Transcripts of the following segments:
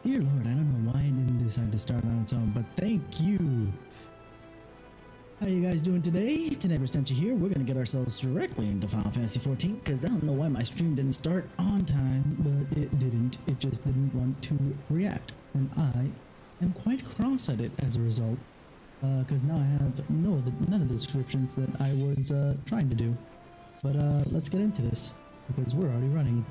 Dear Lord, I don't know why it didn't decide to start on its own, but thank you. How you guys doing today? Today we're here. We're gonna get ourselves directly into Final Fantasy 14 because I don't know why my stream didn't start on time, but it didn't. It just didn't want to react, and I am quite cross at it as a result, because now I have none of the descriptions that I was trying to do. But let's get into this because we're already running.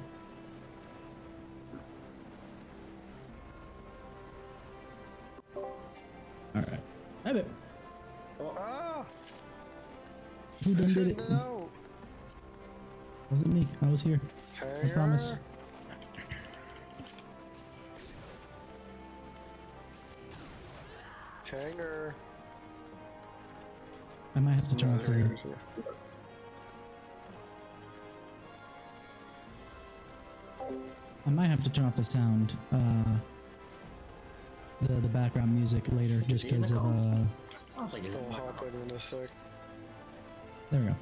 All right. I bet. Who done did it? No. Wasn't me. I was here. I promise. Tanger. I might have to turn off the. I might have to turn off the sound. The background music later, just because of I'll hop in a sec. There we go.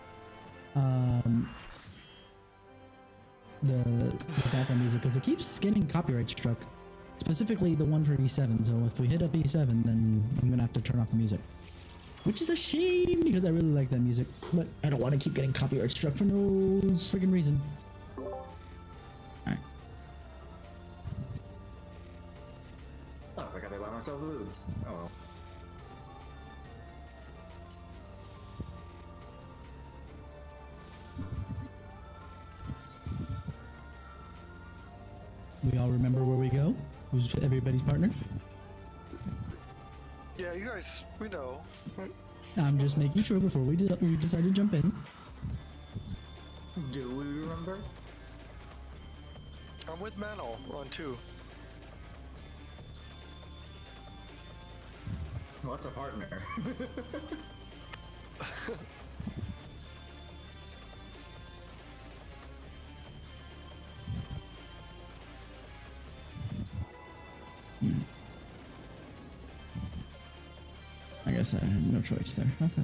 The background music, because it keeps getting copyright struck, specifically the one for E7. So if we hit up E7, then I'm gonna have to turn off the music, which is a shame because I really like that music, but I don't want to keep getting copyright struck for no freaking reason. Alright. Oh, I gotta buy myself food. Oh well. We all remember where we go? Who's everybody's partner? Yeah, you guys, we know. I'm just making sure before we decide to jump in. Do we remember? I'm with Mantle on 2. What's a partner? I guess I had no choice there. Okay.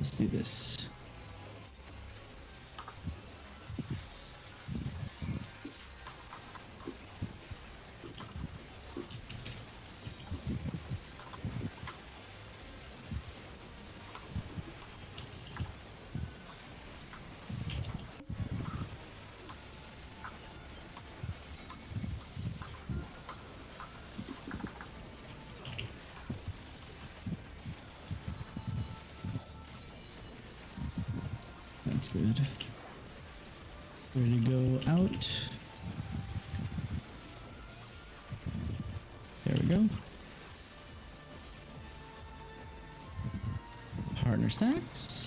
Let's do this. That's good. Ready to go out. There we go. Partner stacks.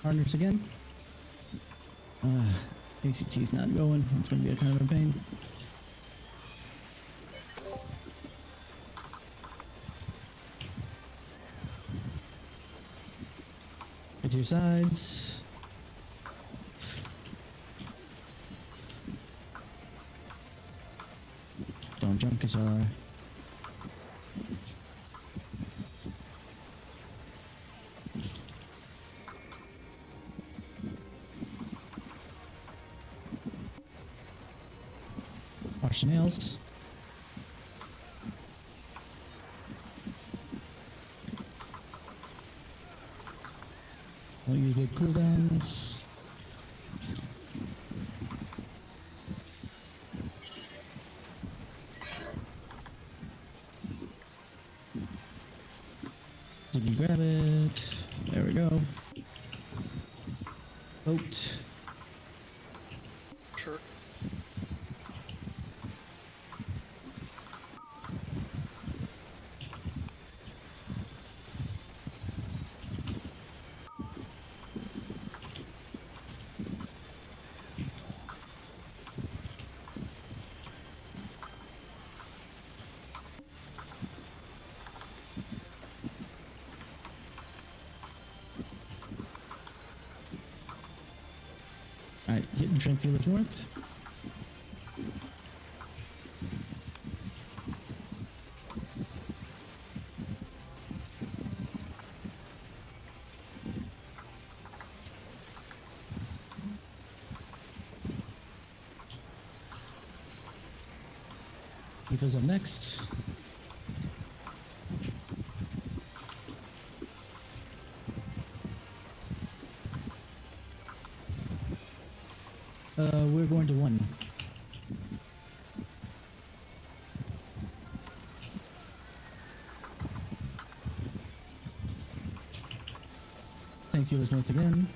Partners again. ACT's not going. It's going to be a kind of a pain. Get to your sides. Don't jump, Kisara. Wash your nails. Don't use big cooldowns. Ziggy, grab it. There we go. Boat. Sure. hitting Transealers North. Tifa's up next. We're going to 1. Thanks, Healers North again.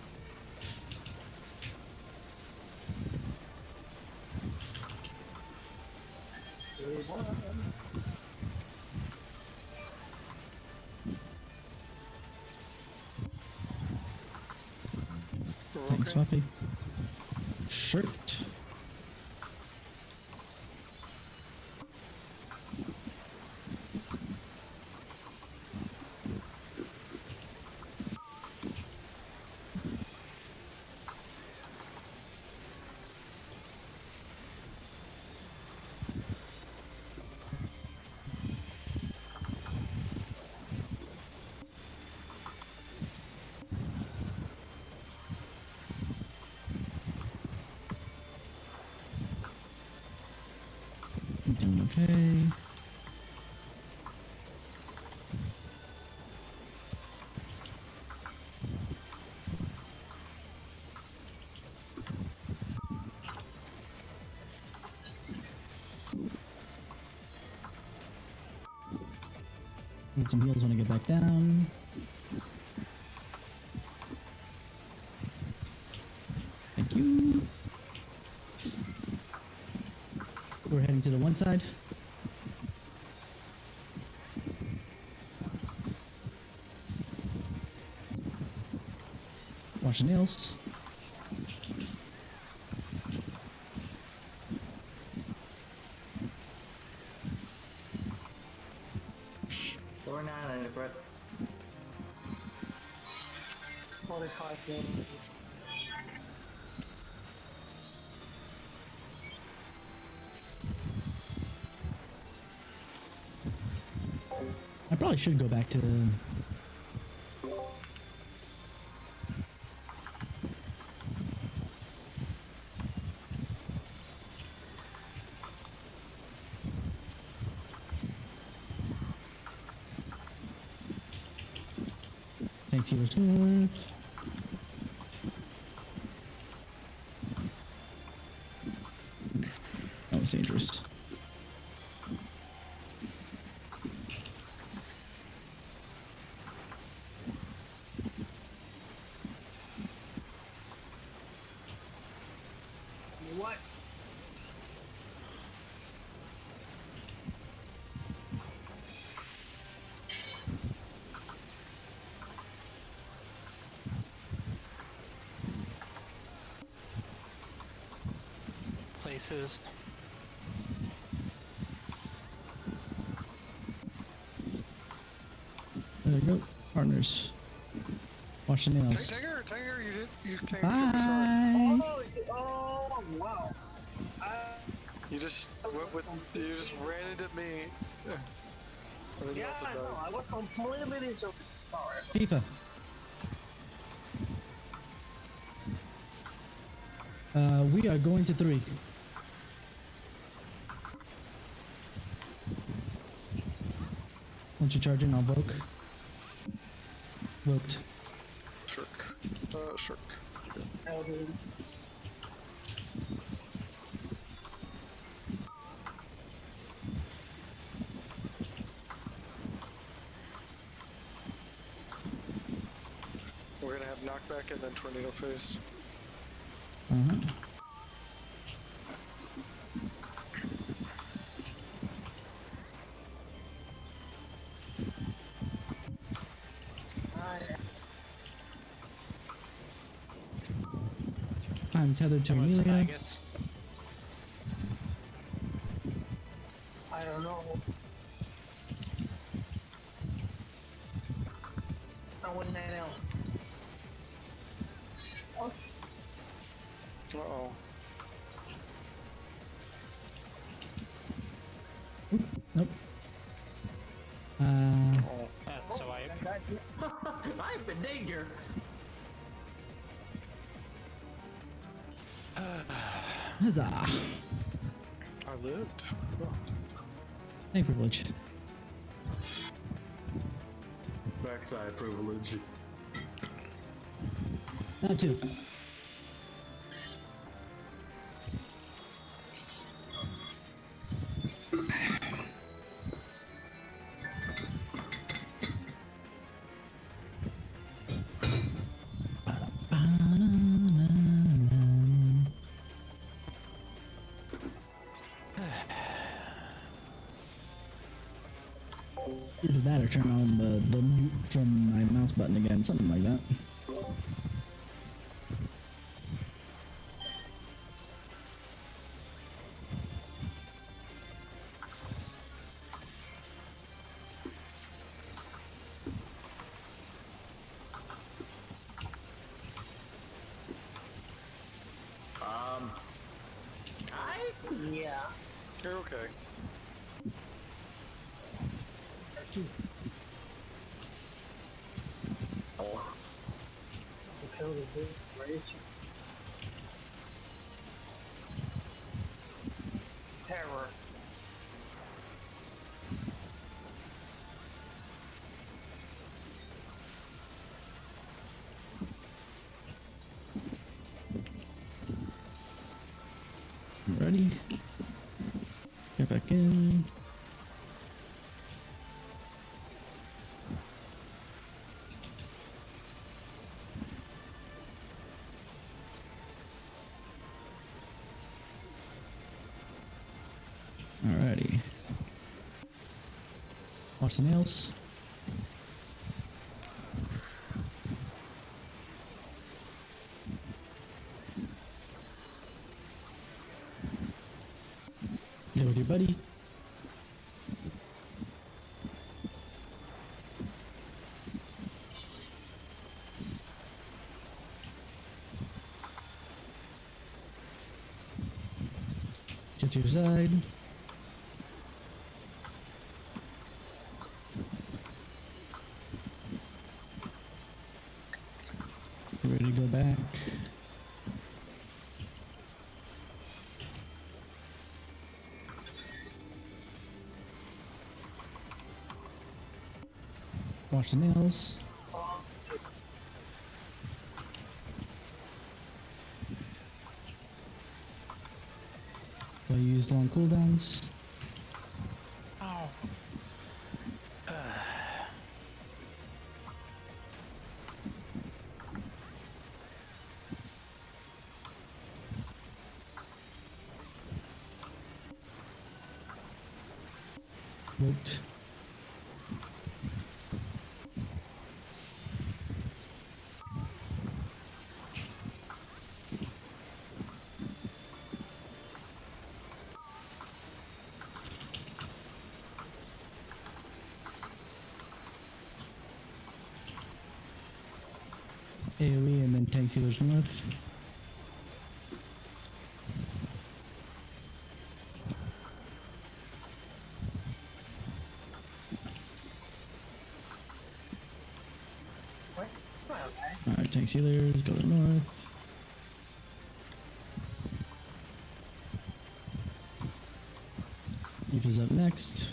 Thanks, Swappy. Shirt. Doing okay. Need some heals when I get back down. Thank you. We're heading to the 1 side. Wash the nails. Door 9 on the front. 45 damage. I probably should go back to Thanks, Healers North. That was dangerous. What? Places. There you go. Partners. Wash the nails. Tiger, you tanked Bye. Oh, wow. You just you just ran into me. I think Yeah, that's I know. about I was completely so sorry. FIFA. We are going to 3. Once you charge in, I'll voke. Voked. Shirk. Shirk. We're gonna have knockback and then tornado phase. Uh-huh. I'm tethered to Someone's Amelia. Vegas. I don't know. I wouldn't know. Uh-oh. Nope. Oh. So I. I'm in danger. Huzzah! I lived. Thank privilege. Backside privilege. Now two. Either that or turn on the mute from my mouse button again, something like that. Yeah. You're okay. Oh. Kill the dude, right? Terror. Ready? Get back in. Alrighty. Watch the nails. Get with your buddy. Get to your side. Get ready to go back. Watch the nails. Will you use long cooldowns? Oh. Whooped. AoE and then tank sealers north. What? Well, okay. Alright, tank sealers, go to north. Eve is up next.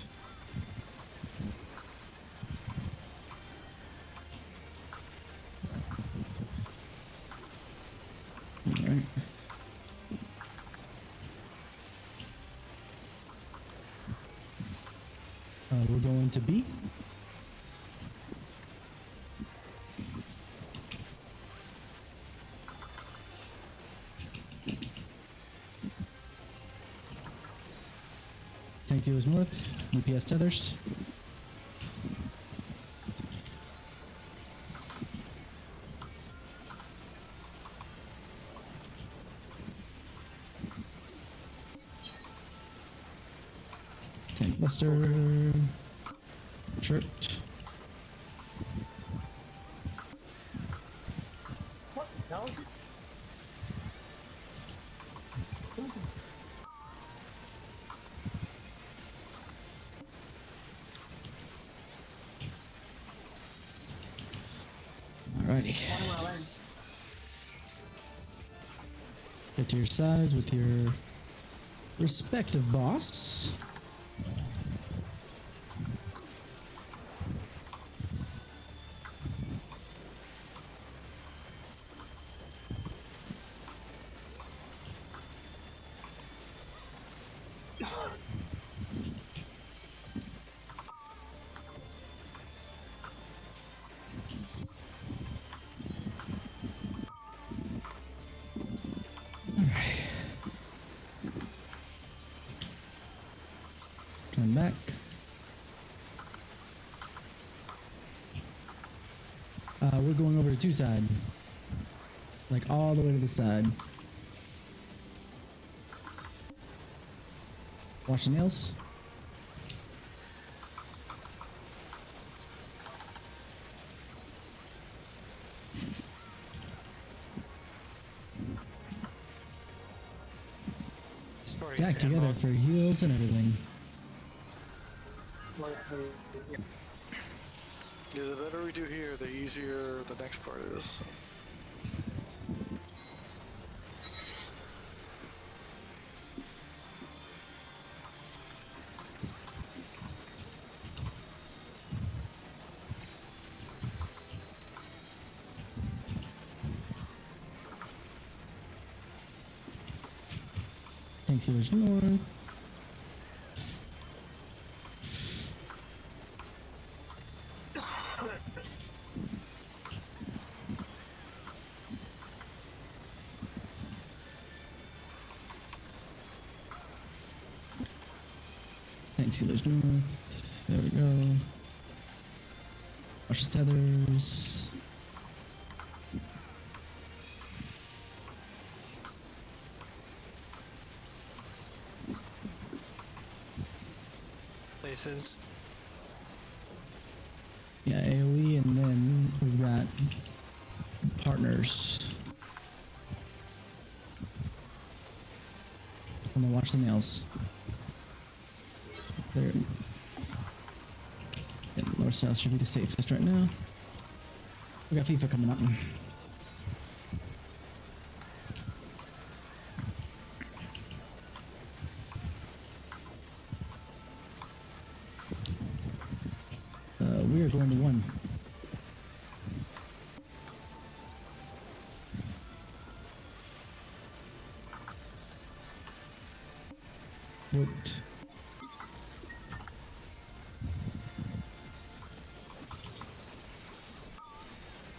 Alright. We're going to B. Tank dealers north. UPS tethers. Tank buster. Shirt. What the hell? Alrighty. Well in. Get to your sides with your respective boss. Come back. We're going over to two side. Like all the way to the side. Wash the nails. Stack together for heals and everything. Yeah, the better we do here, the easier the next part is. Thanks, healers north. Thanks, healers north. There we go. Watch the tethers. Places. Yeah, AoE, and then we've got partners. I'm gonna watch the nails. There. Yeah, north south should be the safest right now. We got FIFA coming up. We are going to one. Whooped.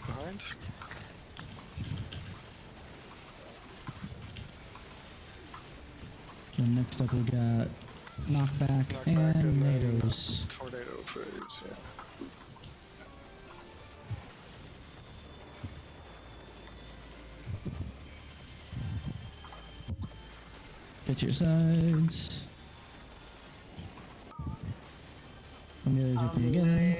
Behind. And next up we got knockback, Knockback and and then nados. tornado trades, yeah. Get to your sides. And the others open again.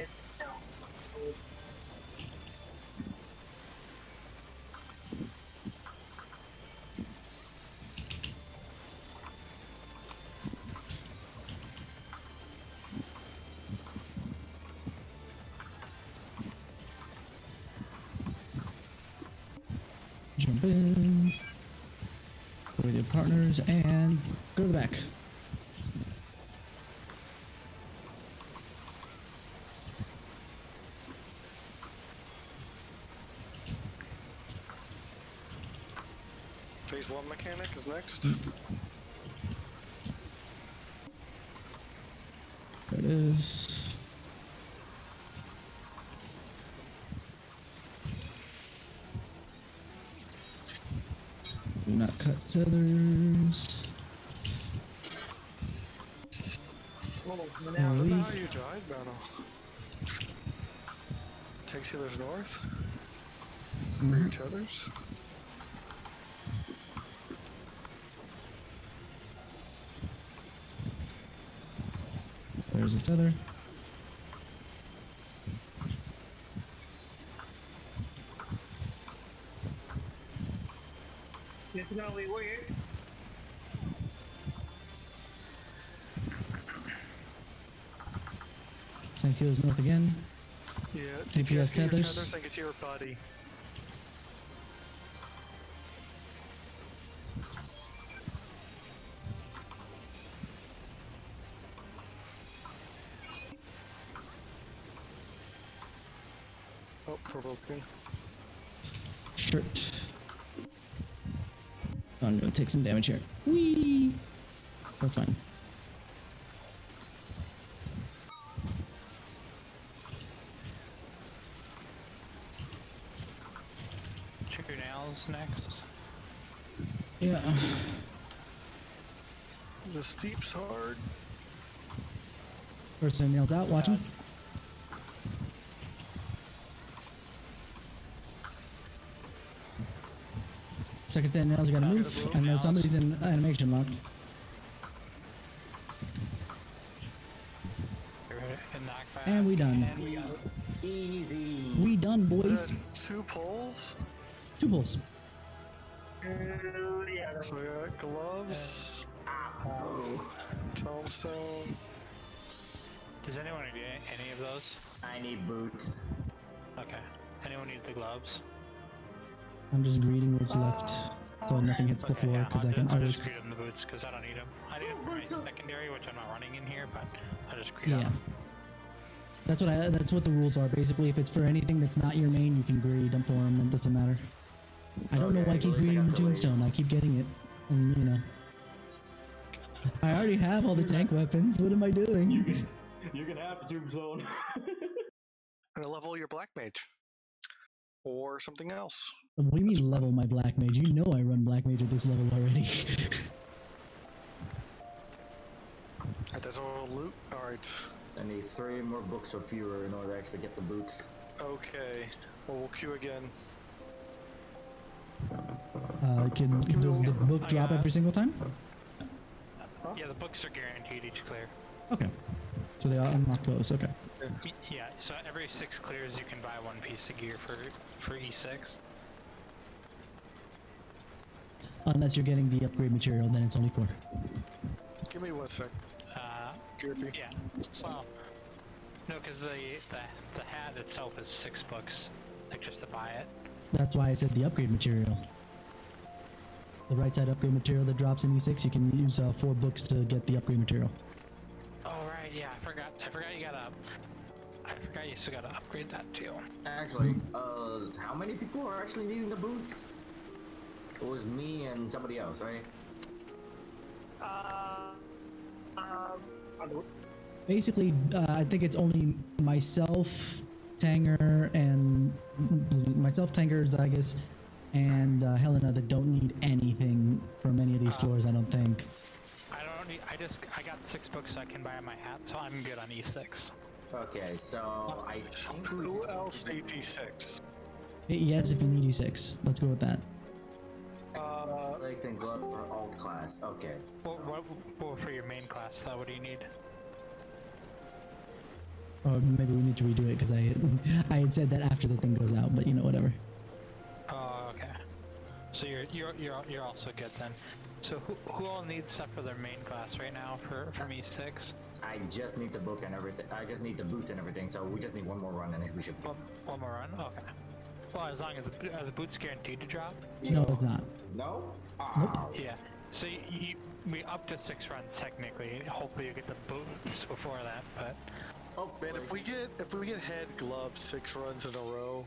Jump in. Go with your partners and go to the back. Phase 1 mechanic is next. There it is. Do not cut tethers. Now you died, battle. Takes healers north. For each others. There's the tether. It's gonna be weird. Tank heals north again. Yeah. DPS get your tethers. Think it's your buddy. Oh, provoking. Shirt. I'm gonna take some damage here. Whee! That's fine. Two nails next. Yeah. The steep's hard. First set of nails out, watch him. Second set of nails, gotta move. I know somebody's in animation lock. And we done. Easy. We done, Is boys. that 2 pulls? 2 pulls. So we got gloves, Oh, tombstone. Does anyone need any of those? I need boots. Okay. Anyone need the gloves? I'm just greeting what's left so nothing hits the floor because I can I'll always. just greet them the boots because I don't need them. I need them for my secondary, which I'm not running in here, but I'll just greet Yeah. them. That's what the rules are. Basically, if it's for anything that's not your main, you can greed them for them. It doesn't matter. I don't know why I keep greeting the tombstone. I keep getting it, and you know. I already have all the tank weapons. What am I doing? You can have the tombstone. And level your black mage. Or something else. What do you mean level my black mage? You know I run black mage at this level already. That's all loot? Alright. I need 3 more books or fewer in order to actually get the boots. Okay. Well, we'll queue again. Does the book drop every single time? Yeah, the books are guaranteed each clear. Okay. So they all unlock those. Okay. Yeah, so every 6 clears you can buy 1 piece of gear for E6. Unless you're getting the upgrade material, then it's only 4. Give me 1 sec. Goopy. Yeah. Well, no, because the hat itself is 6 books, like just to buy it. That's why I said the upgrade material. The right side upgrade material that drops in E6, you can use 4 books to get the upgrade material. Oh right, yeah, I forgot you gotta. I forgot you still gotta upgrade that too. Actually, how many people are actually needing the boots? It was me and somebody else, right? Basically, I think it's only myself, Tanger, and Tanger, Zygus, and Helena that don't need anything from any of these floors. I don't think. I don't need. I got 6 books so I can buy my hat, so I'm good on E6. Okay, so I think Who else needs E6? Yes, if you need E6, let's go with that. legs and glove for alt class. Okay. What for your main class though? What do you need? Or maybe we need to redo it because I had said that after the thing goes out, but you know, whatever. Oh, okay. So you're also good then. So who all needs stuff for their main class right now for me 6? I just need the book and everything. I just need the boots and everything. So we just need 1 more run and we should. One more run. Okay. Well, as long as are the boots guaranteed to drop? No, it's not. No. Nope. Yeah. So we up to 6 runs technically. Hopefully you get the boots before that, but. Oh man, if we get head gloves 6 runs in a row.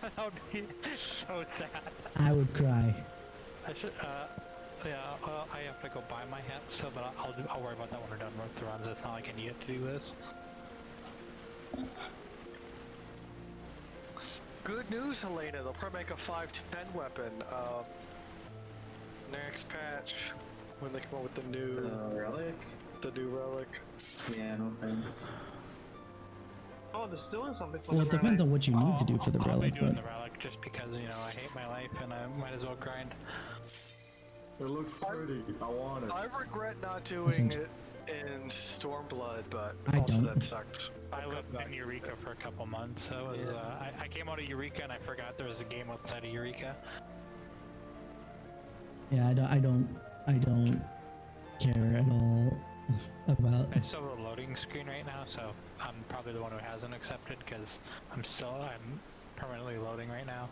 That would be so sad. I would cry. I should, yeah, I have to go buy my hat, so, but I'll worry about that when we're done with the runs. It's not like I need to do this. Good news, Helena. They'll probably make a 510 weapon. Next patch, when they come up with the new relic? The new relic. Yeah, no thanks. Oh, they're still in something for Well, the it depends relic. on what you need to do for the I'll relic, be doing but the relic just because, you know, I hate my life and I might as well grind. It looks pretty. I want it. I regret not doing it in Stormblood, but I also don't. that sucked. I lived in Eureka for a couple months, so it was, I came out of Eureka and I forgot there was a game outside of Eureka. yeah, I don't care at all about. I still have a loading screen right now, so I'm probably the one who hasn't accepted because I'm permanently loading right now.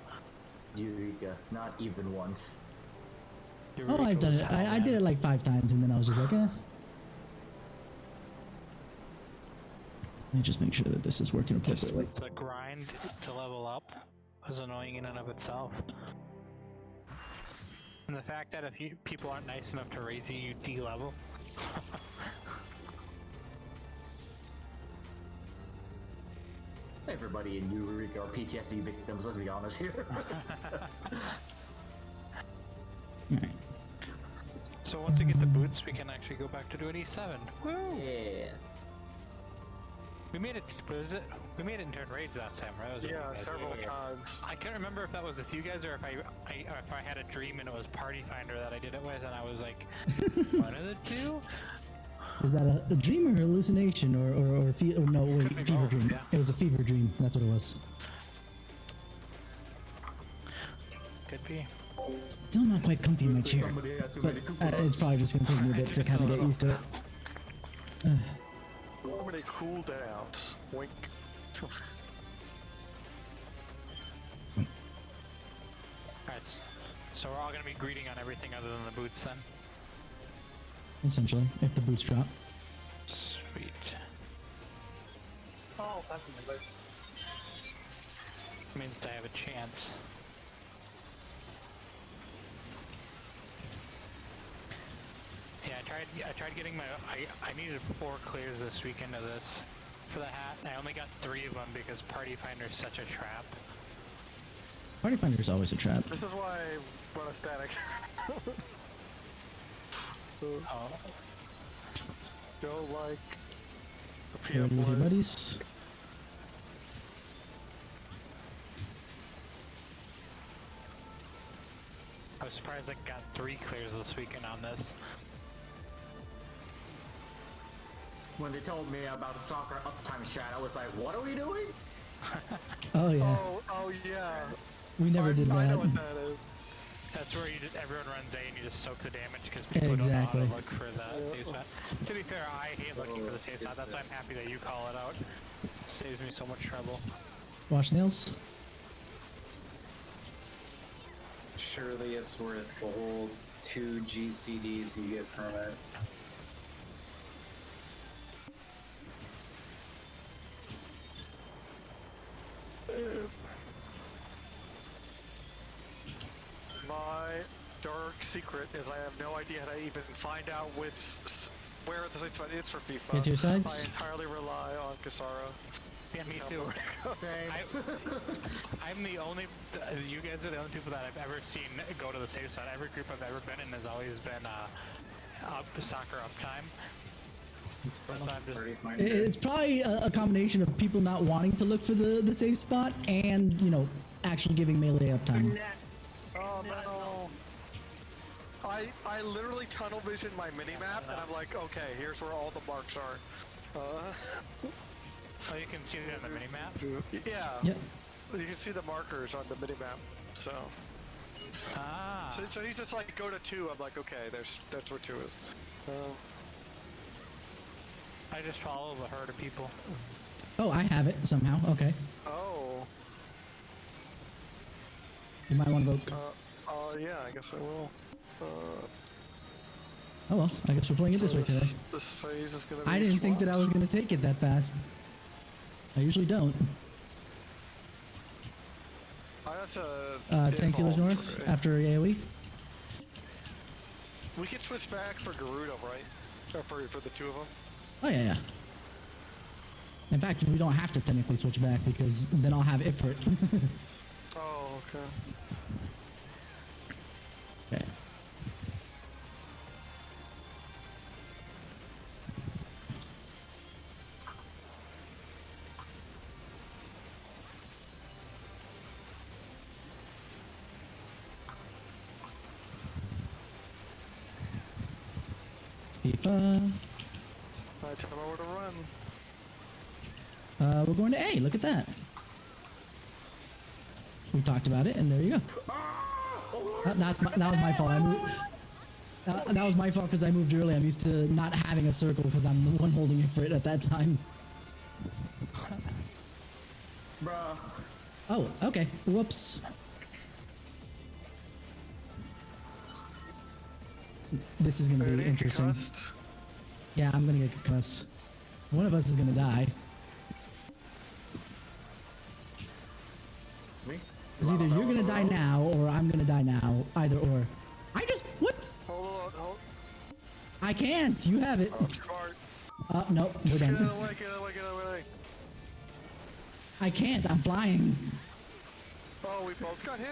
Eureka, not even once. Oh, I've done it. I did it like 5 times, and then I was just like, eh. Let me just make sure that this is working Just appropriately. the grind to level up was annoying in and of itself. And the fact that if people aren't nice enough to raise you, you de-level. Everybody in New York are PTSD victims, let's be honest here. Alright. So once we get the boots, we can actually go back to doing E7. Woo! Yeah. We made it, we made it in turn raids last time, right? That was with Yeah, you guys. several Yeah. times. I can't remember if that was with you guys or if I had a dream and it was Party Finder that I did it with, and I was like, one of the two? Was that a dream or hallucination or no, wait, Could be fever both, dream. yeah. It was a fever dream. That's what it was. Could be. Still not quite comfy in my chair, Somebody had too but many coupons. it's probably just gonna take me a bit to kind of get used to it. How many cooldowns? Wink. Alright, so we're all gonna be greeting on everything other than the boots then? Essentially, if the boots drop. Sweet. Oh, that's my Means I have a chance. Yeah, I tried getting my, I needed 4 clears this weekend of this for the hat. I only got 3 of them because Party Finder is such a trap. Party Finder is always a trap. This is why I run a static. Oh, Don't like the You ready with your blood. buddies? I was surprised I got 3 clears this weekend on this. When they told me about soccer uptime strat, I was like, what are we doing? Oh yeah, Oh yeah. we never did I know that. what that is. That's where you just, everyone runs A and you just soak the damage because people Exactly. don't know how to look for the save spot. To be fair, I hate looking for the save spot, that's why I'm happy that you call it out. It saves me so much trouble. Wash nails. Surely it's worth the whole 2 GCDs you get from it. My dark secret is I have no idea how to even find out where the safe spot is for FIFA. Get your sides. I entirely rely on Casara. Yeah, me too. I'm the only, you guys are the only people that I've ever seen go to the safe spot. Every group I've ever been in has always been soccer uptime. It's That's why I'm just, pretty fine. It's probably a combination of people not wanting to look for the safe spot and, you know, actually giving melee uptime. Oh no. I literally tunnel vision my mini-map and I'm like, okay, here's where all the marks are. oh, you can see it on the minimap? Yeah. Yep. You can see the markers on the mini-map, so. Ah. So he's just like, go to 2, I'm like, okay, that's where 2 is. I just follow the herd of people. Oh, I have it somehow. Okay. Oh. You might want to vote. Yeah, I guess I will. Oh well, I guess we're playing it this way today. This phase is gonna be I didn't think that I was gonna take it that fast. I usually don't. That's a Tank Dealers default North for- after AoE. We could switch back for Gerudo, right? Or for the 2 of them. Oh yeah, yeah. In fact, we don't have to technically switch back because then I'll have Ifrit. Oh, okay. Okay. FIFA. I tell them where to run. We're going to A. Look at that. We talked about it, and there you go. That was my fault. I moved. That was my fault because I moved early. I'm used to not having a circle because I'm the one holding it for it at that time. Bruh. Oh, okay. Whoops. This is gonna be Ready? interesting. Concussed? Yeah, I'm gonna get concussed. One of us is gonna die. It's either you're gonna die now or I'm gonna die now. Either or. I just what? Hold on, hold. I can't. You have it. I'm smart. Nope. We're Just get out done. of the way, get out of the way, get out of the way. I can't. I'm flying. Oh, we both got hit?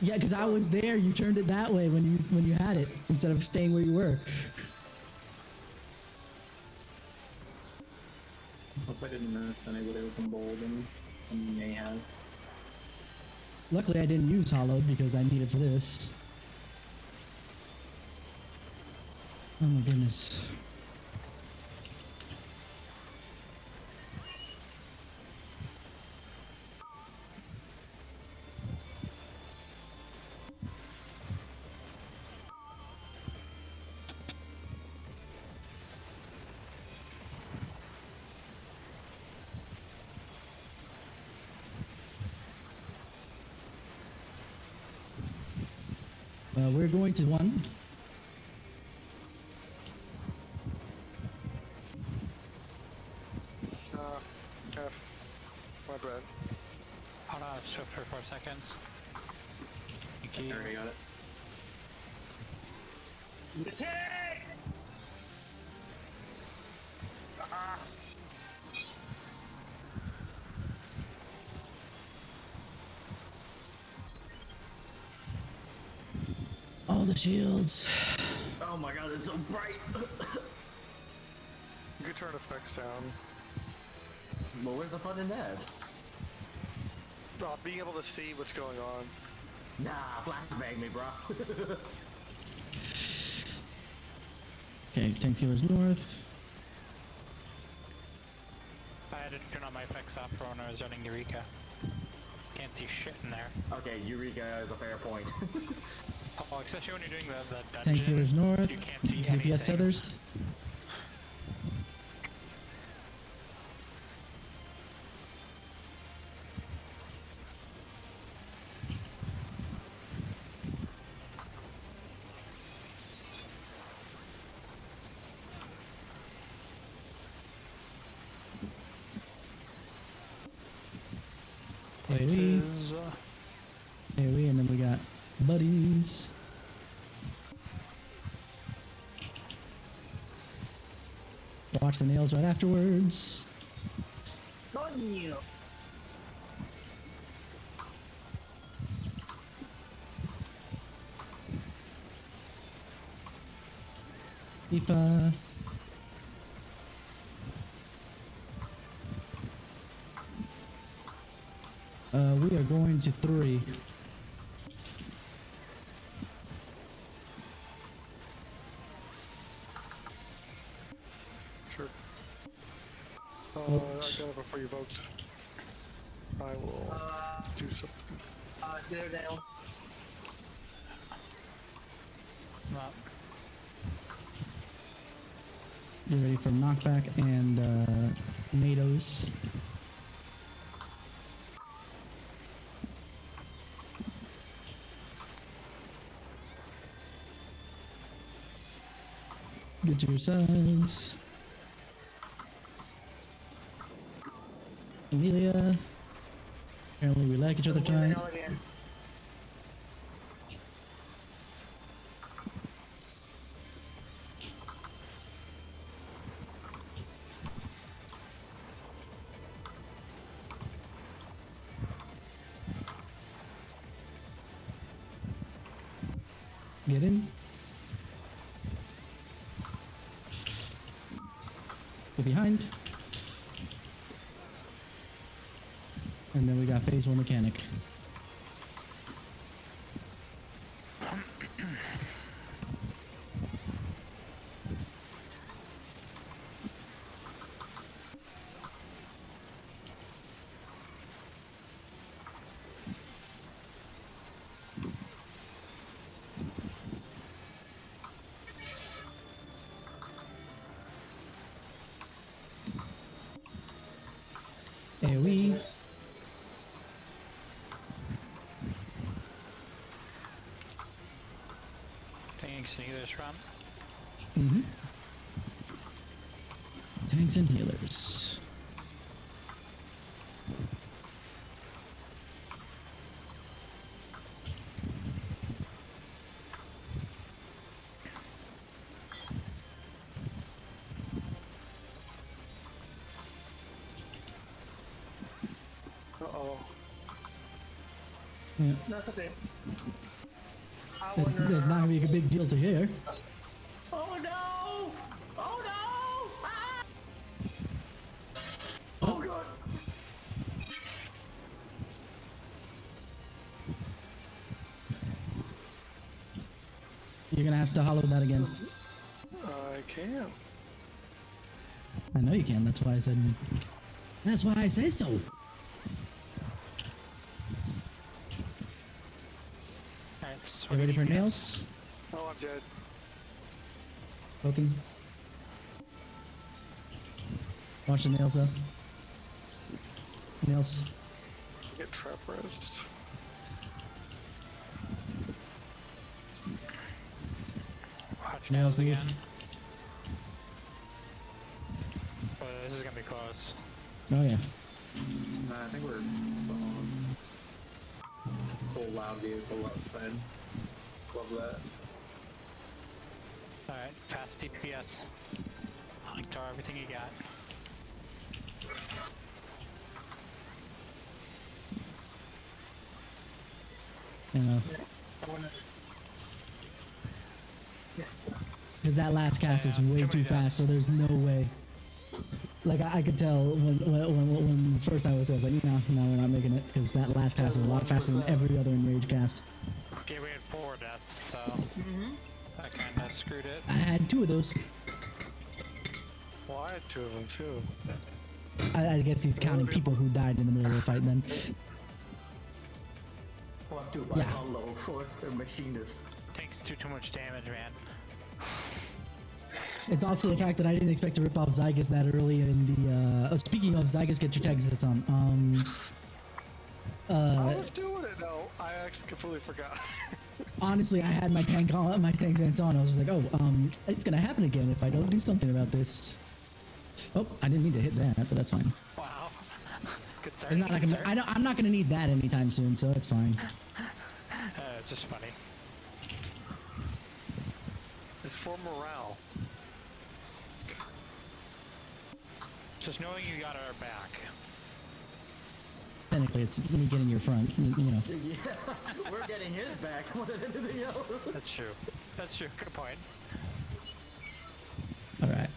Yeah, because I was there. You turned it that way when you had it instead of staying where you were. Hope I didn't miss anybody with Embolden. I may have. Luckily, I didn't use Hollow because I need it for this. Oh my goodness. We're going to one. F. My bad. Hold on, shift for 4 seconds. Thank you. I already got it. All the shields. Oh my god, it's so bright. You could turn effects down. But where's the fun in that? Being able to see what's going on. Nah, flashbang me, bro. Okay, tank sealers north. I had to turn on my effects off for when I was running Eureka. Can't see shit in there. Okay, Eureka is a fair point. Oh, especially when you're doing the dungeon. Tank sealers north. You can't see DPS anything. tethers. AoE, Is, AoE, and then we got buddies. Watch the nails right afterwards. Tifa. We are going to 3. Sure. I got it before you vote. I will do something. They're down. well, Get ready for knockback and NATOs. Get to your sides. Amelia. Apparently we like each other tonight. Down again. Get in. Get behind. And then we got phase 1 mechanic. AoE. tanks and healers from. Mm-hmm. Tanks and healers. Uh-oh. Yeah. That's okay. I It's wonder not gonna be a big deal to hear. Oh no! Oh no! Ah! Oh god! You're gonna have to hollow that again. I can't. I know you can. That's why I said. That's why I say so. Alright, so You ready for nails? Oh, I'm dead. Poking. Watch the nails though. Nails. Get trap rest. Watch Nails nails move. again. Oh, this is gonna be close. Oh yeah. Nah, I think we're full loud vehicle outside. Love that. Alright, fast DPS. Throw everything you got. Because that last cast is way too fast, so there's no way. Like I could tell when first I was like, no, we're not making it because that last cast is a lot faster than every other enrage cast. Okay, we had 4 deaths, so that kinda screwed it. I had 2 of those. Well, I had 2 of them too. I guess he's counting people who died in the middle of the fight then. What to buy Yeah. hollow for the machinist? Takes too much damage, man. It's also the fact that I didn't expect to rip off Zygus that early in the. Oh, speaking of Zygus, get your tag sets on. I was doing it. No, I actually completely forgot. Honestly, I had my tank sets on. I was just like, oh, it's gonna happen again if I don't do something about this. Oh, I didn't mean to hit that, but that's fine. Wow. Good start. It's not like I'm not gonna need that anytime soon, so it's fine. Just funny. It's for morale. Just knowing you got our back. Technically, it's me getting your front. You know. Yeah, we're getting his back more than anything else. That's true. That's true. Good point. All right.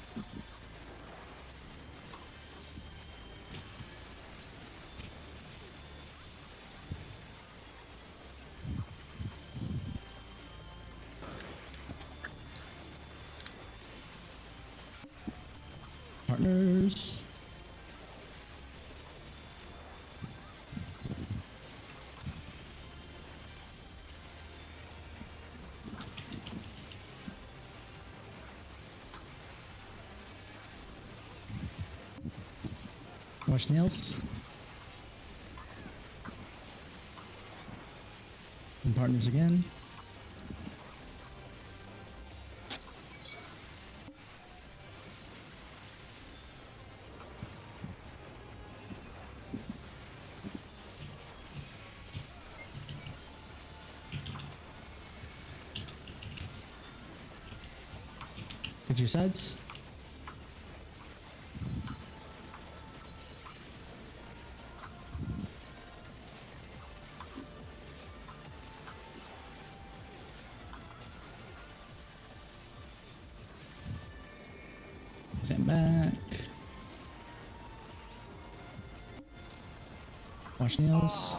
Partners. Watch nails. And partners again. Get your sides. Stand back. Watch nails.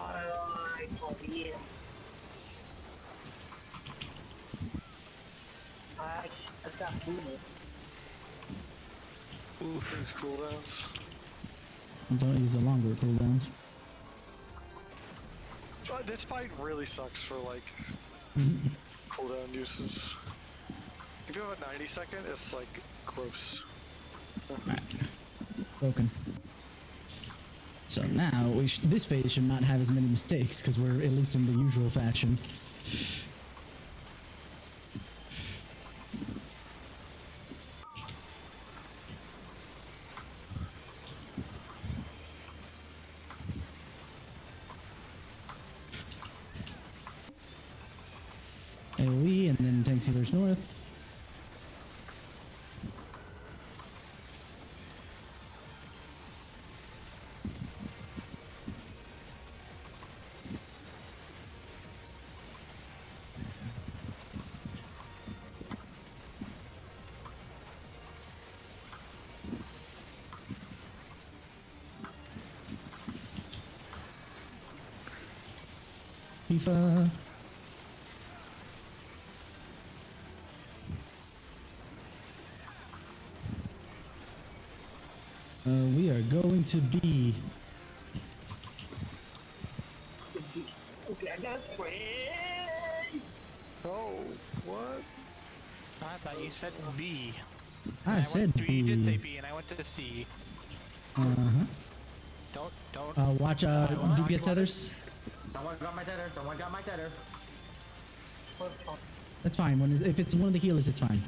I got booted. Oof, these cooldowns. Don't use the longer cooldowns. This fight really sucks for like cooldown uses. If you have a 90-second, it's like gross. Broken. So now this phase should not have as many mistakes because we're at least in the usual fashion. AoE and then tank sealers north. FIFA. We are going to be Oh, what? I thought you said B. I said You did say B. B, and I went to C. Uh-huh. Don't. Watch DPS tethers. Someone got my tether. Someone got my tether. That's fine. If it's one of the healers, it's fine.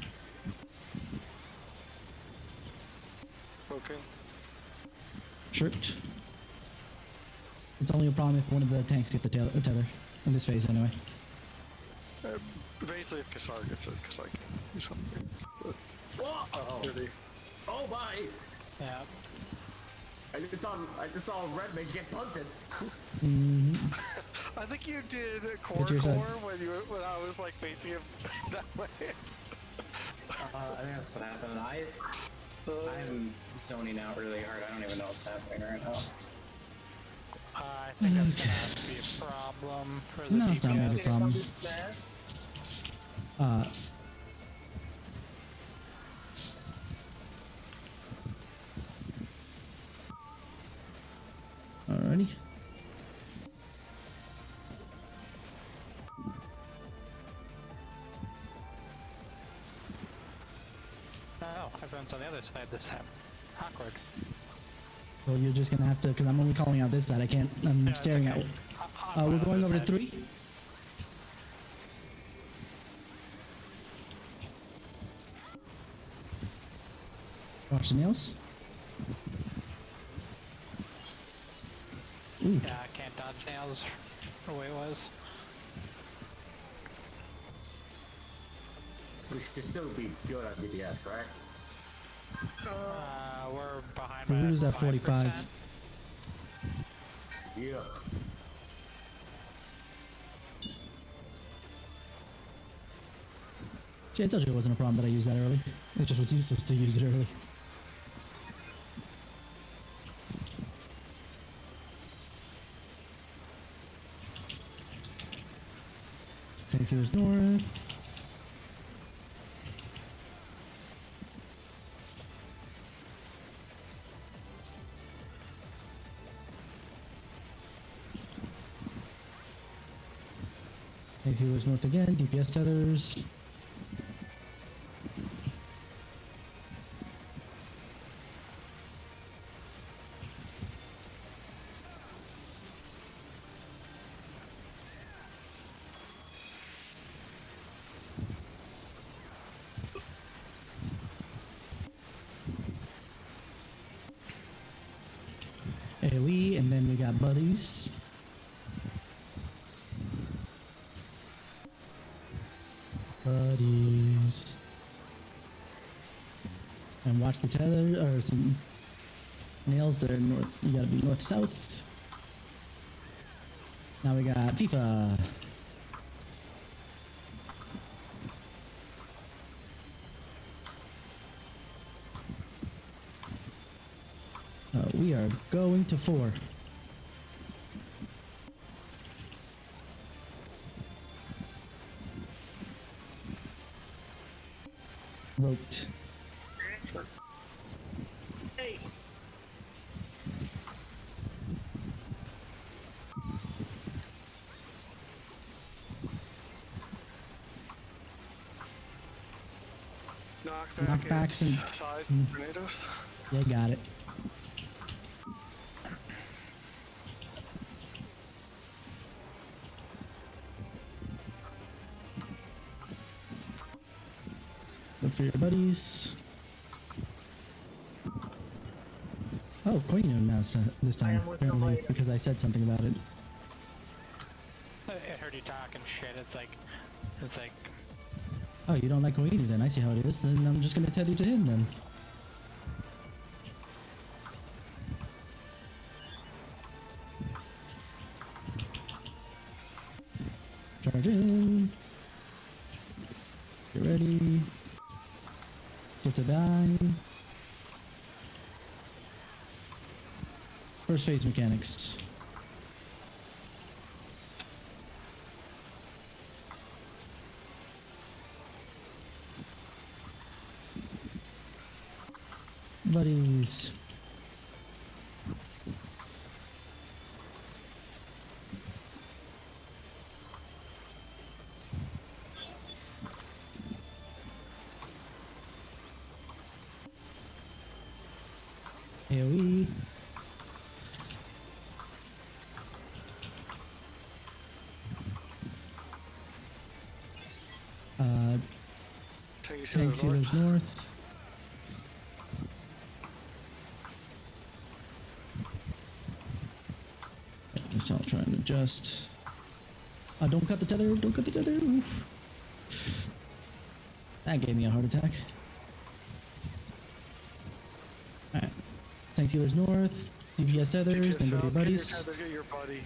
Okay. Shirt. It's only a problem if one of the tanks get the tether. In this phase, anyway. Basically, if Kassar gets it, Kassar can do something. But Whoa! really, Oh my! Yeah. I just saw Red Mage get punted. I think you did core What's your side? when I was like facing him that way. I think that's what happened. I'm zoning out really hard. I don't even know what's happening right now. I think that's gonna have to be a problem for the No, it's not DPS. a problem. Alrighty. Oh, everyone's on the other side this time. Awkward. Well, you're just gonna have to, because I'm only calling out this side. I can't. I'm No, it's staring okay. at. We're going over to 3. Watch the nails. Ooh. Yeah, I can't dodge nails the way it was. We should still be good on DPS, correct? We're behind The by root is at 5%. 45. Yeah. See, I told you it wasn't a problem that I used that early. It just was useless to use it early. Tank Sealers north. Tank Sealers north again. DPS tethers. AoE, and then we got buddies. Buddies. And watch the tether, or some nails that are north. You gotta be north-south. Now we got FIFA. We are going to 4. Roped. Hey, Knockbacks and- side tornadoes. Yeah, got it. Look for your buddies. Oh, Queen announced this time, apparently, because I said something about it. I heard you talking shit. It's like, Oh, you don't like Queenie then? I see how it is. Then I'm just gonna tether you to him then. Charge in. Get ready. Get to die. First phase mechanics. buddies. AoE. Tank Tank sealers sealers north. Let's all try and adjust. Don't cut the tether. Don't cut the tether. Oof. That gave me a heart attack. Alright. Tank sealers north. DPS tethers. Then go to your buddies. Get your buddy.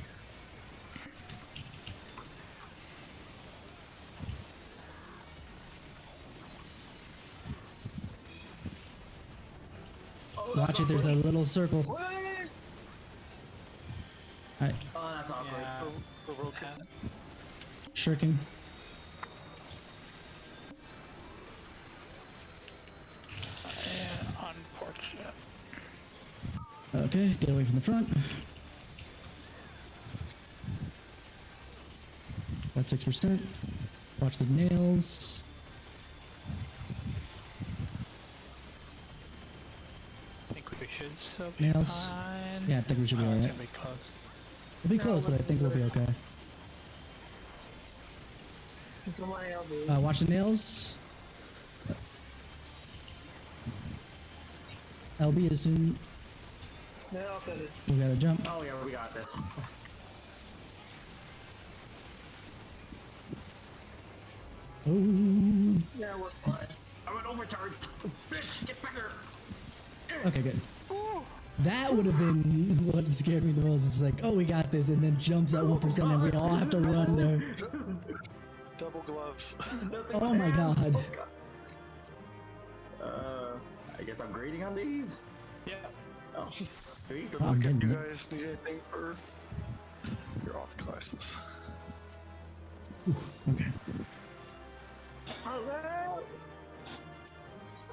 Watch it. There's a little circle. Alright. Oh, that's awkward. Broken. Shirking. Unfortunate. Okay, get away from the front. About 6%. Watch the nails. I think we should still be Nails. fine. Yeah, I think we should be Oh, it's alright. gonna be close. We'll be close, but I think we'll be okay. Watch the nails. LB is soon. We gotta jump. Oh yeah, we got this. Oh, I went overturned. Bitch, get bigger. okay, good. That would have been what scared me the most. It's like, oh, we got this, and then jumps at 1%, and we all have to run there. Double gloves. Oh my god. I guess I'm grading on these. Yeah. Oh, sweet. I'm You getting it. guys need anything for your off classes? Okay.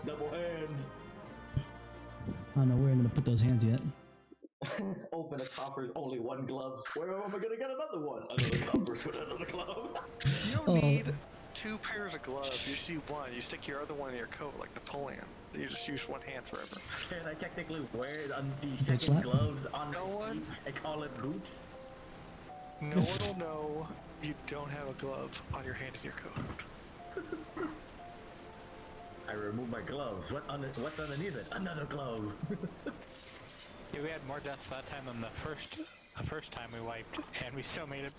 Double hands. I don't know where I'm gonna put those hands yet. Open a copper's only one glove. Where am I gonna get another one? Another copper's with another glove. You don't Oh. need 2 pairs of gloves. You just need one. You stick your other one in your coat like Napoleon. You just use one hand forever. Can I technically wear the Bitch second slap? gloves on No my one? feet and call it boots? No one will know you don't have a glove on your hand in your coat. I remove my gloves. What's underneath it? Another glove. Yeah, we had more deaths that time than the first time we wiped, and we still made it.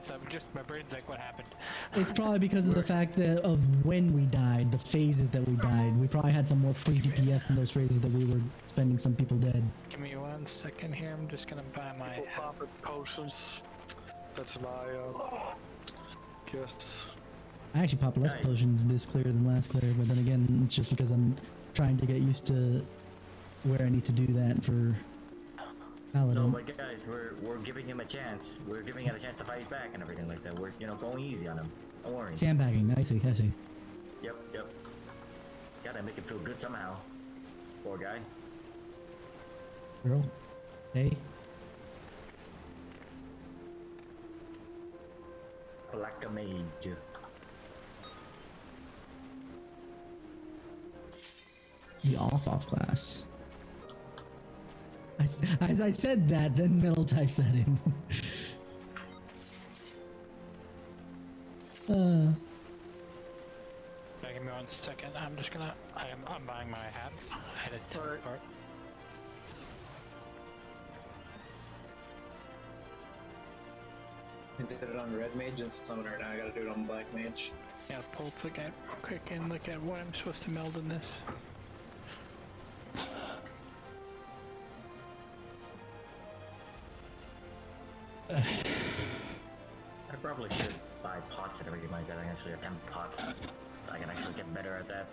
So just my brain's like, what happened? It's probably because of the fact that of when we died, the phases that we died. We probably had some more free DPS in those phases that we were spending some people dead. Give me 1 second here. I'm just gonna buy my. People popping potions. That's my guess. I actually pop less Nice. potions this clear than last clear, but then again, it's just because I'm trying to get used to where I need to do that for Paladin. No, but guys, we're giving him a chance. We're giving him a chance to fight back and everything like that. We're going easy on him. Don't worry. Sandbagging, I see, I see. Yep. Gotta make him feel good somehow. Poor guy. Girl. Hey. Black mage. The off class. As I said that, then Metal types that in. Yeah, give me 1 second. I'm just gonna. I'm buying my hat. I had a teleport. I did it on red mage and summoner, now I gotta do it on black mage. Yeah, pull the guy real quick and look at what I'm supposed to meld in this. I probably should buy pots and everything like that. I actually attempt pots. So I can actually get better at that.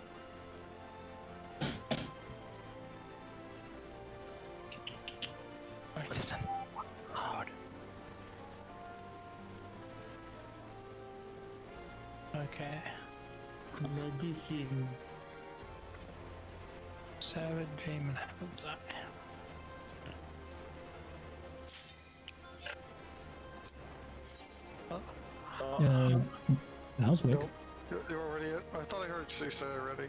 Oh, it doesn't load. Okay. Medicine. Savage aim and happens. That was quick. You're already. I thought I heard you say already.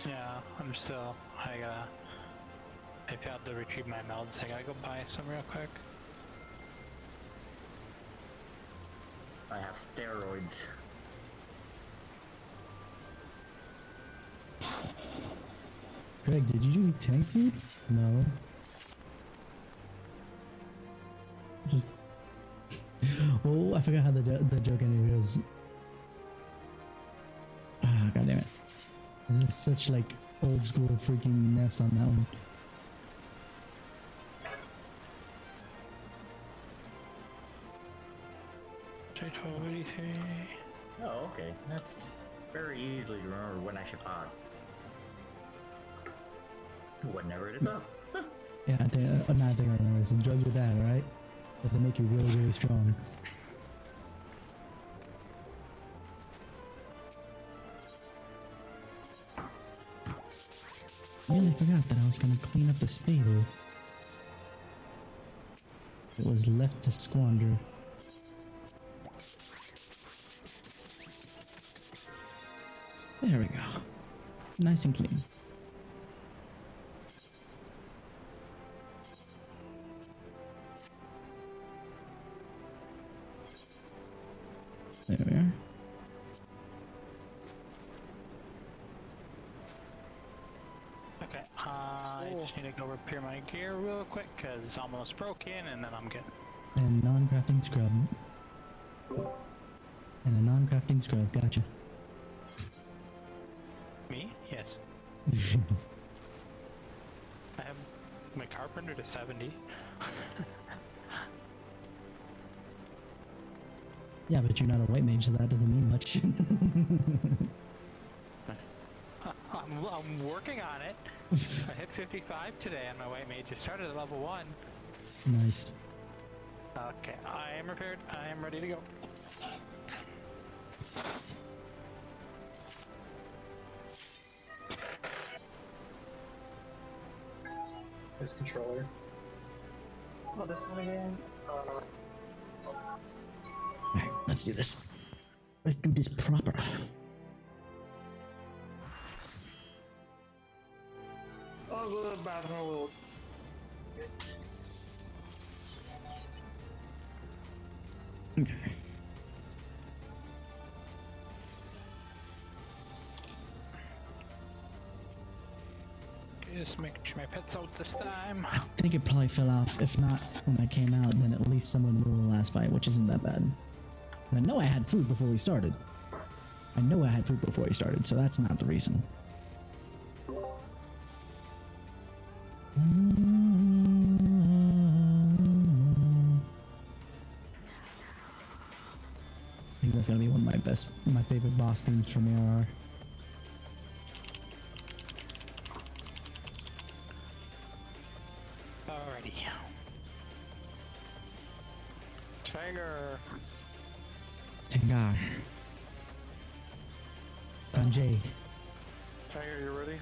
Yeah, I'm still. I failed to retrieve my melds. I gotta go buy some real quick. I have steroids. Greg, did you eat tank food? No. Just. Oh, I forgot how the joke ended. Goes. Ah, god damn it! This is such like old school freaking nest on that one. J1283. Oh, okay. That's very easily to remember when I should pod. Whenever it is up. Yeah, I think I remember. It's the drugs with that, right? But they make you really, really strong. I really forgot that I was gonna clean up the stable. It was left to squander. There we go. Nice and clean. There we are. Okay, I just need to go repair my gear real quick because it's almost broken, and then I'm good. And non-crafting scrub. And a non-crafting scrub, gotcha. Me? Yes. I have my carpenter to 70. Yeah, but you're not a white mage, so that doesn't mean much. I'm working on it. I hit 55 today on my white mage. I started at level 1. Nice. Okay, I am repaired. I am ready to go. This controller. Oh, this one again. Alright, let's do this. Let's do this proper. I'll go to the bathroom a little. Okay. Just make sure my pet's out this time. I think it probably fell off. If not when I came out, then at least someone ruled the last fight, which isn't that bad. I know I had food before we started. So that's not the reason. I think that's gonna be one of my favorite boss themes from ARR. Alrighty. Tanger. Tengar. Sanjay. Tanger, you ready?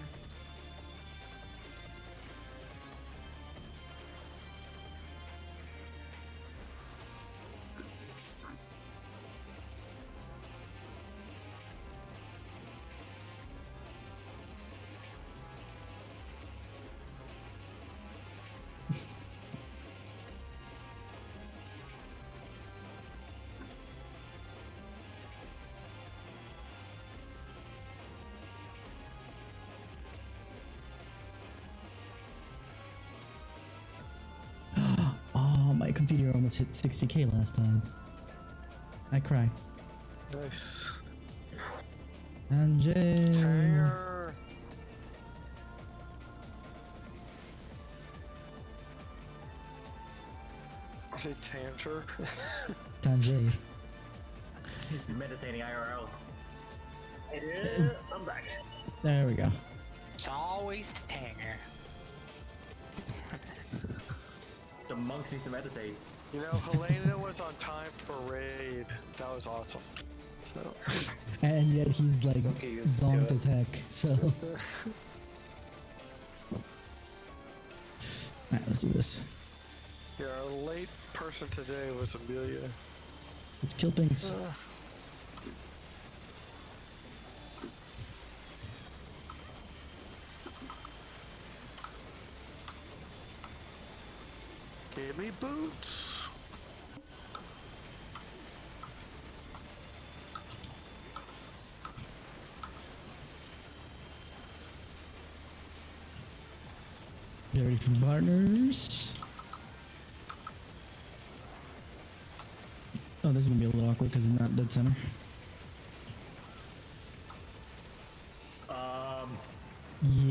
Oh, my computer almost hit 60k last time. I cry. Nice. Sanjay. Tanger. I say Tanter. Sanjay. Meditating IRL. I'm back. There we go. It's always Tanger. The monks need to meditate. You know, Helena was on time for raid. That was awesome. So, And yet he's like Don't get used to zonked it. as heck, so. Alright, let's do this. Yeah, our late person today was Amelia. Let's kill things. Give me boots. Get ready for partners. Oh, this is gonna be a little awkward because it's not dead center.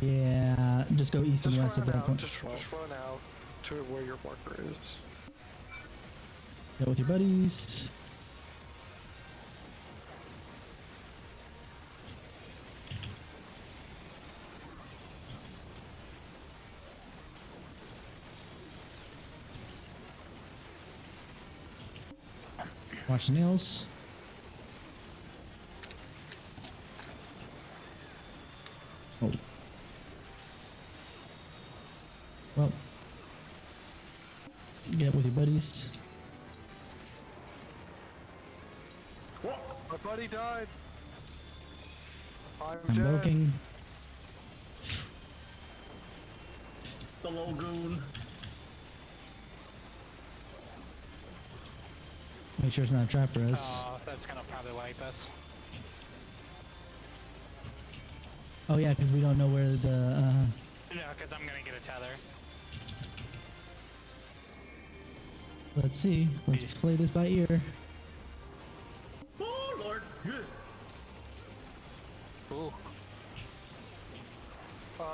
Yeah, just go east and west at that point. Just run out to where your marker is. Go with your buddies. Watch the nails. Oh. Well. Get with your buddies. My buddy died. I'm I'm dead. broken. The Lagoon. Make sure it's not a trap for us. Oh, that's gonna probably wipe us. Oh yeah, because we don't know where the No, because I'm gonna get a tether. let's see. Let's play this by ear. Oh Lord. Ooh.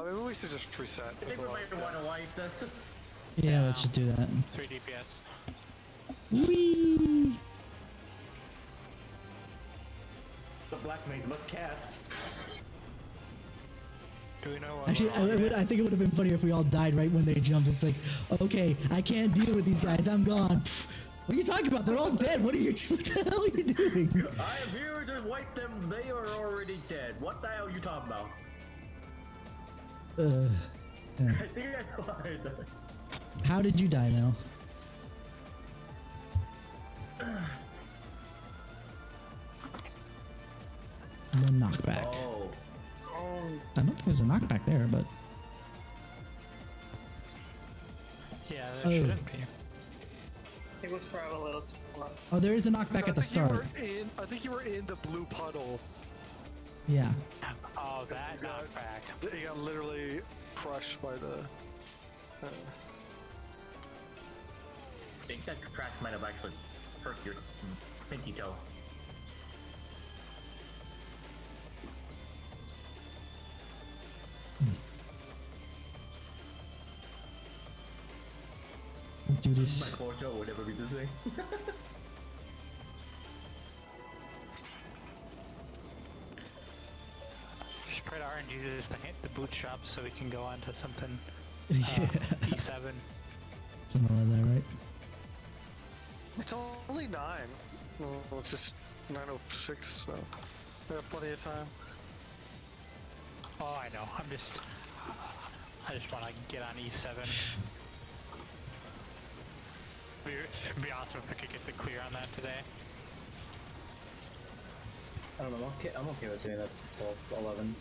Maybe we should just reset. I think we might want to wipe this. Yeah, let's just do that. 3 DPS. Whee! The black mage must cast. Do we know what? Actually, I think it would have been funnier if we all died right when they jumped. It's like, okay, I can't deal with these guys. I'm gone. Pfft, what are you talking about? They're all dead. What are you? What the hell are you doing? I am here to wipe them. They are already dead. What the hell are you talking about? Yeah. I think I know how I died. How did you die, Mel? The knockback. Oh. I don't think there's a knockback there, but Yeah, there Oh. shouldn't be. It was probably a little too far. oh, there is a knockback at the start. I think you were in the blue puddle. Yeah. Oh, that knockback. You got literally crushed by the. I think that crack might have actually hurt your pinky toe. Let's do this. My poor toe would never be the same. Just pray to RNG uses the boot shop so we can go on to something Yeah. E7. Something like that, right? It's only 9. Well, it's just 9:06, so we have plenty of time. Oh, I know. I just want to get on E7. It'd be awesome if we could get the clear on that today. I don't know. I'm okay with doing this until 11.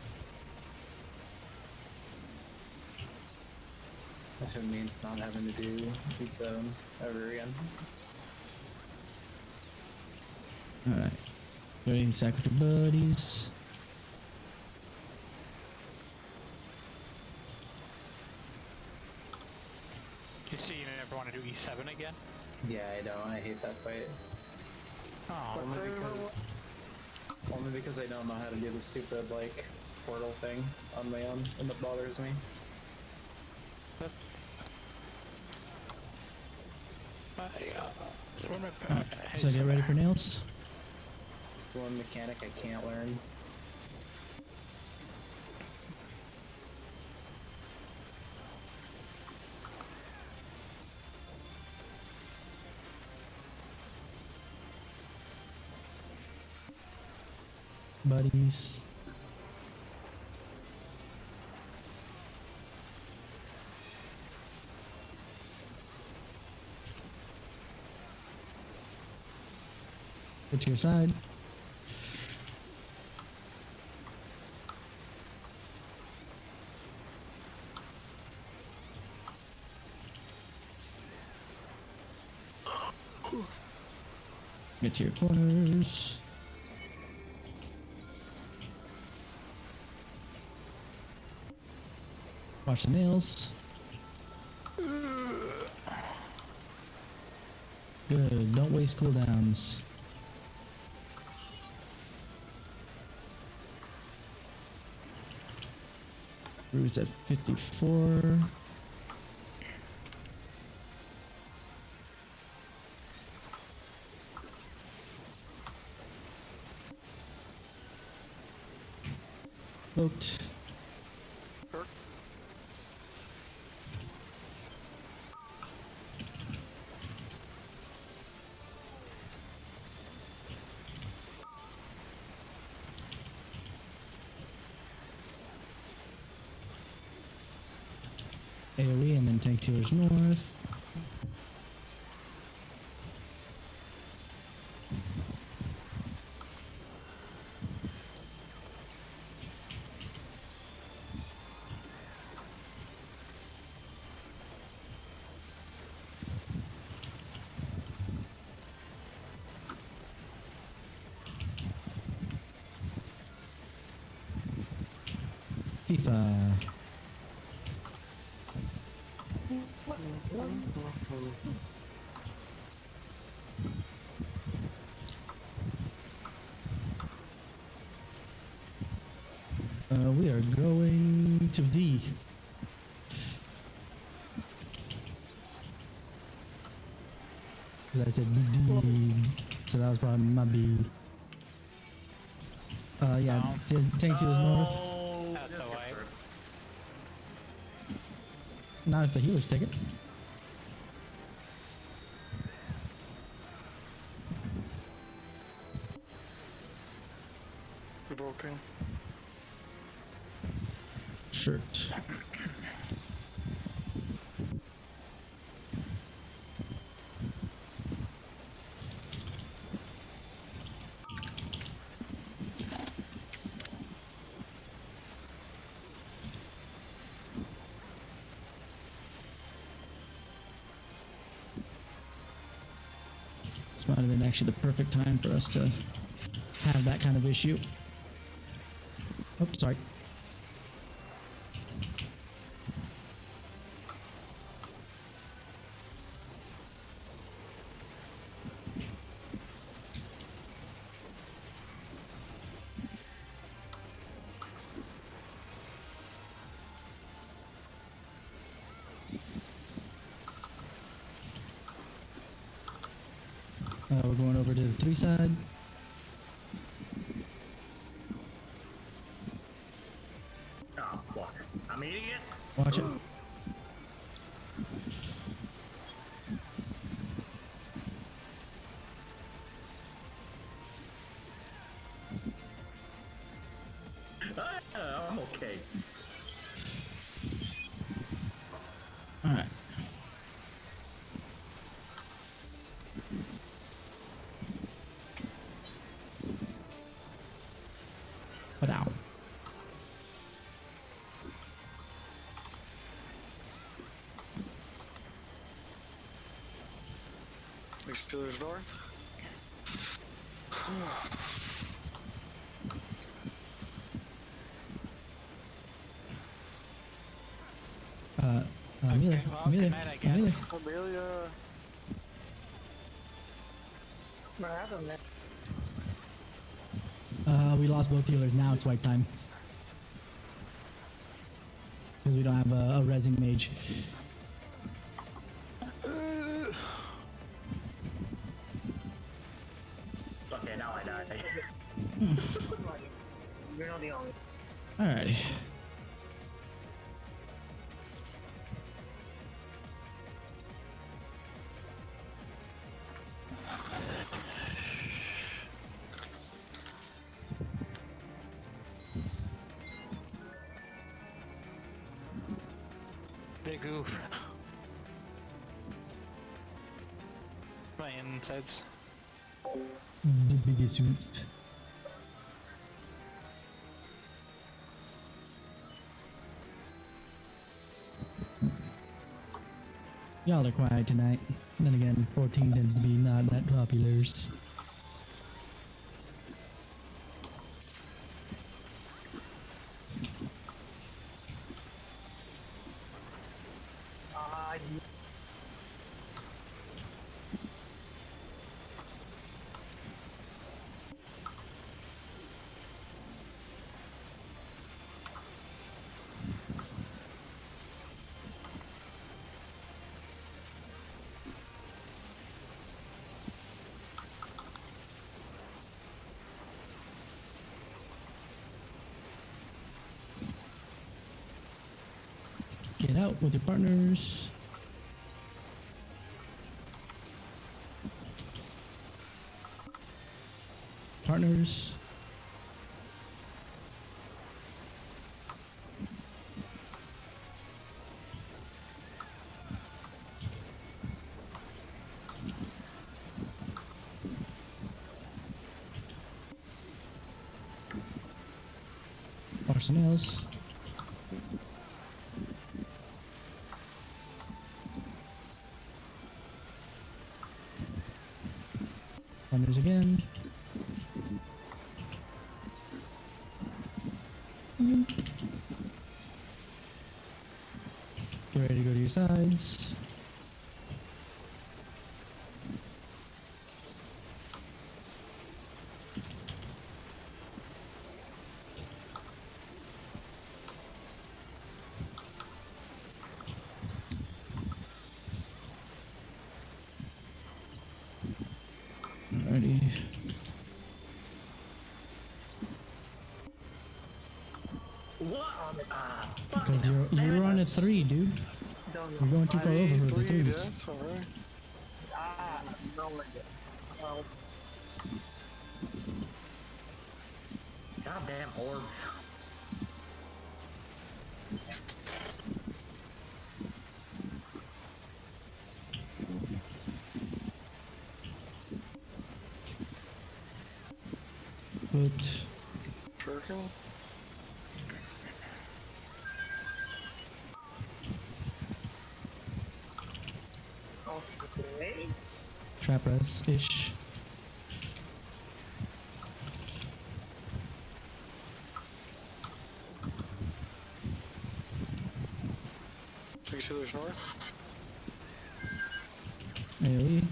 If it means not having to do E7 ever again. Alright. Ready to sacrifice your buddies. You see, you never want to do E7 again? Yeah, I don't. I hate that fight. Oh, Only because I don't know how to do the stupid, like, portal thing on my own, and it bothers me. So get ready for nails. It's the one mechanic I can't learn. Buddies. Go to your side. Get to your corners. Watch the nails. Good. Don't waste cooldowns. Roots at 54. Cloaked. Kirk? AoE and then tank healers north. FIFA. We are going to D. I said D, so that was probably my B. Yeah, tanks healers north. That's a wipe. Not if the healers take it. Broken. Shirt. This might have been actually the perfect time for us to have that kind of issue. Oh, sorry. We're going over to the 3 side. Oh, fuck. I'm eating it? Watch it. I'm okay. Alright. But out. Next pillars north. Amelia, well, Amelia, good night, I guess. Amelia. Amelia. What happened there? We lost both healers. Now it's wipe time. Because we don't have a resing mage. Okay, now I die. You're not the only. Alrighty. Big oof. My insides. The biggest oops. Y'all are quiet tonight. Then again, 14 tends to be not that popular. Get out with your partners. Partners. Arsenals. Partners again. Get ready to go to your sides. Alrighty. What on the Because you're on a 3, dude. You're going too far over for the Three 3s. deaths, alright. no one did. Well, Goddamn orbs. But Jerking. okay. trap us ish. So you see there's north? AoE.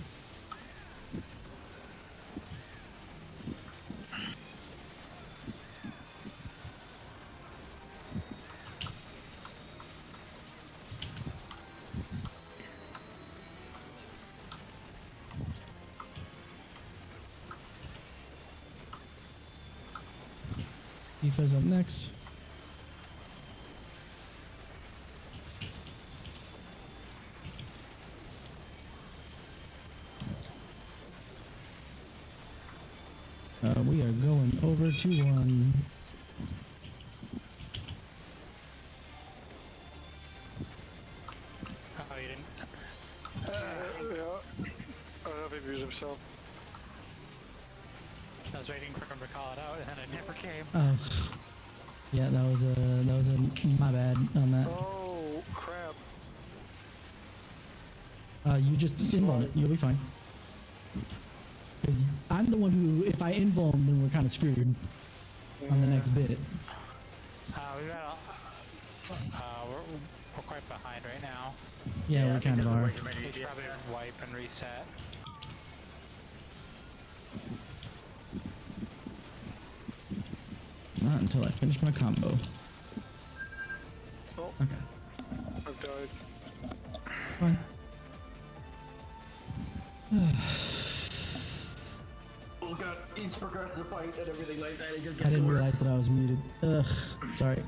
Tifa's up next. We are going over to 1. Oh, you didn't. Yeah. I don't know if he views himself. I was waiting for him to call it out, and it never came. Oh, yeah, that was a my bad on that. Oh, crap. You just invuln it. You'll be fine. Because I'm the one who, if I invuln, then we're kind of screwed on the next bit. We got. We're quite behind right now. Yeah, we kind of are. We should probably wipe and reset. Not until I finish my combo. Oh, Okay, I've died. fine. Oh god, each progressive fight and everything like that, it just I gets didn't worse. realize that I was muted. Ugh, sorry.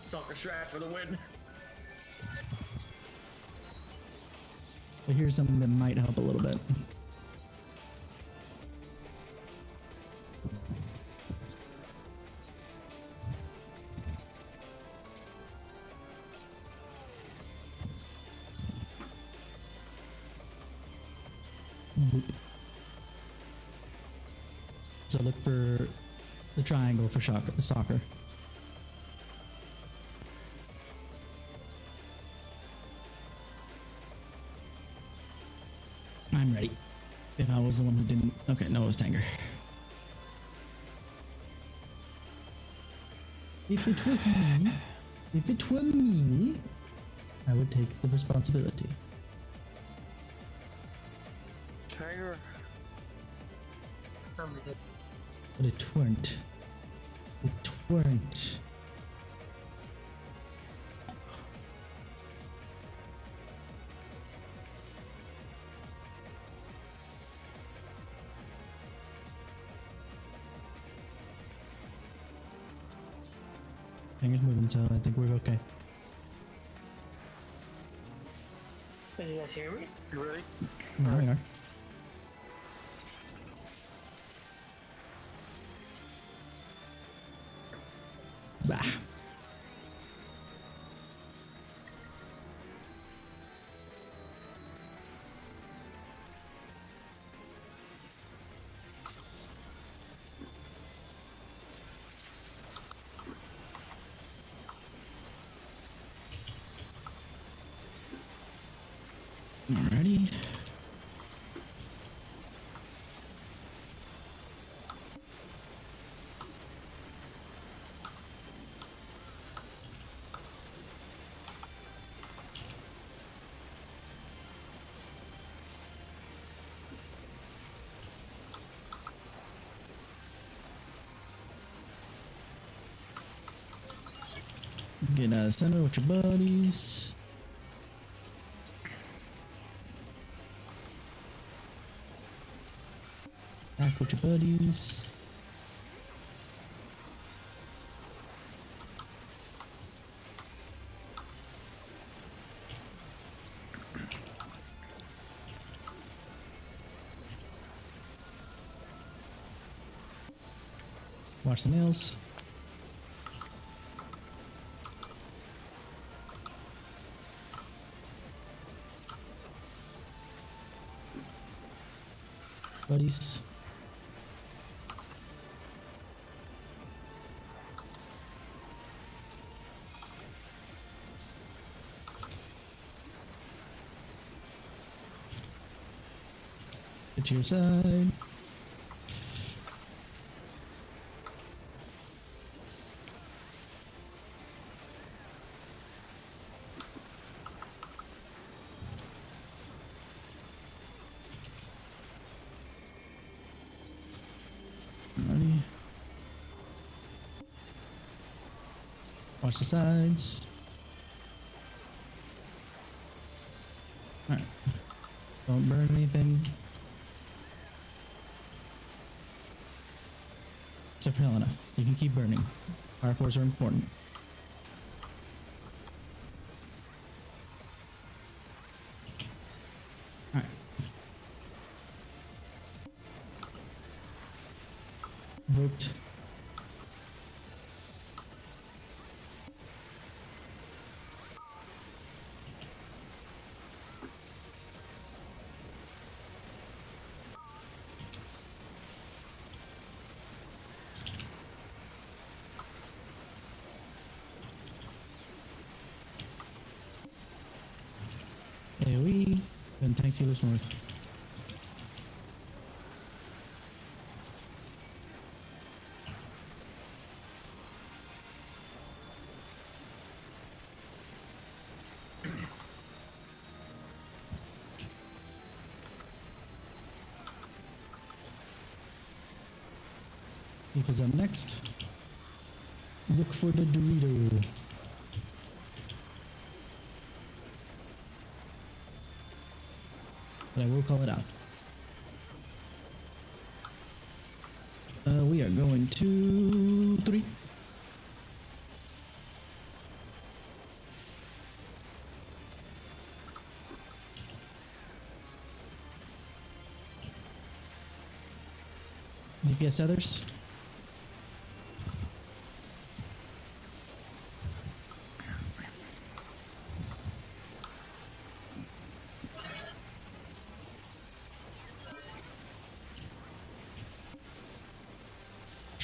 Soccer strat for the win. But here's something that might help a little bit. Boop. So look for the triangle for soccer. I'm ready. If I was the one who didn't... Okay, no, it was Tanger. If it was me, I would take the responsibility. Tiger. But it weren't. It weren't. Tanger's moving, so I think we're okay. Can you guys hear me? You ready? There we are. Bah. Alrighty. Get out of the center with your buddies. Back with your buddies. Watch the nails. Buddies. Get to your side. Alrighty. Watch the sides. Alright. Don't burn anything. Except for Helena. You can keep burning. Fire fours are important. Alright. Vote. AoE, then tank sealers north. Tifa's up next. Look for the Dorito. But I will call it out. We are going to 3. DPS others.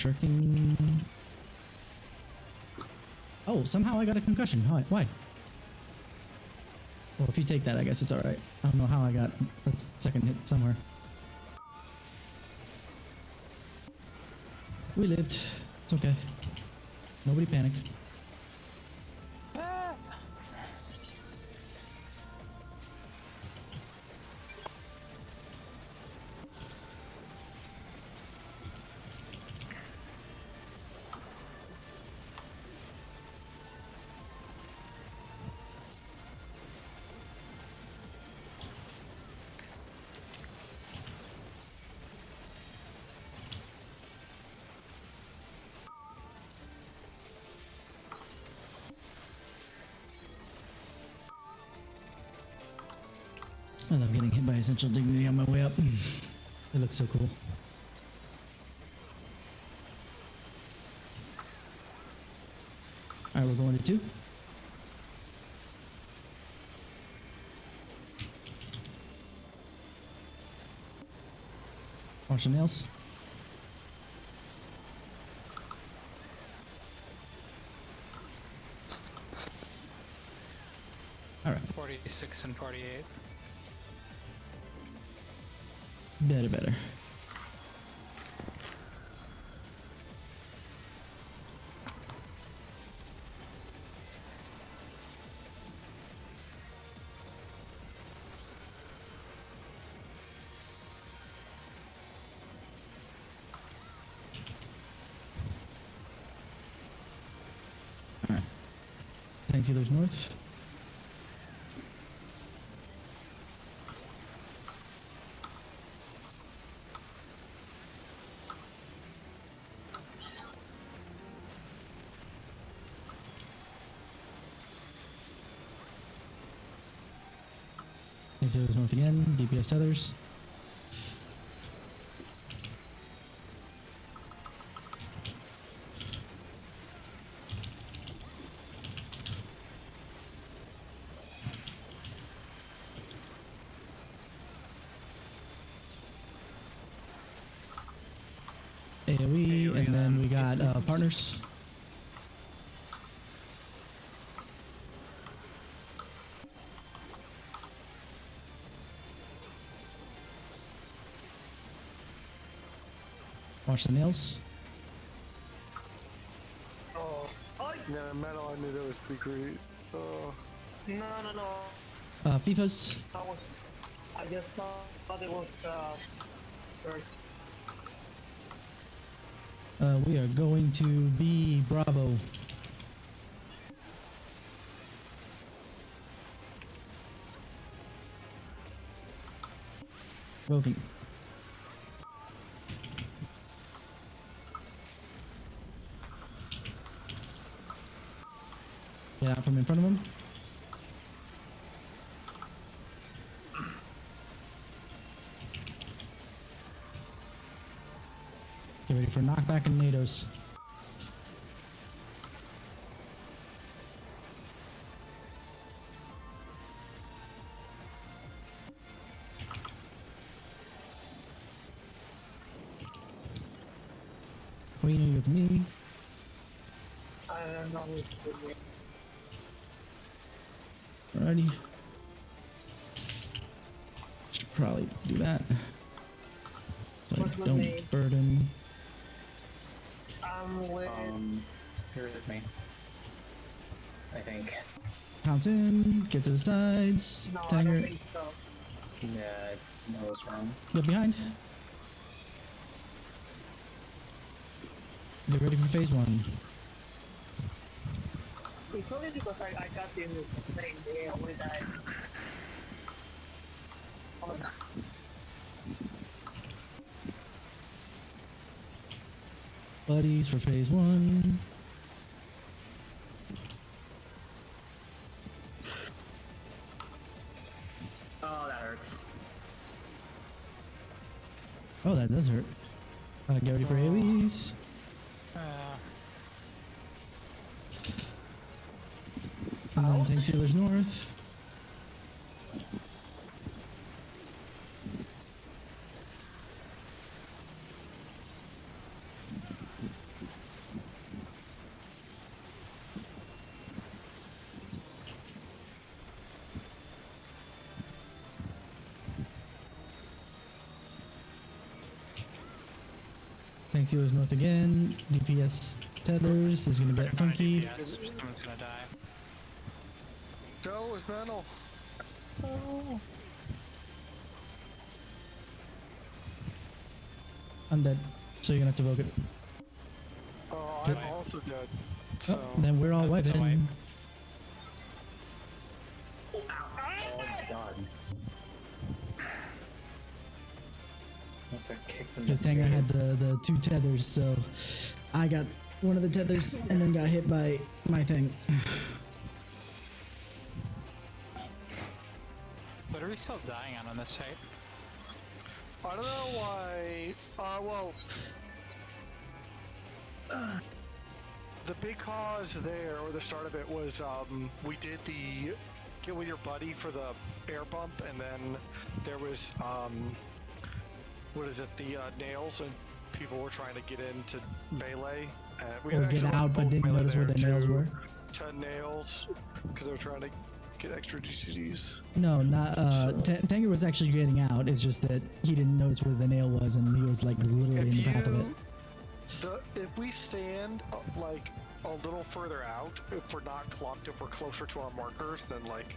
shirking. Oh, somehow I got a concussion. Why? Well, if you take that, I guess it's alright. I don't know how I got a second hit somewhere. We lived. It's okay. Nobody panic. I love getting hit by essential dignity on my way up. It looks so cool. Alright, we're going to 2. Watch the nails. Alright. 46 and 48. Better. Alright. Tank Dealers North. Tank Dealers North again. DPS tethers. AoE, and then we got partners. Watch the nails. Oh, Yeah, metal, I knew that was pretty great. no. FIFAs. I just thought it was first. We are going to be Bravo. Broken. Get out from in front of him. Get ready for knockback and NATOs. Queen, are you with me? I don't know who's with me. Alrighty. Should probably do that. So I What's with don't me? burden. I'm with. You're with me. I think. Pounce in, get to the sides, No, I tanger, don't think so. Yeah, I was wrong. get behind. Get ready for phase 1. It's only because I got in the same day with that. Oh, no. Buddies for phase 1. Oh, that hurts. Oh, that does hurt. Get ready for AoEs. And then Tank Dealers North. Tank Sealers north again. DPS tethers is gonna get funky. DPS, someone's gonna die. Joe is mental. I'm dead, so you're gonna have to vote it. Oh, I'm also dead. So Oh, then we're all That's a wiping. Oh my god. Almost got kicked in the Because Tanger had face. the two tethers, so I got one of the tethers and then got hit by my thing. What are we still dying on this site? I don't know why. Well, the big cause there, or the start of it, was we did the get with your buddy for the air bump, and then there was what is it? The nails, and people were trying to get into melee. We Or actually get lost out, but both didn't melee notice where there, the nails too. were. 10 nails, because they were trying to get extra GCDs. No, not Tanger was actually getting out. It's just that he didn't notice where the nail was, and he was like literally in the path of it. If we stand like a little further out, if we're not clumped, if we're closer to our markers than like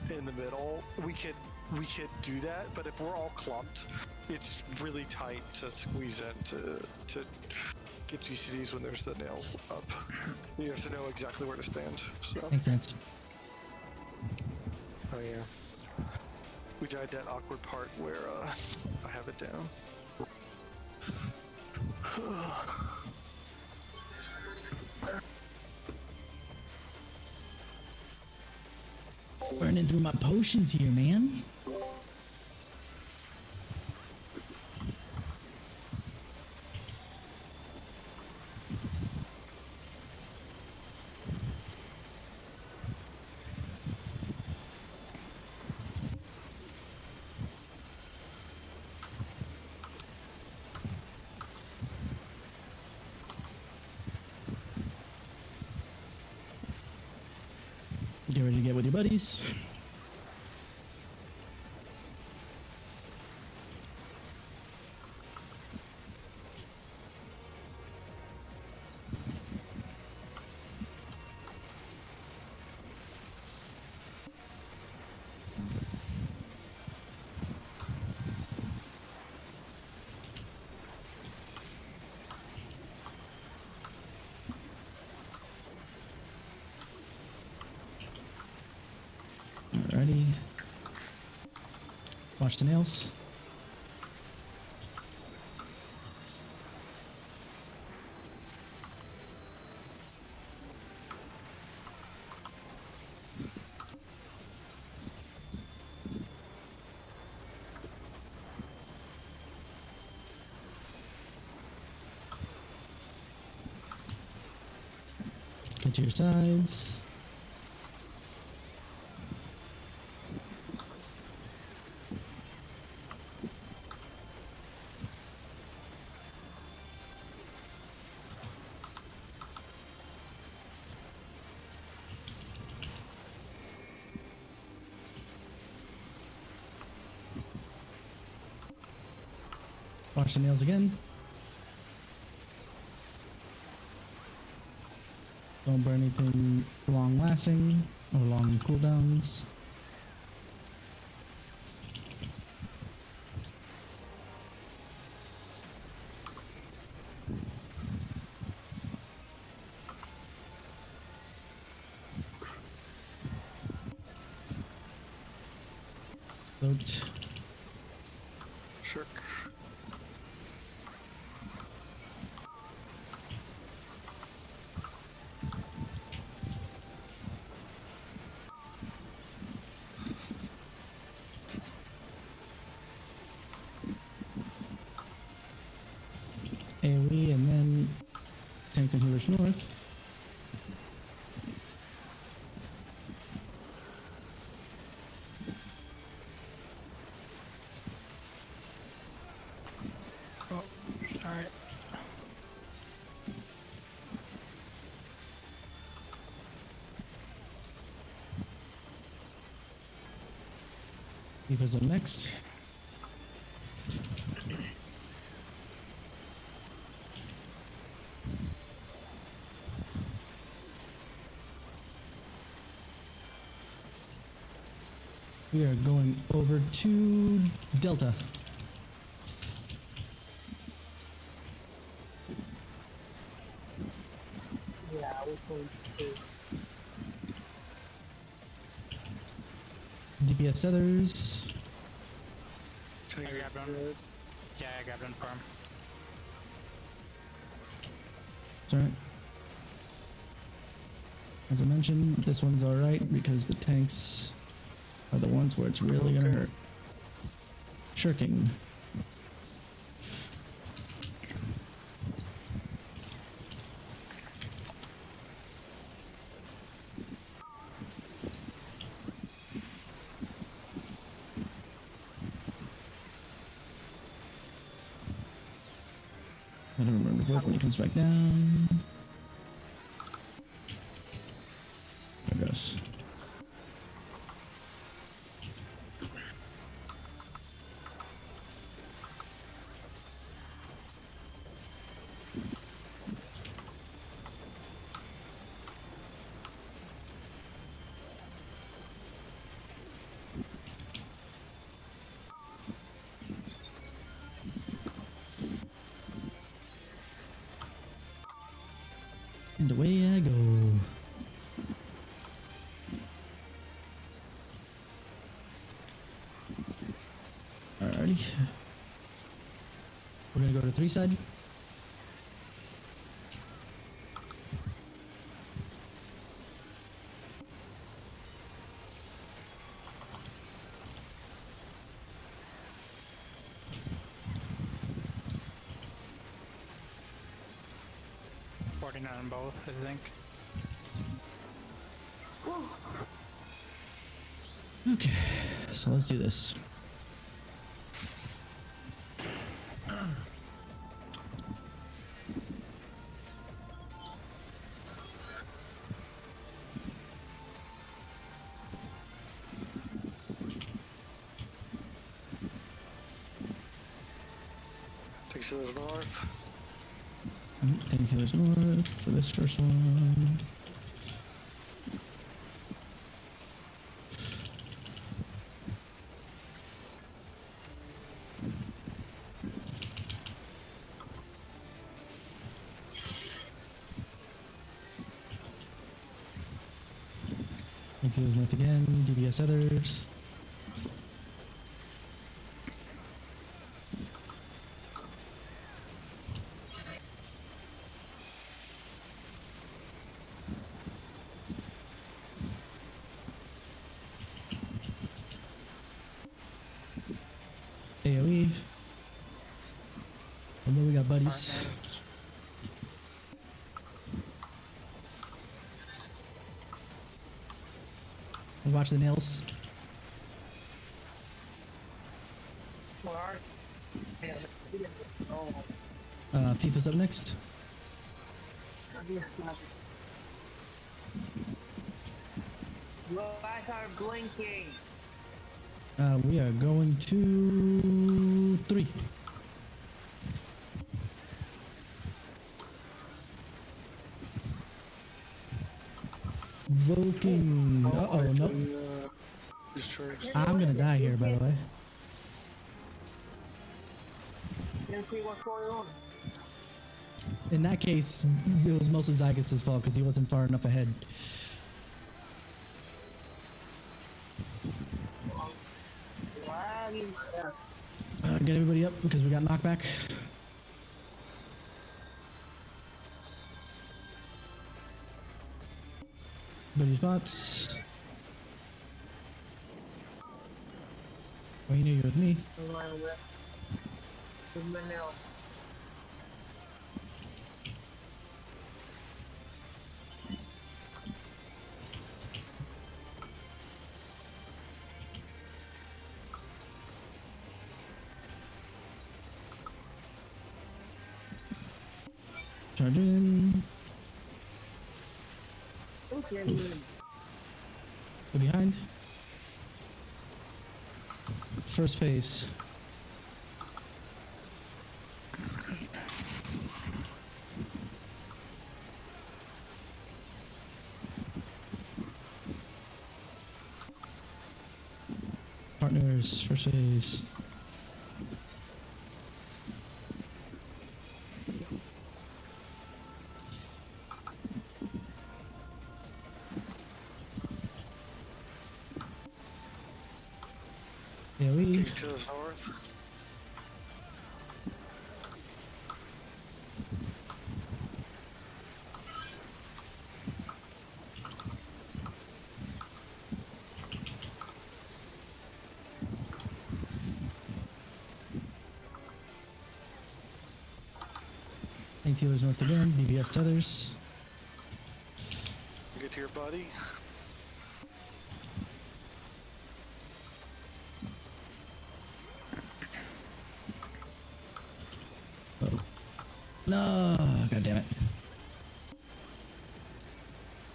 in the middle, we could do that. But if we're all clumped, it's really tight to squeeze in to get GCDs when there's the nails up. You have to know exactly where to stand. So. Makes sense. Oh yeah. We died that awkward part where I have it down. Burning through my potions here, man. Get ready to get with your buddies. Alrighty. Watch the nails. Get to your sides. Watch the nails again. Don't burn anything long lasting or long cooldowns. Vote. Sure. AoE and then tanks and healers north. Oh, alright. Eva's up next. We are going over to Delta. Yeah, we're going to. DPS others. Can I you grabbed one. Yeah, I grabbed one for him. Sorry. As I mentioned, this one's alright because the tanks are the ones where it's really gonna hurt. Shirking. I don't remember Volk when he comes back down. There goes. And away I go. Alrighty. We're gonna go to 3 side. On both, I think. Okay, so let's do this. take to the north? Taking Steelers north for this first one. Taking Steelers north again. DBS others. AoE. Although we got buddies. Watch the nails. Where are you? Oh, FIFA's up next. your eyes are blinking. We are going to 3. Vulcan. Uh-oh, nope. Discharge. I'm gonna die here, by the way. Can see what's going on. In that case, it was mostly Zygus' fault because he wasn't far enough ahead. Get everybody up because we got knockback. Buddy spots. Oh, you knew you were with me. Charge in. Okay. Go behind. First phase. tethers. First phase. Yeah, we. Take it to the north. Thanks, healers north again. DPS tethers. Get to your buddy. Oh. No! God damn it.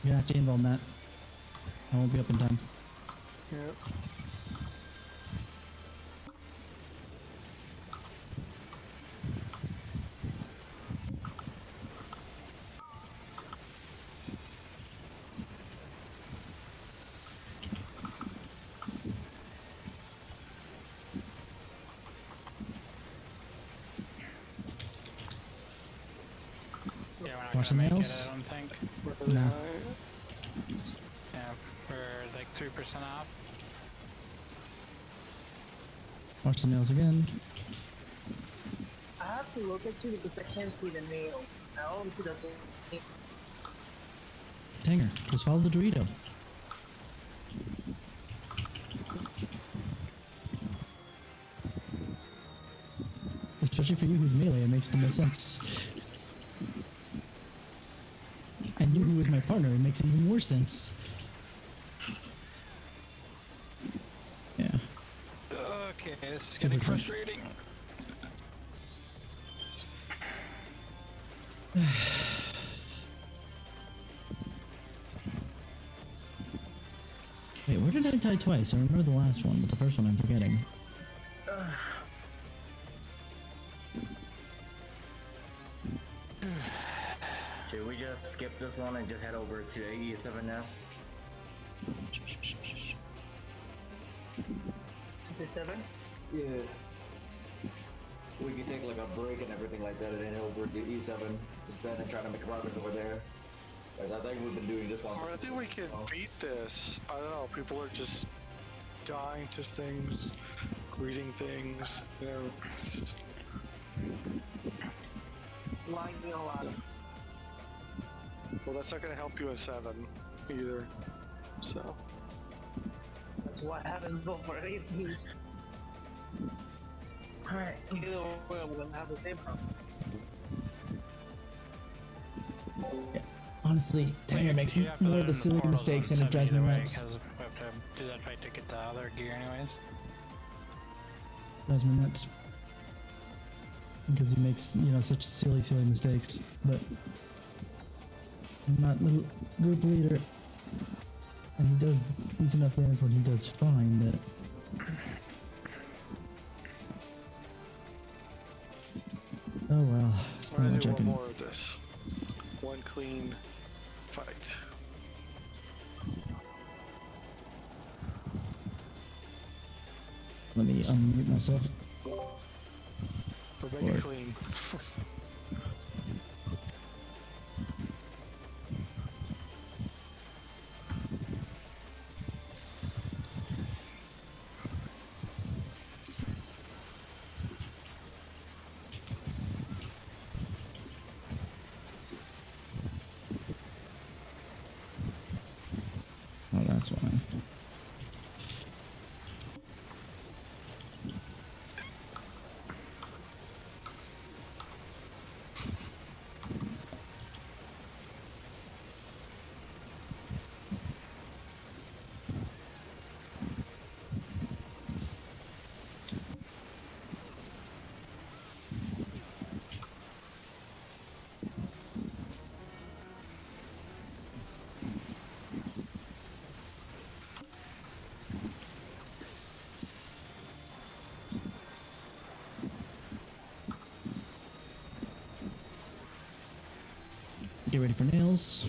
You're gonna have to involve that. I won't be up in time. Yep. Yeah, we're not Wash gonna the make it, nails? I don't think. No. Yeah, we're like 3% off. Watch the nails again. I have to look at you because I can't see the nail. I only see the thing. Tanger, just follow the Dorito. Especially for you who's melee, it makes the most sense. And you who is my partner, it makes even more sense. Yeah. Okay, this is getting different. frustrating. Wait, where did I die twice? I remember the last one, but the first one I'm forgetting. Should we just skip this one and just head over to AE7S? 57? Yeah. We can take like a break and everything like that and then over to E7 instead and try to make progress over there. Like, I think we've been doing this one. Or I think we can beat this. I don't know. People are just dying to things, greeting things. You know. Lying me a lot. Well, that's not going to help you in 7 either. So. That's what happens over 18. Alright, either way, we're gonna have the same problem. Yeah. Honestly, Tanger makes You have to more learn of the silly portals mistakes on and it drives me either way, nuts. 'cause we have to do that fight to get the other gear anyways. Drives me nuts. Because he makes, you know, such silly mistakes. But I'm not the group leader. And he does decent enough damage when he does fine that oh well. It's We're not gonna much do I one can more of this. One clean fight. let me unmute myself. We're making Or- it clean. Oh, that's why. Get ready for nails.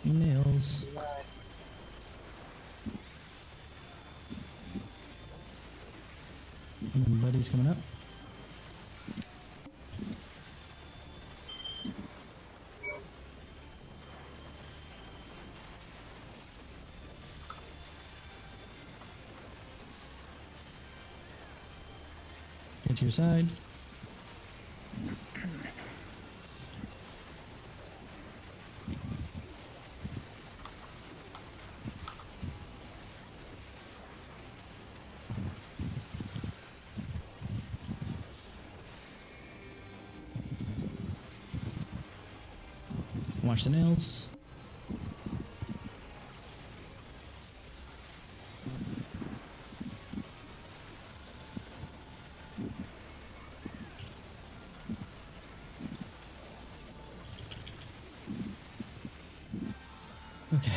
Nails. Buddy's coming up. Get to your side. Watch the nails. Okay.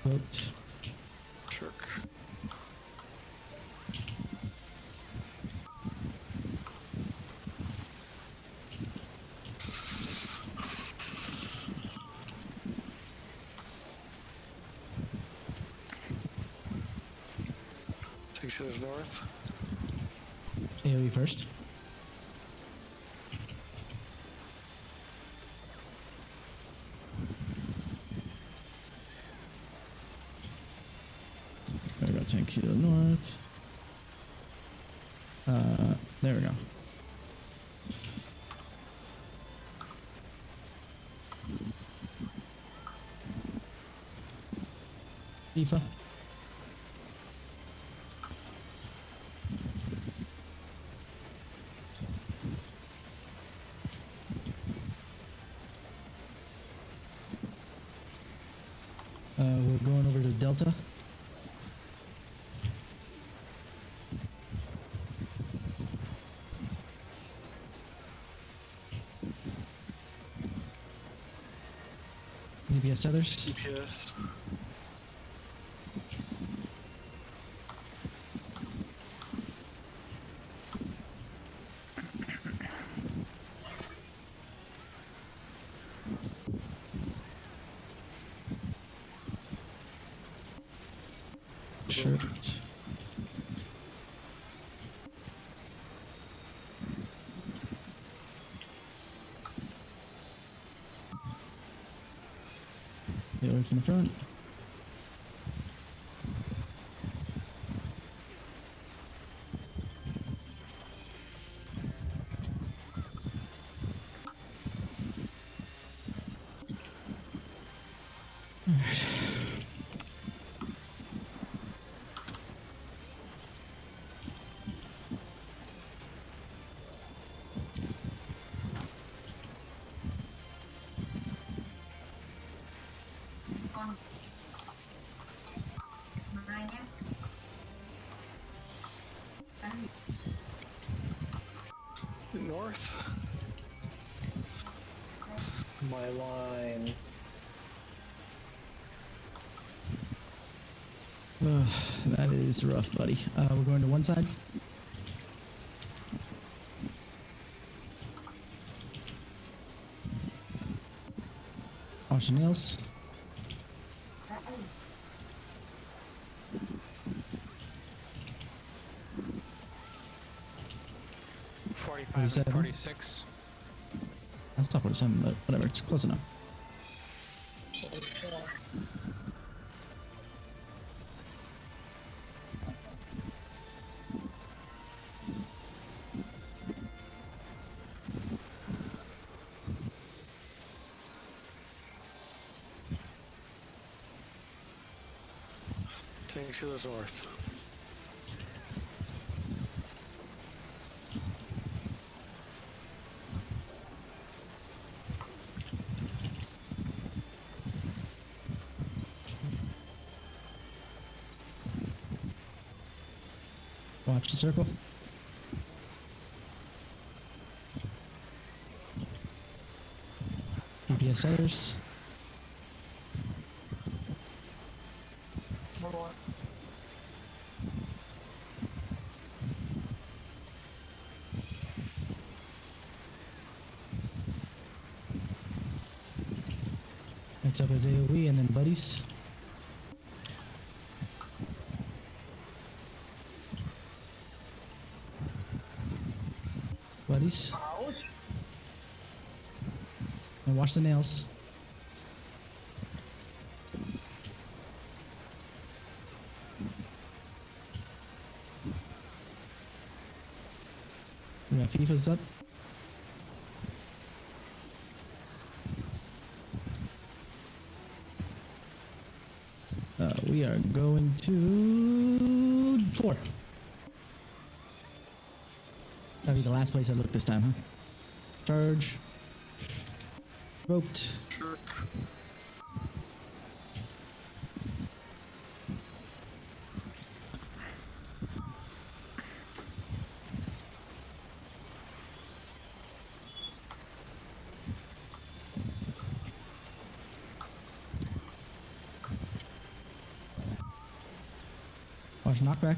Boat. Jerk. Take to the north. AoE first. There we go, tank to the north. There we go. Tifa. We're going over to Delta. DPS tethers. DPS. Shirt. AoE from the front. North. My lines. That is rough, buddy. We're going to one side. Wash your nails. Forty-five 47. and 46. That's not 47, but whatever. It's close enough. Take to the north. Watch the circle. DPS sellers. Next up is AoE and then buddies. Buddies. Ouch. And watch the nails. We got FIFA's up. We are going to 4. That'll be the last place I look this time, huh? Charge. Vote. Watch knockback.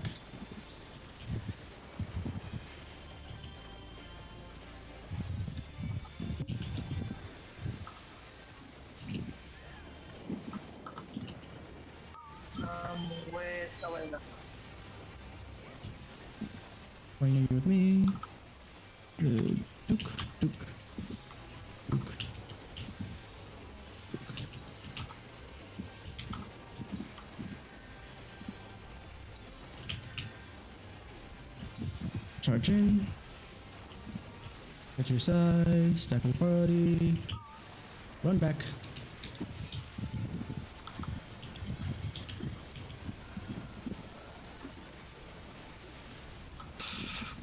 Where's the way? Bring you with me. Duke, Duke, Duke. Charge in. Get your side. Stack with party. Run back.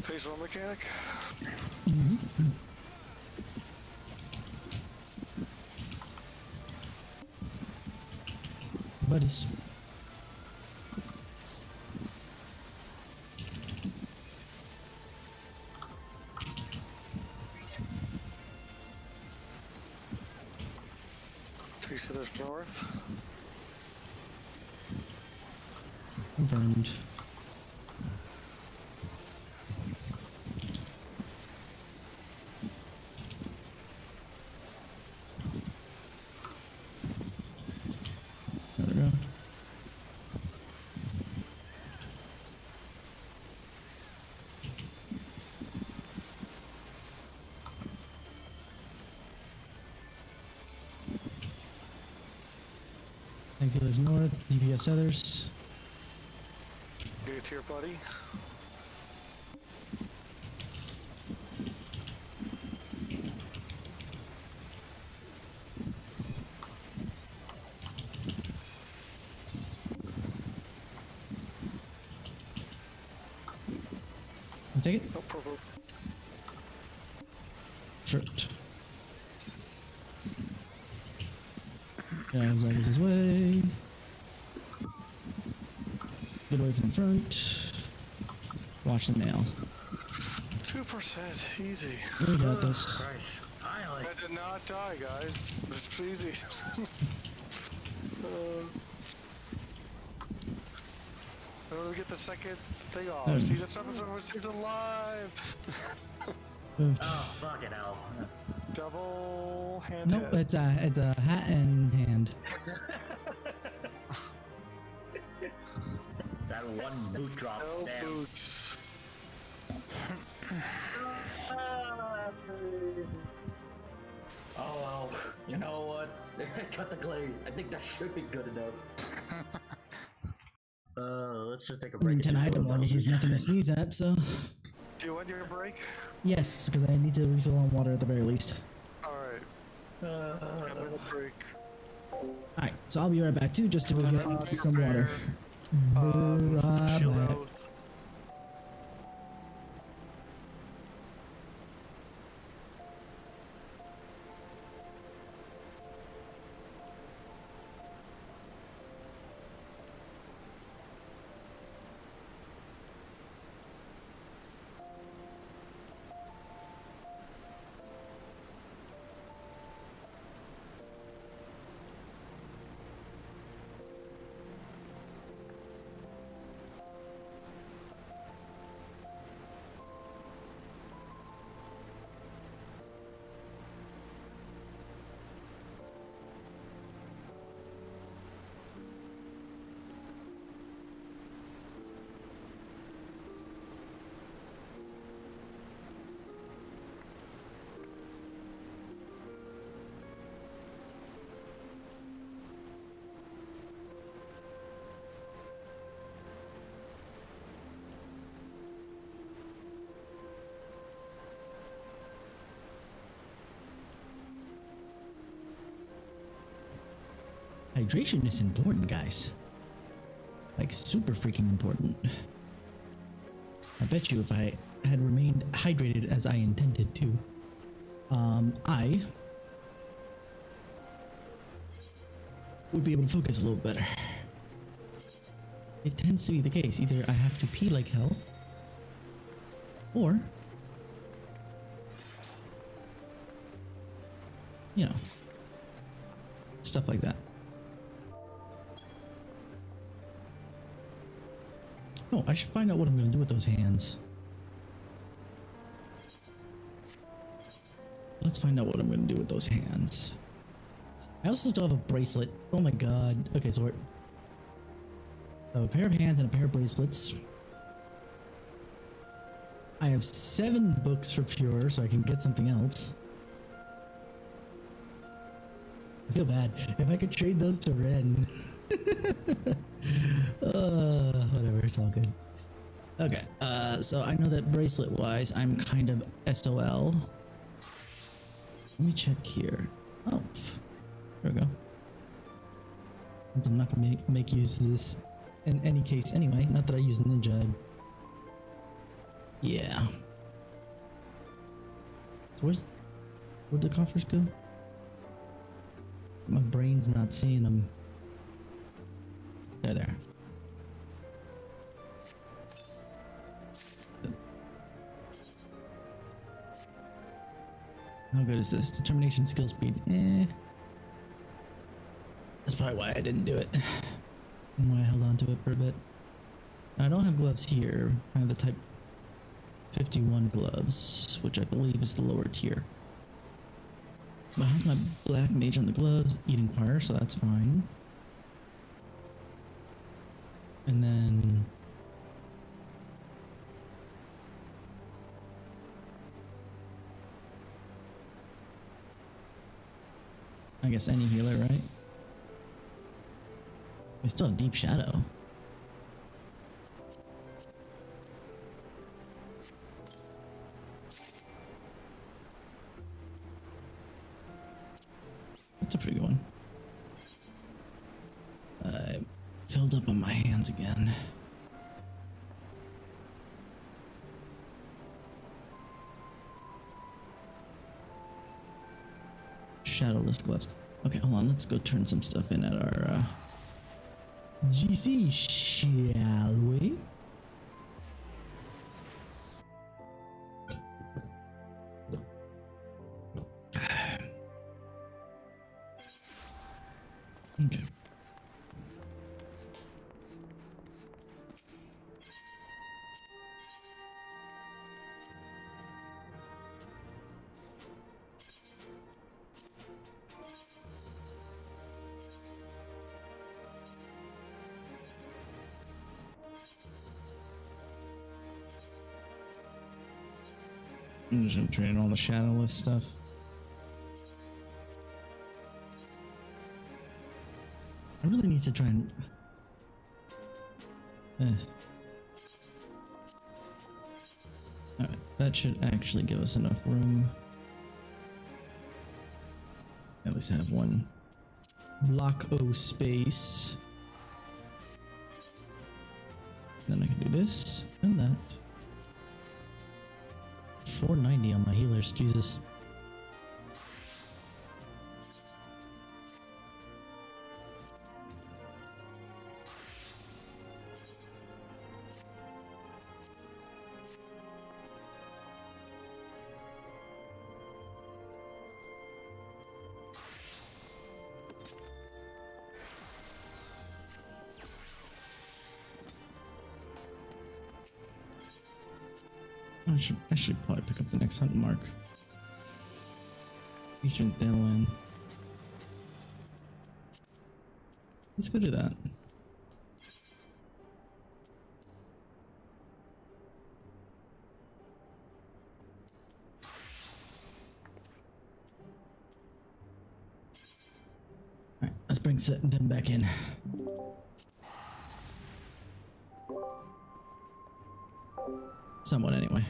Phase 1 mechanic. Buddies. Piece of this north. Confirmed. There we go. Thanks, Healers North, DPS Others. Give it to your buddy. You take it? No provoke. Shirt. Yeah, Zag is his way. Get away from the front. Watch the nail. 2% easy. We got this. Christ. Finally. I did not die, guys. It's easy. I'm gonna get the second thing off. Oh. See, this happens when he's alive. Oh, fucking hell. Double hand Nope, hit. it's a hat and hand. That one boot drop. No Damn. boots. Oh well. You know what? Cut the glaze. I think that should be good enough. Let's just take a I mean, break. 10 item levels is nothing to sneeze at, so. Do you want your break? Yes, because I need to refill on water at the very least. Alright. I'm gonna break. Alright, so I'll be right back too, just to go get some water. Right Shield back. oath. Hydration is important, guys. Like super freaking important. I bet you if I had remained hydrated as I intended to, I would be able to focus a little better. It tends to be the case. Either I have to pee like hell, or, you know, stuff like that. Oh, I should find out what I'm going to do with those hands. Let's find out what I'm going to do with those hands. I also still have a bracelet. Oh my god. Okay, so I have a pair of hands and a pair of bracelets. I have 7 books for Pure, so I can get something else. I feel bad. If I could trade those to Ren. Whatever, it's all good. Okay, so I know that bracelet-wise, I'm kind of SOL. Let me check here. Oh, there we go. Since I'm not gonna make use of this in any case anyway. Not that I use Ninja. Yeah. So where'd the coffers go? My brain's not seeing them. There. How good is this? Determination, skill, speed. That's probably why I didn't do it. And why I held on to it for a bit. Now, I don't have gloves here. I have the type 51 gloves, which I believe is the lower tier. But how's my black mage on the gloves? Eating choir, so that's fine. And then I guess any healer, right? We still have Deep Shadow. That's a pretty good one. I filled up on my hands again. Shadowless gloves. Okay, hold on. Let's go turn some stuff in at our GC, shall we? Okay. I'm just gonna train all the shadowless stuff. I really need to try and Alright, that should actually give us enough room. At least have one block O space. Then I can do this and that. 490 on my healers, Jesus. I should probably pick up the next hunt mark. Eastern Thailand. Let's go do that. Alright, let's bring them back in. Somewhat anyway.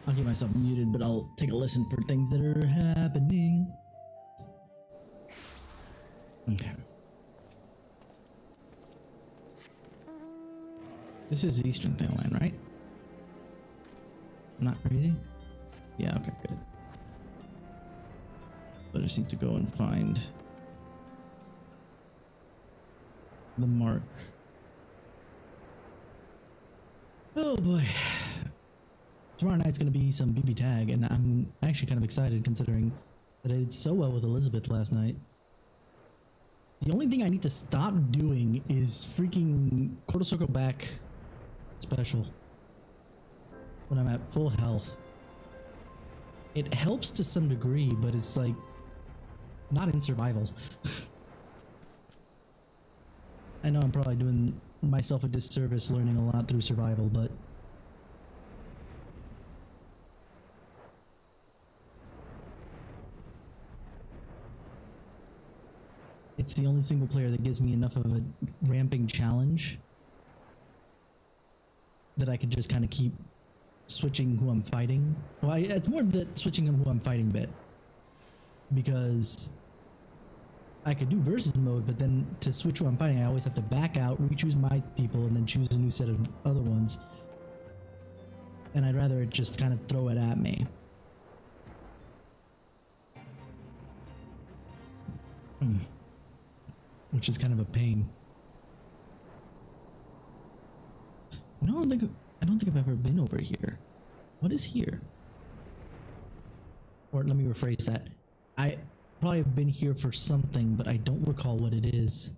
I'll keep myself muted, but I'll take a listen for things that are happening. Okay. This is Eastern Thin Line, right? I'm not crazy? Yeah, okay, good. I just need to go and find the mark. Oh boy. Tomorrow night's gonna be some BB tag, and I'm actually kind of excited considering that I did so well with Elizabeth last night. The only thing I need to stop doing is freaking quarter circle back special when I'm at full health. It helps to some degree, but it's like not in survival. I know I'm probably doing myself a disservice learning a lot through survival, but it's the only single player that gives me enough of a ramping challenge that I could just kind of keep switching who I'm fighting. Well, it's more the switching who I'm fighting bit, because I could do versus mode, but then to switch who I'm fighting, I always have to back out, re-choose my people, and then choose a new set of other ones. And I'd rather it just kind of throw it at me. Which is kind of a pain. No, I don't think I've ever been over here. What is here? Or let me rephrase that. I probably have been here for something, but I don't recall what it is.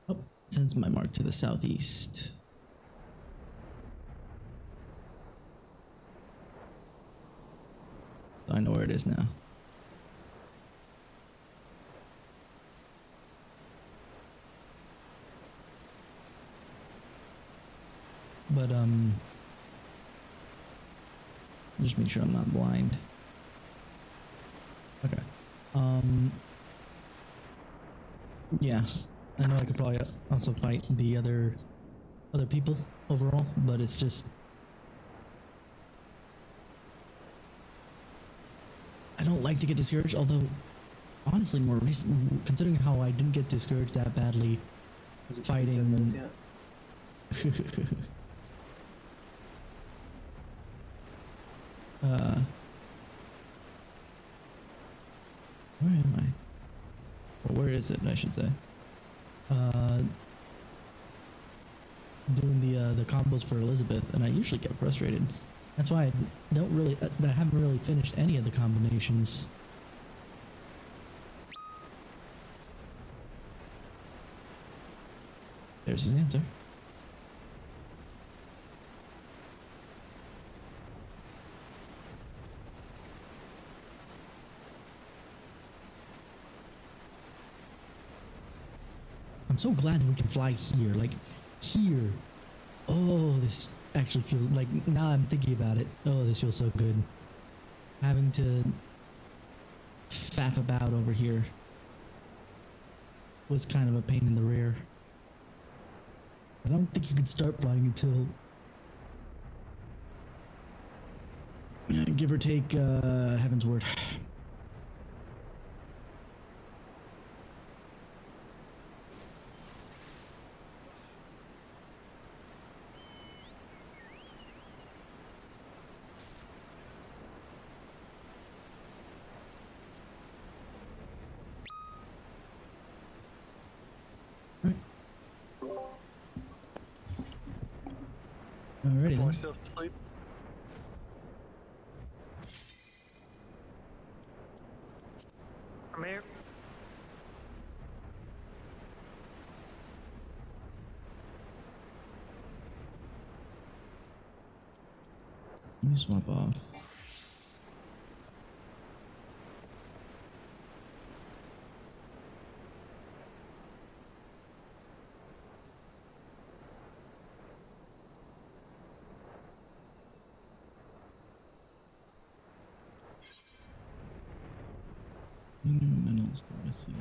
Oh, it sends my mark to the southeast. I know where it is now. But just make sure I'm not blind. Okay. Yeah, I know I could probably also fight the other people overall, but it's just I don't like to get discouraged. Although, honestly, more recently, considering how I didn't get discouraged that badly fighting. Where am I? Or where is it, I should say? Doing the combos for Elizabeth, and I usually get frustrated. That's why I haven't really finished any of the combinations. There's his answer. I'm so glad that we can fly here, like here. Oh, this actually feels like, now I'm thinking about it. Oh, this feels so good. Having to faff about over here was kind of a pain in the rear. I don't think you can start flying until, give or take, Heaven's Word. Alrighty then. Still asleep? I'm here. Let me swap off. Metals, missing.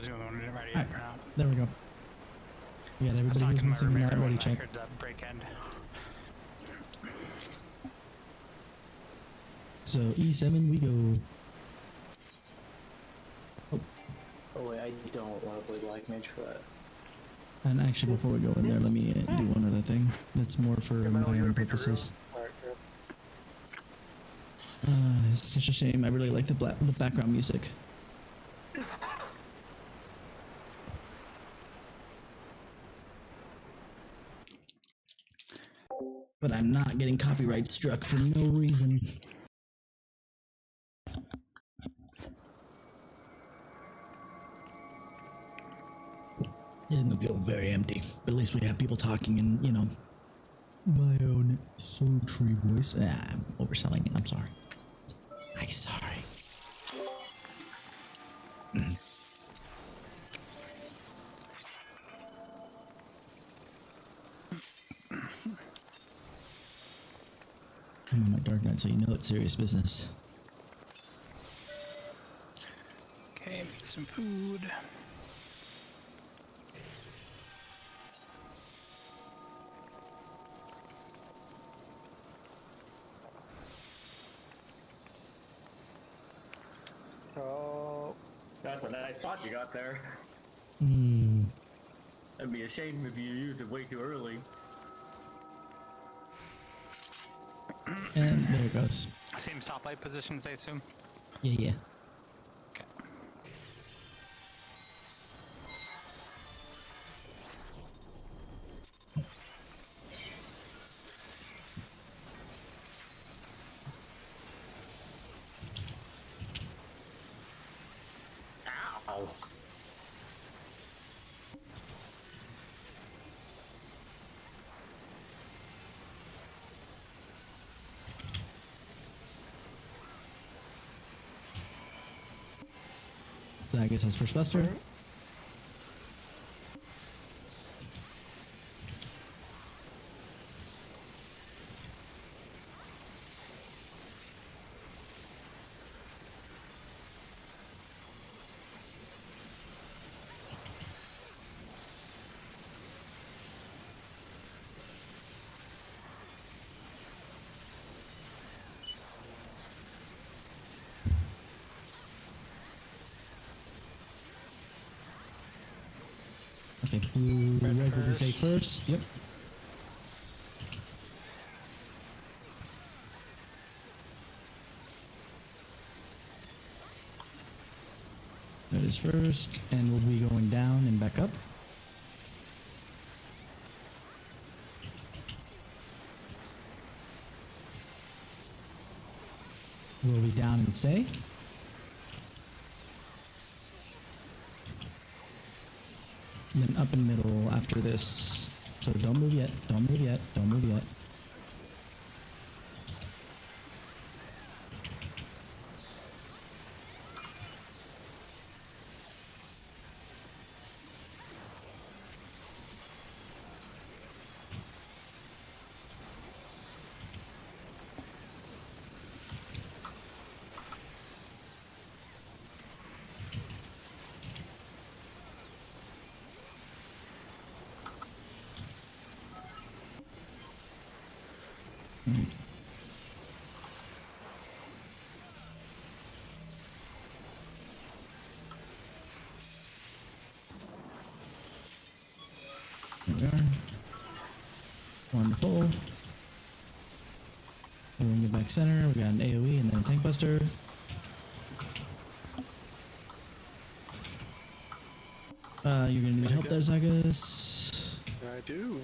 was doing it ready Alright, for now. there we go. We got I was everybody talking who's to my missing in roommate that when ready I check. heard the break end. So E7 we go. Oh wait, I don't want to play Black Mage for that. And actually, before we go in there, let me do one other thing. That's more for my Metal, you own ready to purposes. Alright, good. It's such a shame. I really like the background music. But I'm not getting copyright struck for no reason. It's gonna feel very empty, but at least we have people talking and, you know, my own sultry voice. I'm overselling it. I'm sorry. I'm sorry. I'm on my Dark Knight, so you know it's serious business. Okay, make some food. Oh, That's a nice spot you got there. Hmm. It'd be a shame if you used it way too early. And there it goes. Same stoplight positions, I assume. Yeah, yeah. Okay. Ow. So I guess that's first buster. Okay, blue red will be safe first. Yep. That is first, and we'll be going down and back up. We'll be down and stay. And then up and middle after this. So don't move yet, don't move yet, don't move yet. There we are. Wonderful. And we get back center. We got an AoE and then a tank buster. You're gonna need help there, Zagus. I do.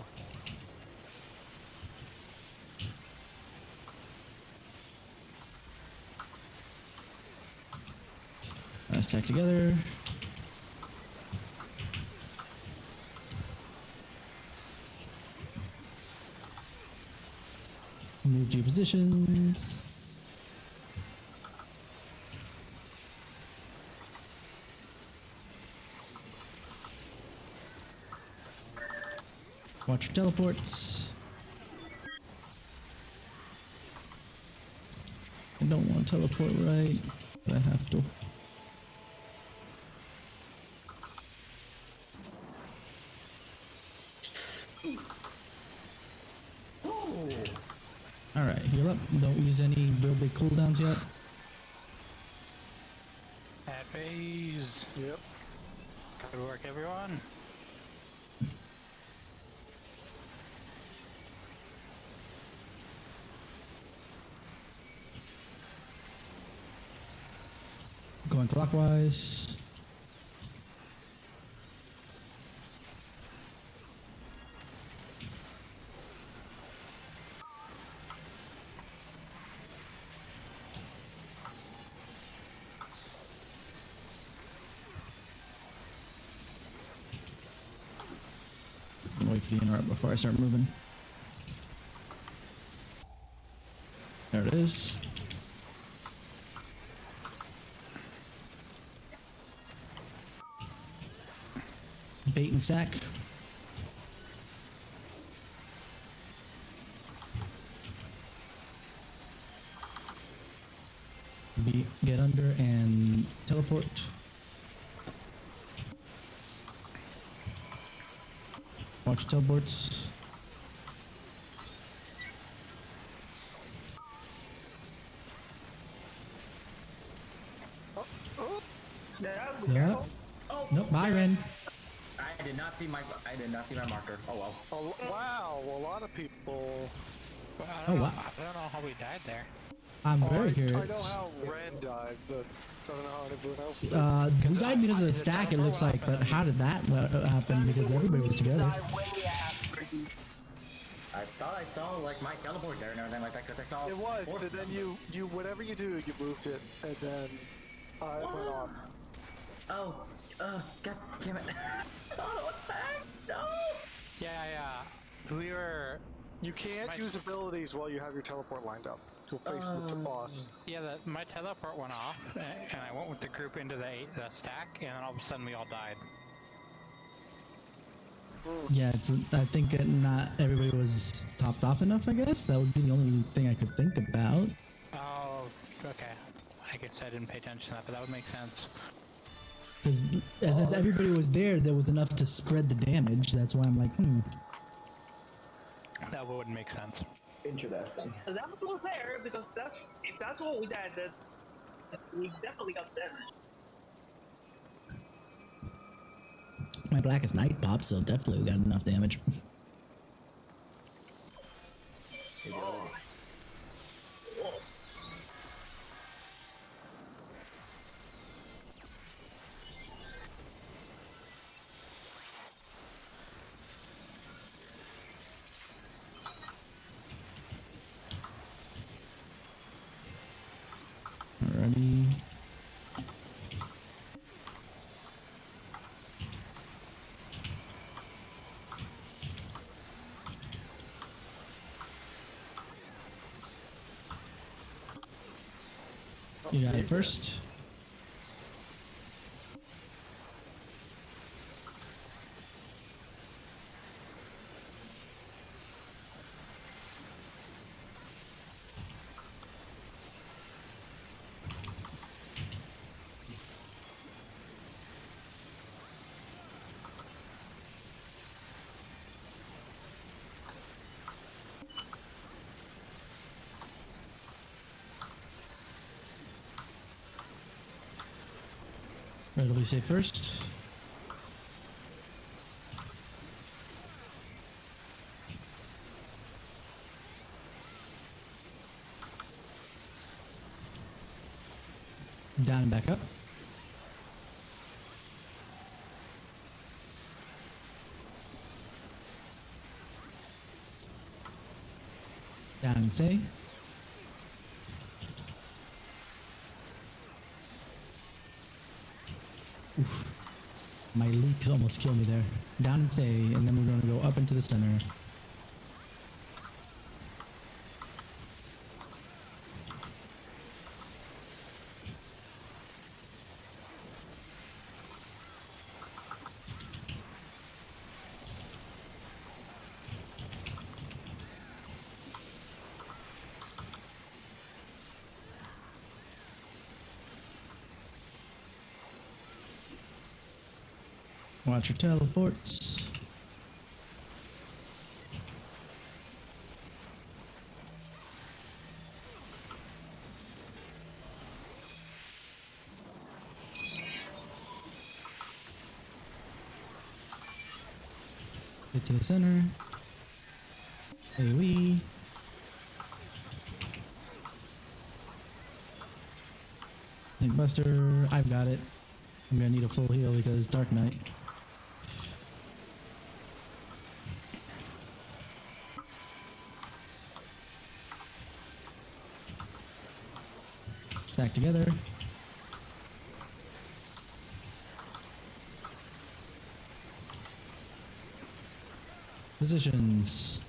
Stack together. Move to your positions. Watch your teleports. I don't want to teleport right, but I have to. Don't use any real big cooldowns yet. At phase. Yep. Good work, everyone. Going clockwise. Wait for the interrupt before I start moving. There it is. Bait and sack. Get under and teleport. Watch teleports. Yeah. Nope. Bye, Ren. I did not see my marker. Oh well. Oh, wow, a lot of people. Well, Oh, wow. I don't know how we died there. I'm very I curious. know how Ren died, but I don't know how anyone else did. We died because of the stack, it looks like, but how did that happen? Because everybody was together. I thought I saw like my teleport there and everything like that because I saw. It was, force and then you whatever you do, you moved it, and then it went on. Oh, god damn it! Oh, what the heck? No! Yeah. We were. You can't use abilities while you have your teleport lined up. You'll face the boss. Yeah, my teleport went off, and I went with the group into the stack, and then all of a sudden we all died. Yeah, I think not everybody was topped off enough, I guess. That would be the only thing I could think about. Oh, okay. I guess I didn't pay attention to that, but that would make sense. Because since everybody was there was enough to spread the damage. That's why I'm like, That would make sense. Interesting. That was fair because if that's what we did, then we definitely got damage. My Blackest Night popped, so definitely we got enough damage. Alrighty. You got it first. Where do we say first? Down and back up. Down and stay. Oof. My leap almost killed me there. Down and stay, and then we're going to go up into the center. Watch your teleports. Get to the center. AoE. Link Buster. I've got it. I'm gonna need a full heal because Dark Knight. Stack together. Positions.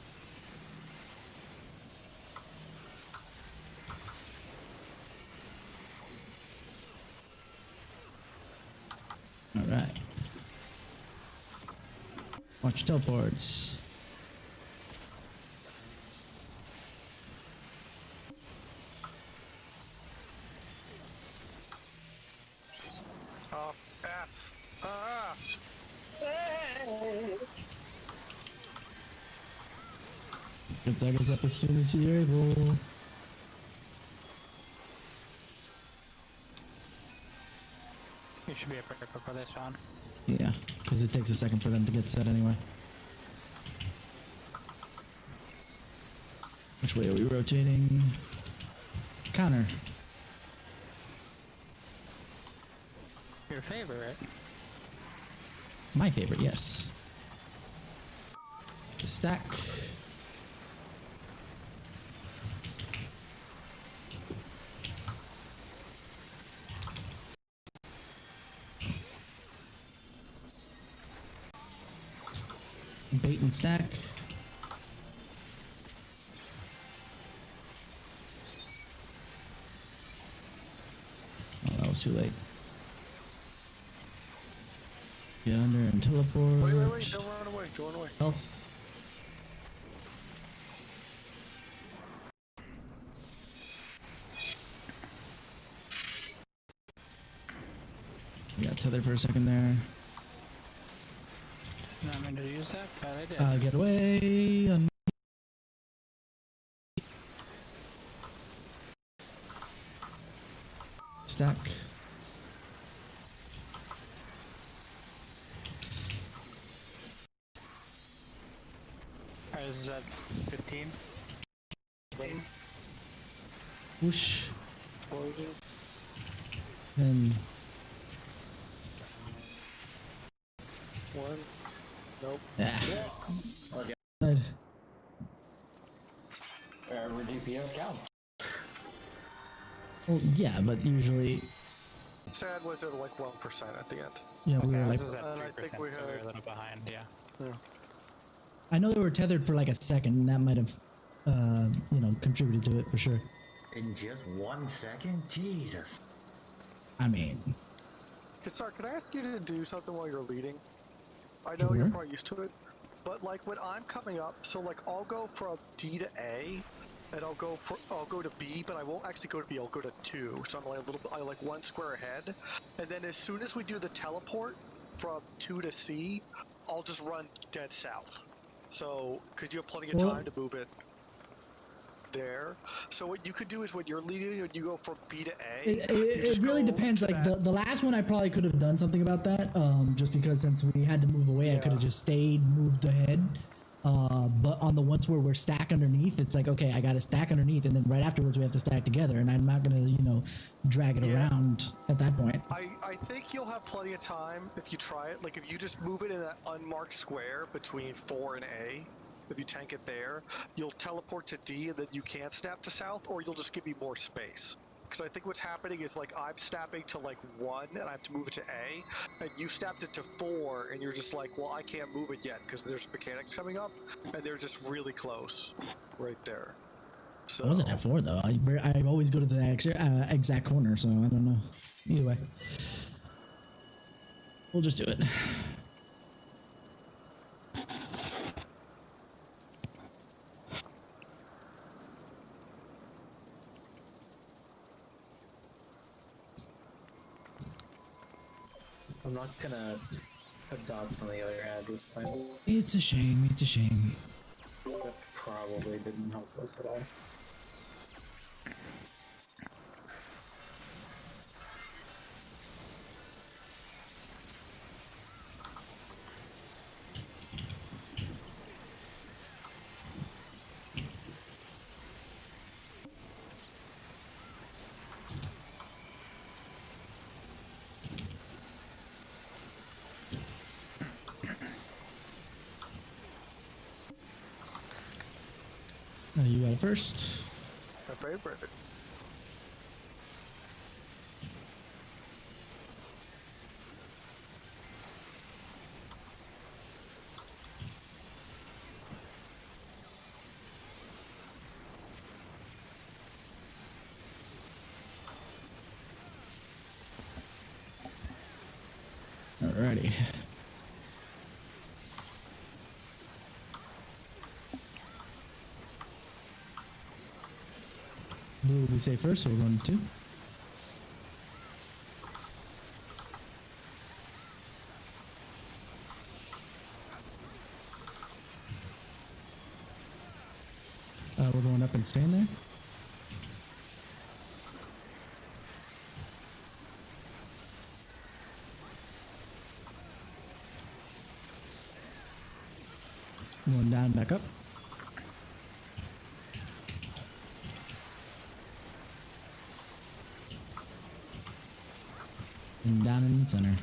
All right. Watch teleports. F. Ah. Get Zaga's up as soon as you're able. You should be a perfect for this one. Yeah, because it takes a second for them to get set anyway. Which way are we rotating? Counter. Your favorite? My favorite, yes. Stack. Bait and stack. Oh, that was too late. Get under and teleport. Wait, don't run away, don't run away. Health. We got tethered for a second there. Not meant to use that, but I did. Get away. Stack. Alright, is that 15? Whoosh. Then One. Nope. yeah. Okay. Good. Wherever DPO counts. Well, yeah, but usually, Sad was at like 1% at the end. yeah, we were like, This is at and I 3%, think so we we're had- a little behind, yeah. I know they were tethered for like a second, and that might have, contributed to it for sure. In just 1 second? Jesus. I mean, Sorry, can I ask you to do something while you're leading? I know you're Sure. probably used to it, but like when I'm coming up, so like I'll go from D to A, and I'll go to B, but I won't actually go to B. I'll go to 2, so I'm like a little bit, like 1 square ahead, and then as soon as we do the teleport from 2 to C, I'll just run dead south. So, because you have plenty of Well- time to move it there. So what you could do is when you're leading and you go from B to A, it you just really go depends. to Like that- the last one, I probably could have done something about that. Just because since we had to move away, I could have Yeah. just stayed, moved ahead. But on the ones where we're stacked underneath, it's like, okay, I got to stack underneath, and then right afterwards we have to stack together, and I'm not gonna, drag it Yeah. around at that point. I think you'll have plenty of time if you try it. Like if you just move it in that unmarked square between 4 and A, if you tank it there, you'll teleport to D and then you can't snap to south, or you'll just give me more space. Because I think what's happening is like I'm snapping to like 1 and I have to move it to A, and you snapped it to 4 and you're just like, well, I can't move it yet because there's mechanics coming up and they're just really close right there. So, I wasn't at 4 though. I always go to the exact corner, so I don't know. Either way, we'll just do it. I'm not gonna put dots on the other ad this time. It's a shame. It's a shame. Because that probably didn't help us at all. got it first. My favorite. Alrighty. What would we say first? So we're going to 2. We're going up and staying there. Going down, back up. And down in the center.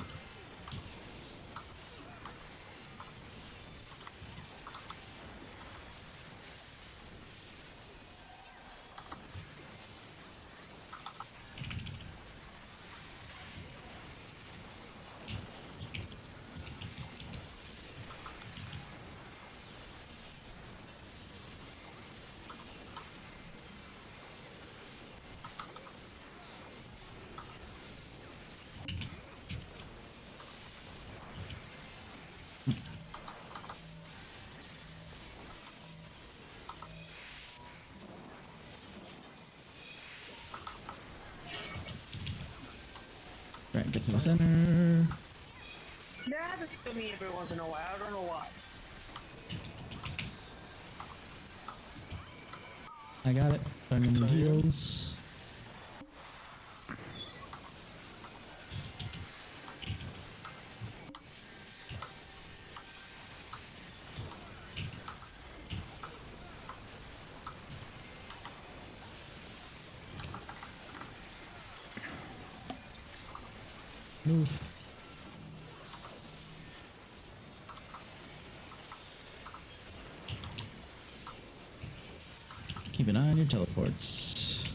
Right, get to the center. That happens to me every once in a while. I don't know why. I got it. I'm in the heels. Move. Keep an eye on your teleports.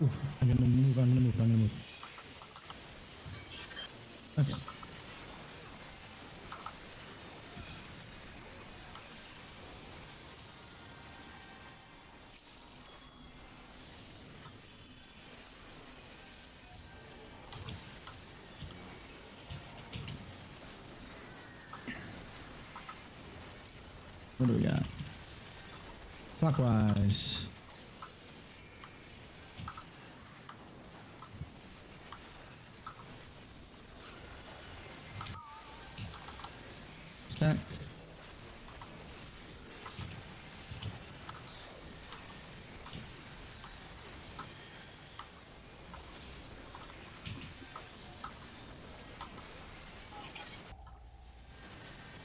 Ooh, I'm gonna move. Okay. What do we got? Clockwise. Stack.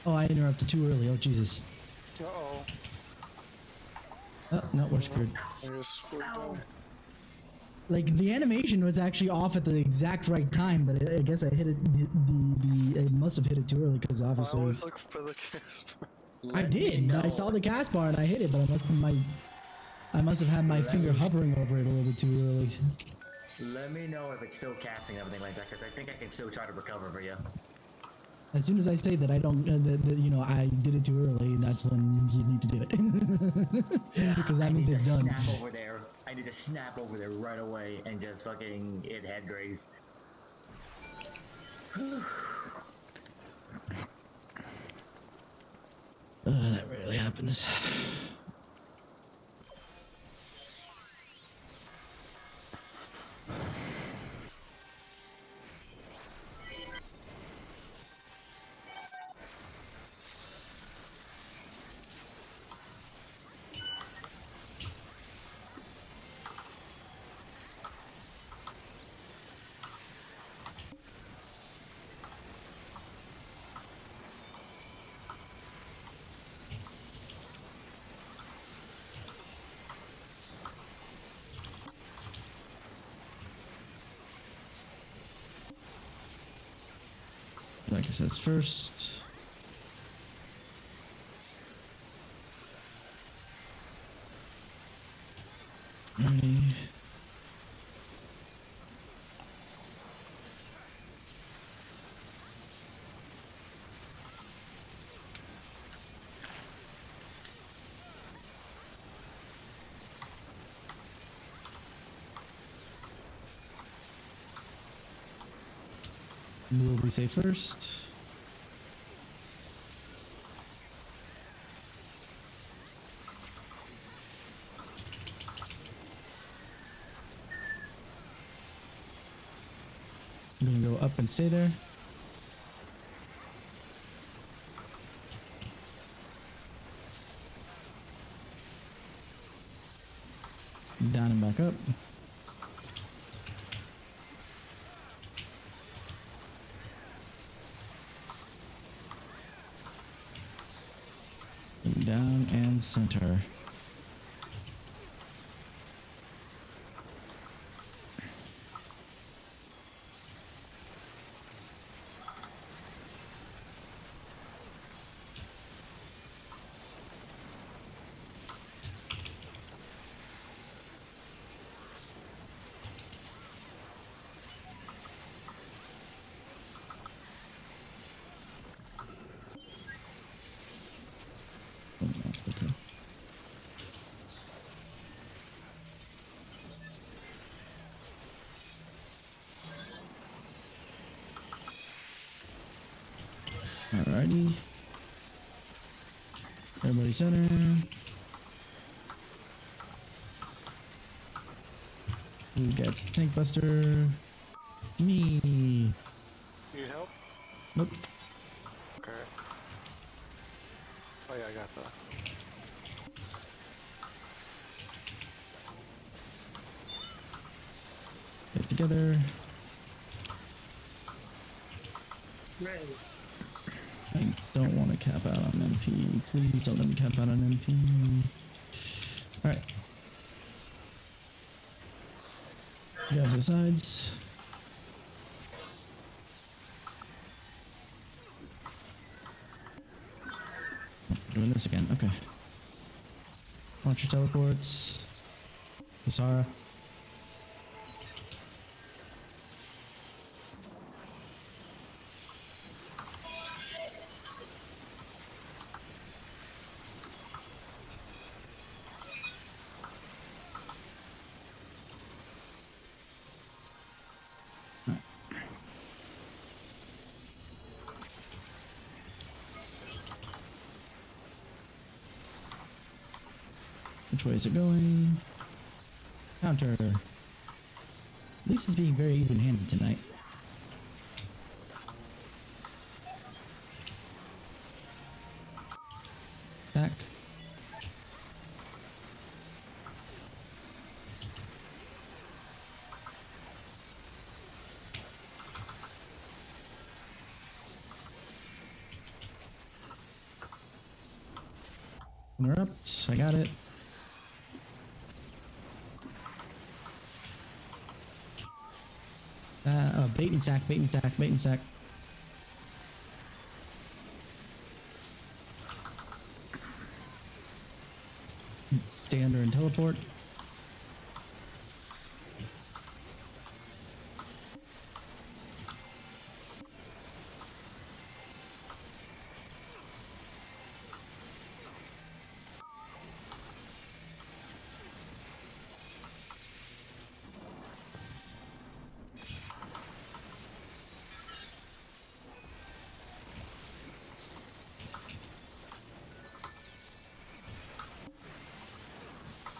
Oh, I interrupted too early. Oh, Jesus. Uh-oh. Oh, no, we're screwed. We're done. Like, the animation was actually off at the exact right time, but I guess I hit it, it must have hit it too early, because I obviously... always look for the cast. I did, I saw the cast bar and I hit it, but I must have had my finger hovering over it a little bit too early. Let me know if it's still casting and everything like that, because I think I can still try to recover for you. As soon as I say that I don't, that you know, I did it too early, that's when you need to do it. Because that means it's done. Snap over there. I need to snap over there right away and just fucking hit head graze. That rarely happens. Like it says first. Ready. What will we say first? I'm gonna go up and stay there. Down and back up. Down and center. Oh, no, okay. Alrighty. Everybody center. Who gets the tank buster? Me. Need help? Nope. Okay. Oh yeah, I got that. Get together. Ready. I don't want to cap out on MP. Please don't let me cap out on MP. Alright. Guys to the sides. Doing this again. Okay. Launch your teleports. Kasara. Which way is it going? Counter. Lisa's being very even-handed tonight. Back. Interrupt. I got it. Bait and stack, bait and stack, bait and stack. Stay under and teleport.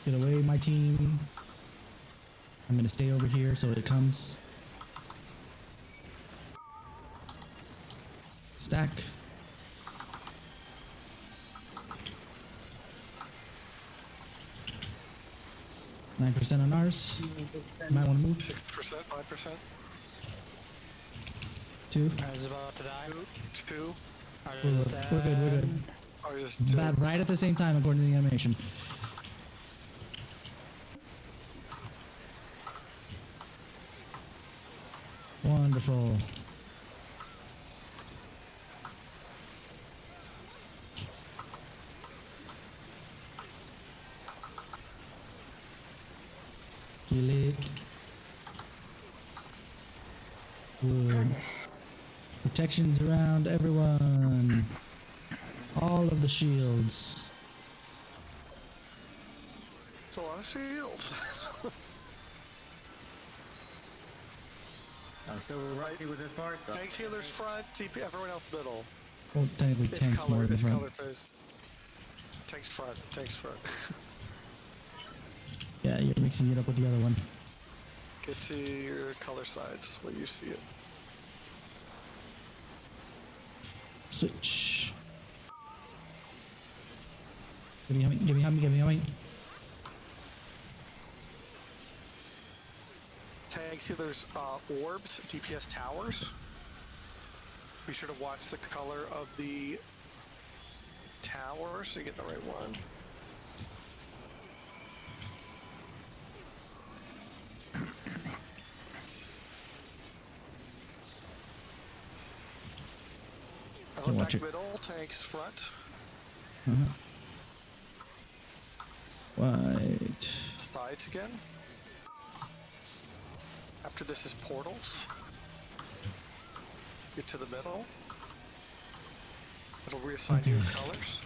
Get away, my team. I'm gonna stay over here so it comes. Stack. %9 on ours. Might want to move. 6%, 5%, 2. I was about to die. 2. We're good. We're good. We're good. Oh, you're just Bad right at the same time according to the animation. Wonderful. Good. Protections around everyone. All of the shields. It's a lot of shields. I'm still ready with this part. So. Tanks, healers front, TP, everyone else middle. Well, technically It's tanks more color, in the it's front. color phase. Tanks front, tanks front. Yeah, you're mixing it up with the other one. Get to your color sides where you see it. Switch. Give me, give me, give me, give me, give me. Tanks, healers, orbs, DPS towers. Be sure to watch the color of the tower so you get the right one. Watch Back it. middle, tanks front. Right. Sides again. After this is portals. Get to the middle. It'll reassign you colors.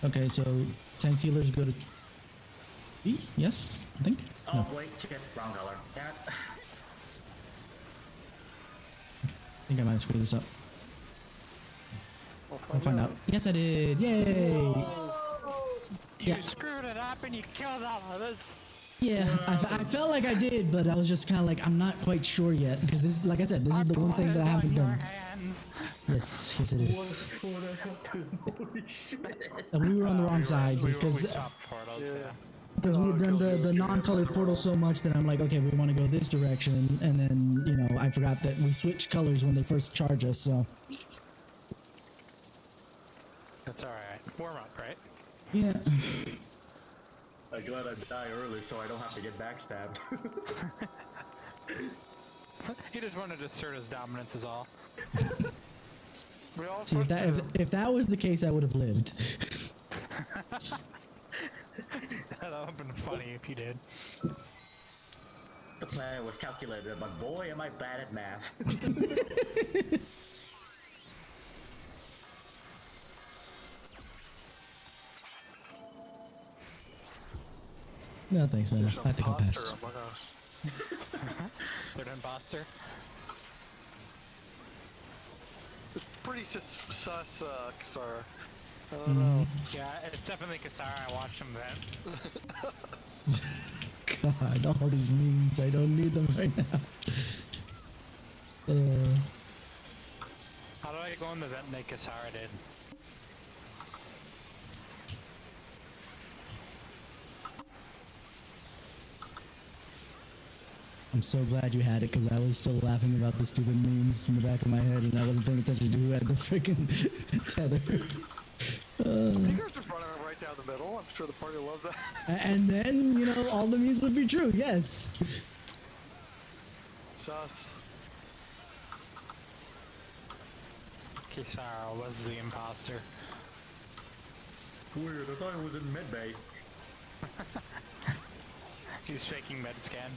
Okay, so tank sealers go to B? Yes, I think. Oh No, wait, shit, wrong color. Yeah. I think I might have screwed this up. I'll find out. Yes, I did. Yay! You Yeah. screwed it up and you killed all of us. Yeah, I felt like I did, but I was just kind of like, I'm not quite sure yet because this, like I said, this is the one thing that I haven't done. Hands. Yes, yes, it is. Holy shit. And we were on the wrong sides We because stopped portals, yeah. we had done the non-colored portal so much that I'm like, okay, we want to go this direction, and then you know I forgot that we switch colors when they first charge us. So That's alright. Warm up, right? yeah, I'm glad I die early so I don't have to get backstabbed. He just wanted to assert his dominance is all. We all see if that was the case, I would have lived. That would have been funny if you did. The plan was calculated, but boy am I bad at math. No thanks, man. I think I'll pass. Oh my gosh. Third imposter. It's pretty sus, Kasara. I don't know. Yeah, it's definitely Kasara. I watched him vent. God, all these memes, I don't need them right now. How do I go in the vent like Kasara did? I'm so glad you had it because I was still laughing about the stupid memes in the back of my head and I wasn't paying attention to who had the freaking tether. You guys just running right down the middle. I'm sure the party loves that. And then, you know, all the memes would be true, yes. Sus. Kasara was the imposter. Weird, I thought it was in medbay. He was faking med scan.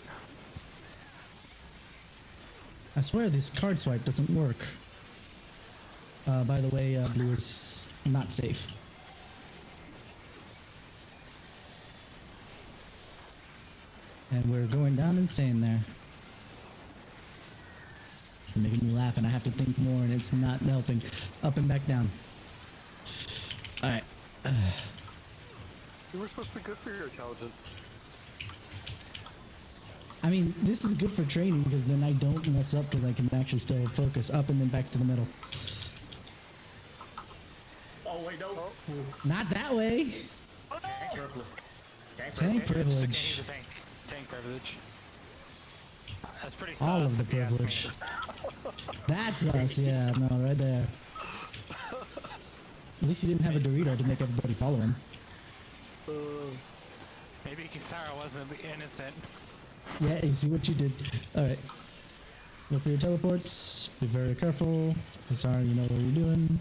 I swear this card swipe doesn't work. By the way, blue is not safe. And we're going down and staying there. You're making me laugh and I have to think more and it's not helping. Up and back down. Alright. You were supposed to be good for your intelligence. I mean, this is good for training because then I don't mess up because I can actually still focus up and then back to the middle. Oh wait, no. Not that way. Tank privilege. He's a tank. Tank privilege. That's pretty All sus of the if you ask me. privilege. That's us, yeah, no, right there. At least he didn't have a Dorito to make everybody follow him. Kisara wasn't innocent. Yeah, you see what you did. Alright. Look for your teleports. Be very careful. Sorry, you know what you're doing.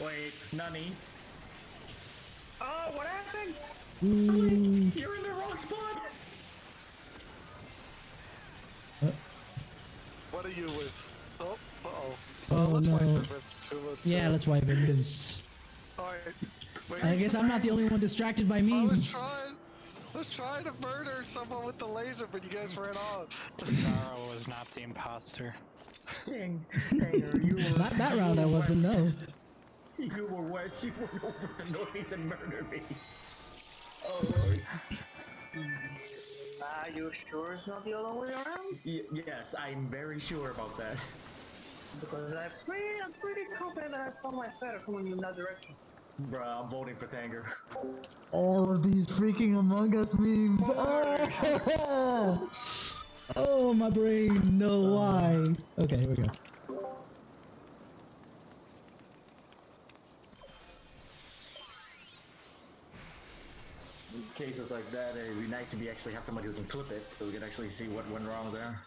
Wait, Nani? Oh, what happened? Ooh. You're in the wrong spot! What are you with? Oh, uh-oh. Oh, let's no. wipe it with two of us. Yeah, let's wipe it because Alright. Wait. I guess I'm not the only one distracted by I was memes. trying to murder someone with the laser, but you guys ran off. Kisara was not the imposter. Dang, you were... Not that round, I wasn't. No. You were west, you were over the noise and murdered me. Oh, Lord. Are you sure it's not the other way around? Yes, I'm very sure about that. Because I'm pretty confident that I saw my feather coming in that direction. Bruh, I'm voting for Tanger. All of these freaking Among Us memes. Oh, oh my brain. No, why? Okay, here we go. In cases like that, it'd be nice if we actually have somebody who can clip it, so we can actually see what went wrong there.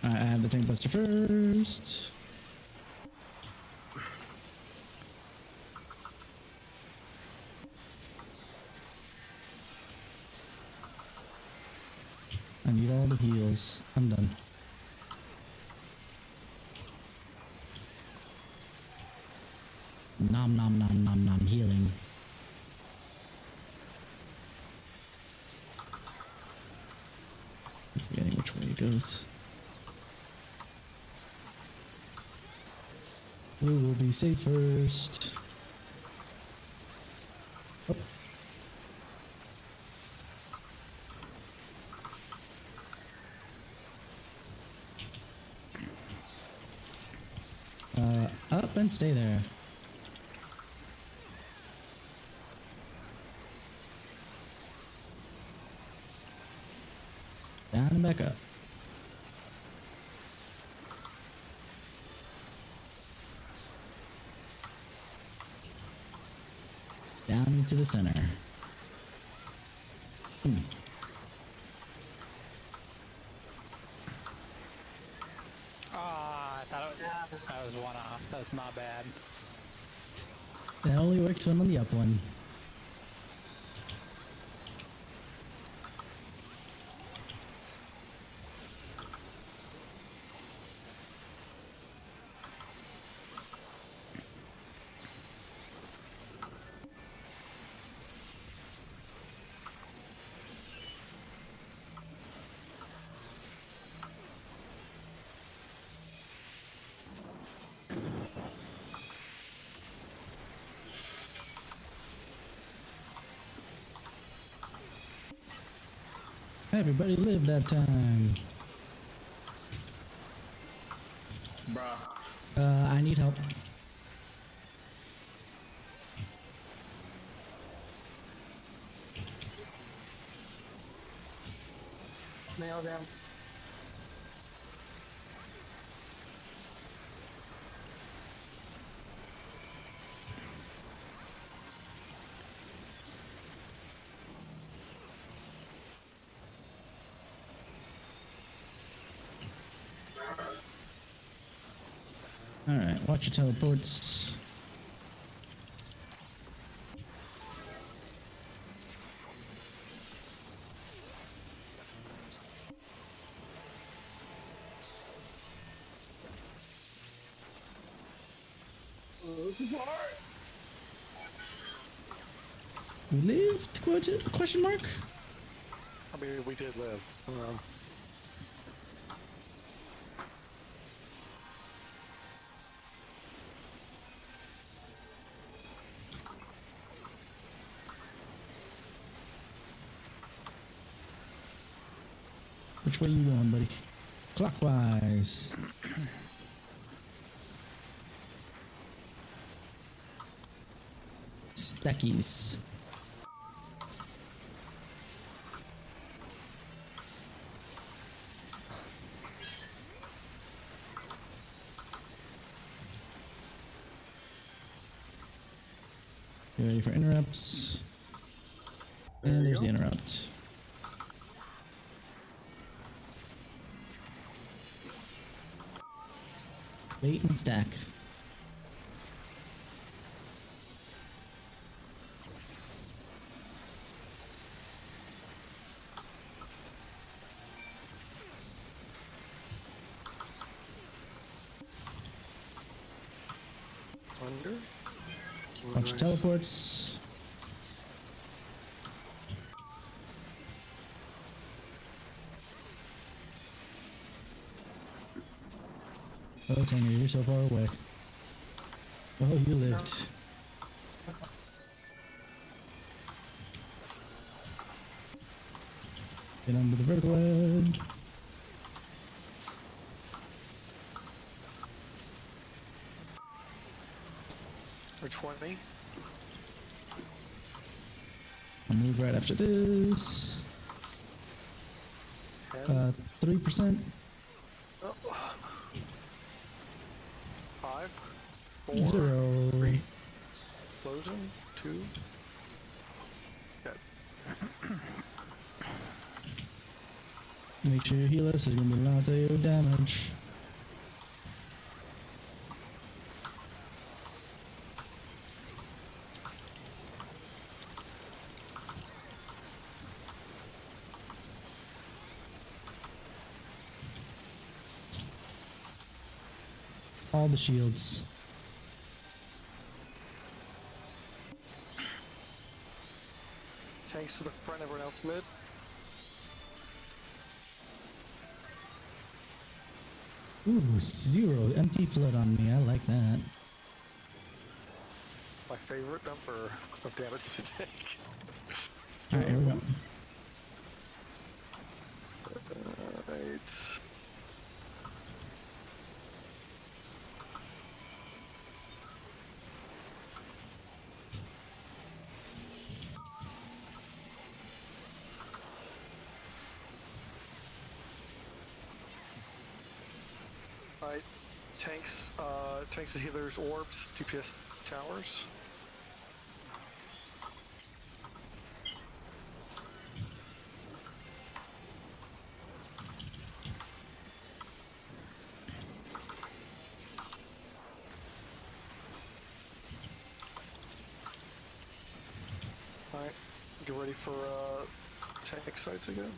I have the tank buster first. I need all the heals. I'm done. Nom nom nom nom nom healing. I'm forgetting which way it goes. We will be safe first. Oh. Up and stay there. Down and back up. Down into the center. Ah, I thought that was one off. That was my bad. That only works when on the up one. Everybody lived that time. Bruh. I need help. Nail them. Alright, watch your teleports. We lived? Question mark? I mean, we did live. Which way you going, buddy? Clockwise. Stackies. You ready for interrupts? And there's the interrupt. Wait and stack. Thunder. Bunch of teleports. Oh, Tanner, you're so far away. Oh, you lived. Get under the vertical edge. For 20. I'll move right after this. 3%. 5. 4. 0. 3. Explosion. 2. Okay. Make sure you heal us. There's gonna be lots of damage. All the shields. Tanks to the front, everyone else mid. Ooh, 0. Empty flood on me. I like that. My favorite number of damage to take. Alright, here we go. Right. Alright, tanks and healers, orbs, DPS towers. Alright, get ready for tank sites again.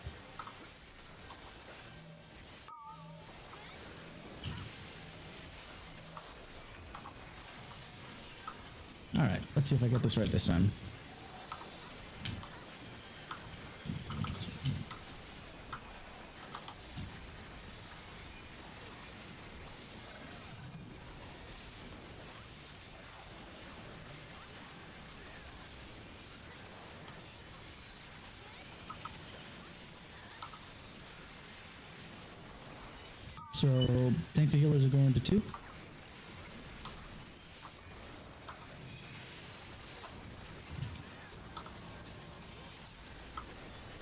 Alright, let's see if I get this right this time. So, tanks and healers are going to 2.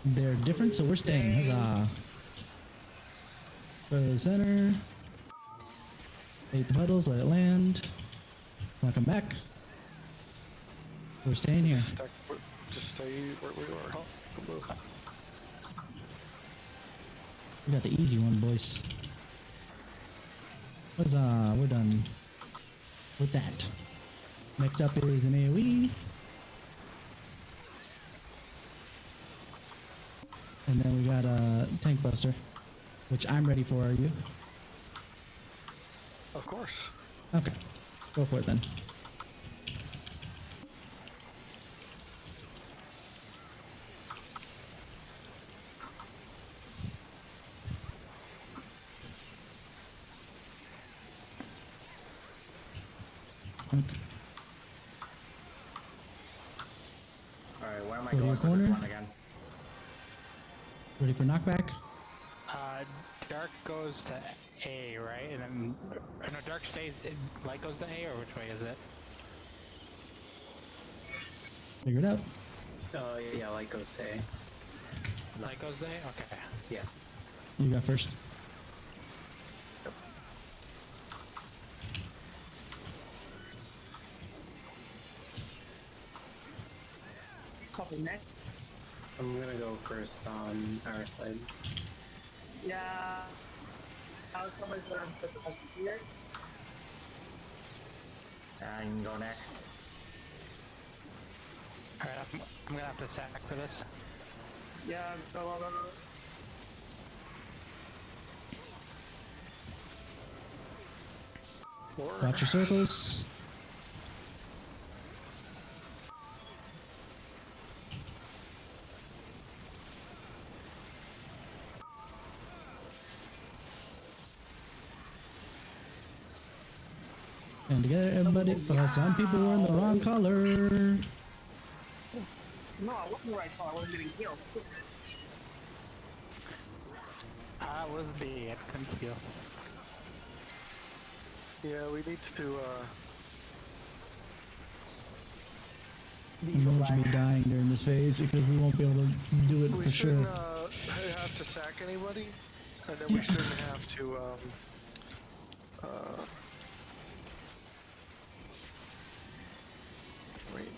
They're different, so we're staying. Huzzah. Go to the center. Hit the puddles, let it land. Wanna come back? We're staying here. Just stay where we are. Huh? Don't move. We got the easy one, boys. Huzzah, we're done with that. Next up is an AoE. And then we got a tank buster, which I'm ready for. Are you? Of course. Okay, go for it then. Okay. Alright, where am I Go to going your for this corner. one again? Ready for knockback? Dark goes to A, right? And then, or no, Dark stays. Light goes to A, or which way is it? Figure it out. Oh yeah, light goes to A. Light goes to A. Okay. Yeah. You got first. Copy next. I'm gonna go first on our side. Yeah. Somebody's gonna put the monkey here. I can go next. Alright, I'm gonna have to sack for this. Yeah, go. Watch your circles. And together, everybody. Some people were in the wrong color. No, I wasn't right color. I wasn't getting killed. I was dead. Couldn't feel. Yeah, we need to. I'm going to be dying during this phase because we won't be able to do it We for shouldn't sure. have to sack anybody, and then we shouldn't have to. Wait.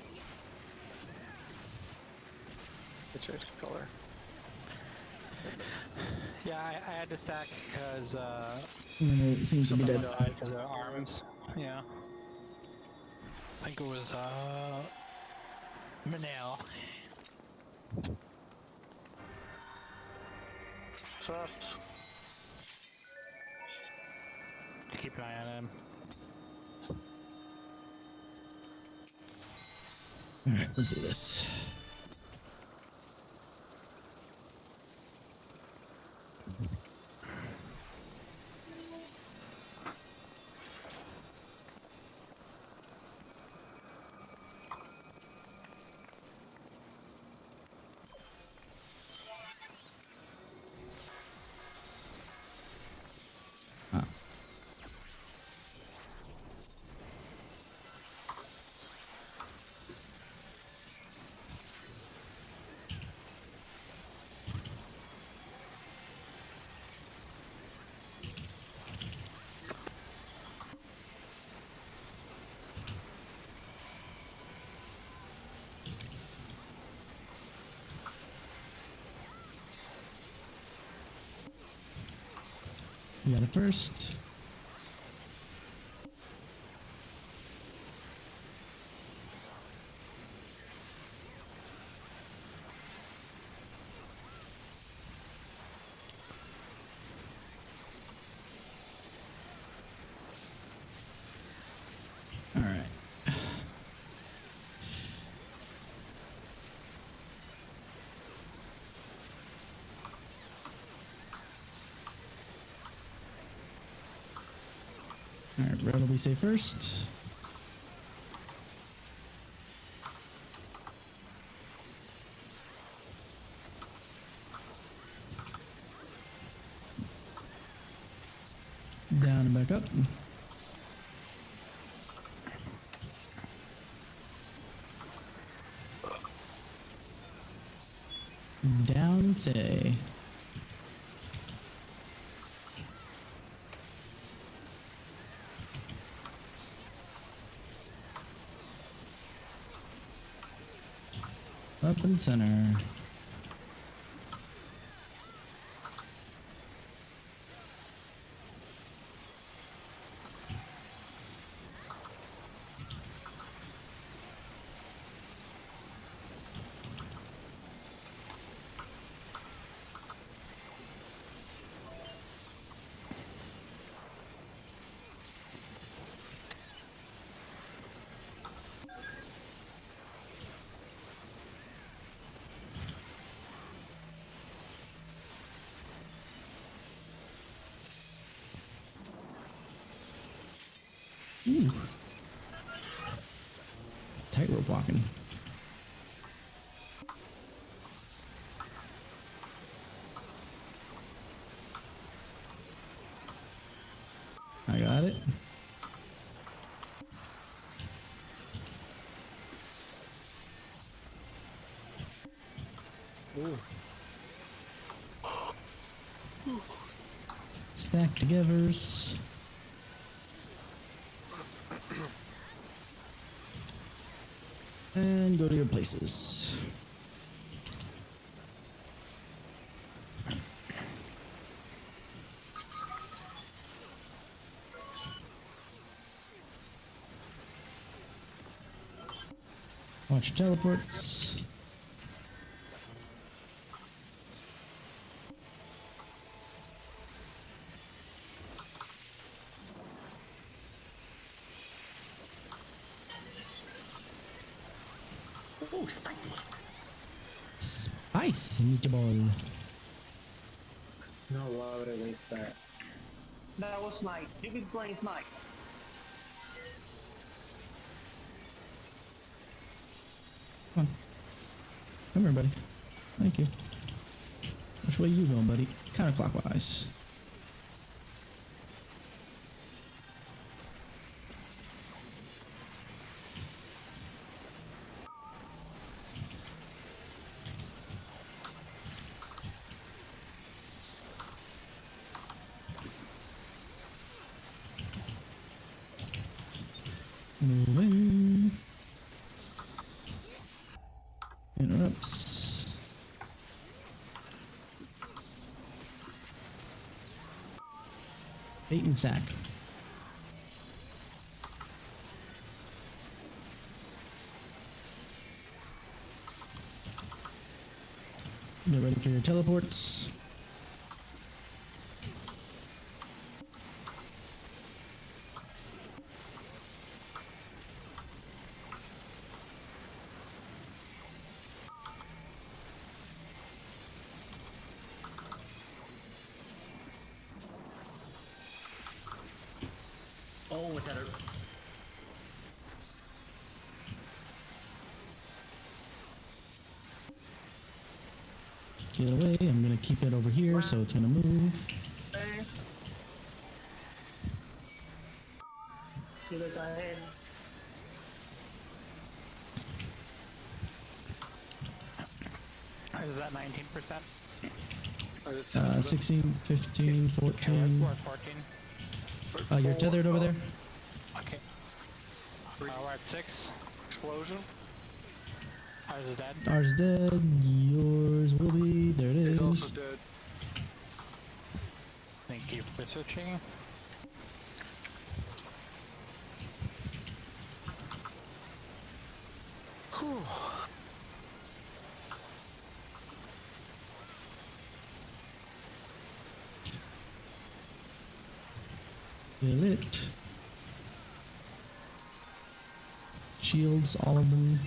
I changed color. Yeah, I had to sack because It seems to be someone dead. died because of arms. Yeah. I think it was Manel. Tough. Keep an eye on him. Alright, let's do this. Ah. You got it first. All right. All right, Red will be safe first. Down and back up. Down and say. Up and center. Ooh. Tightrope walking. it. Stack togethers. And go to your places. Watch your teleports. Oh, spicy. Spice, meatball. No, why would I waste that? That was my stupid plane's mic. Come on. Come here, buddy. Thank you. Which way you going, buddy? Counterclockwise. Moving. Interrupts. Bait and stack. Get ready for your teleports. Oh, it's at her. Get away. I'm gonna keep it over here, so it's gonna move. Okay. See the guy ahead. Is that 19%? 16, 15, 14. We're at 14. You're tethered over there. Okay. We're at 6. Explosion. Ours is dead. Ours dead. Yours will be. There it He's is. also dead. Thank you for switching. Whew. Fill it. Shields, all of them.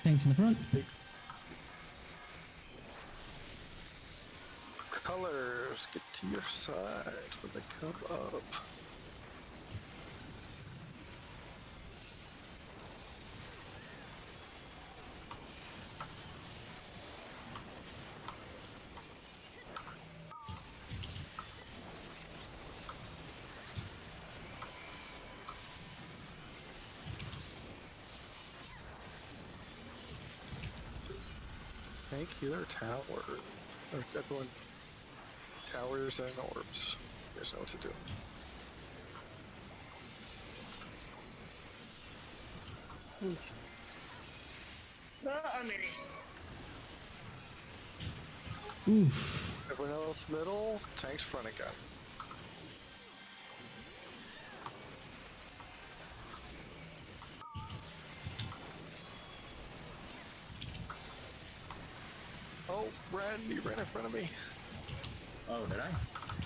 Tanks in the front. Colors, get to your side when they come up. Thank you, they're tower. Everyone, towers and orbs. You guys know what to do. I mean, Oof. Everyone else middle, tanks front again. Oh, Ren, you ran in front of me. Oh, did I?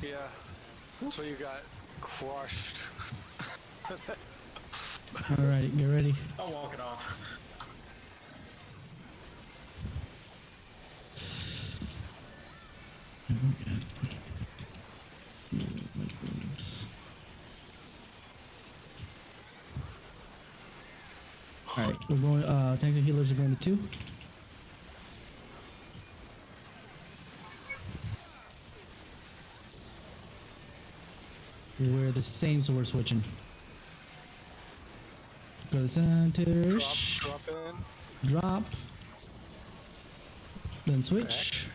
Yeah. So you got crushed. Alright, get ready. I'll walk it off. Alright, we're going, tanks and healers are going to 2. We're the same, so we're switching. Go to the center. Drop in. Drop. Then switch.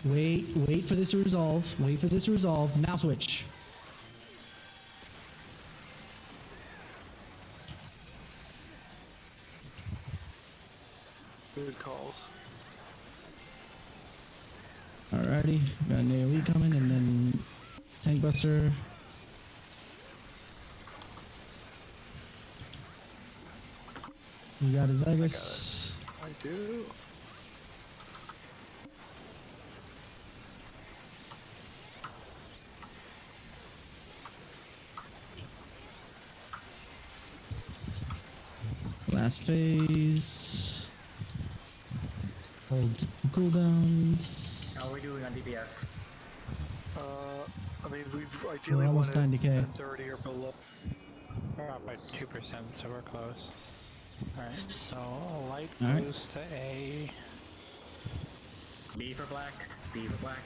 Wait for this to resolve. Wait for this to resolve. Now switch. Good calls. Alrighty, got an AoE coming and then tank buster. You got his Ibis. I do. Last phase. Hold cooldowns. How are we doing on DPS? I mean, we've ideally almost wanted 90K. 30 or below. We're up by 2%, so we're close. Alright, so light Alright. goes to A. B for black. B for black.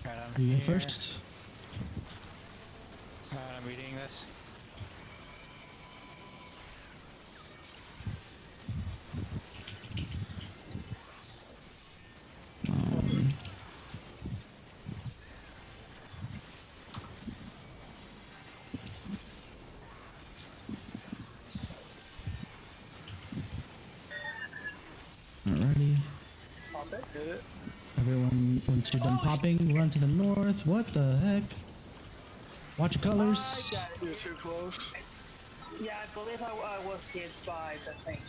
Right, I'm You here. get first. I'm reading this. Alrighty. Pop it. Hit it. Everyone, once you're done popping, run to the north. What the heck? Watch your colors. I got it. You're too close. Yeah, I believe I was hit by the thing.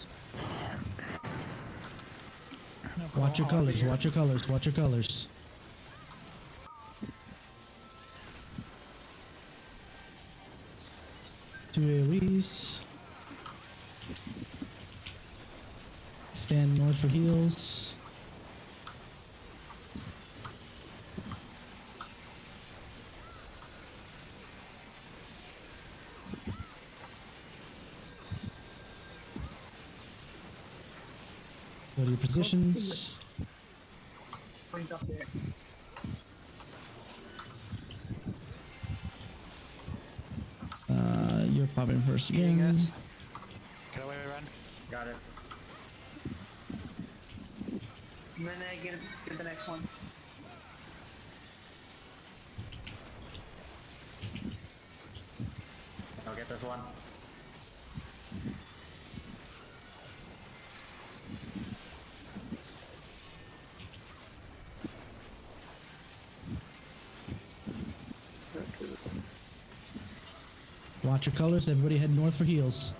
Watch your colors. Watch your colors. Watch your colors. Two AoEs. Stand north for heals. Go to your positions. Point up there. You're popping first Reading again. this. Get away, run. Got it. And then I get the next one. I'll get this one. Watch your colors. Everybody head north for heals.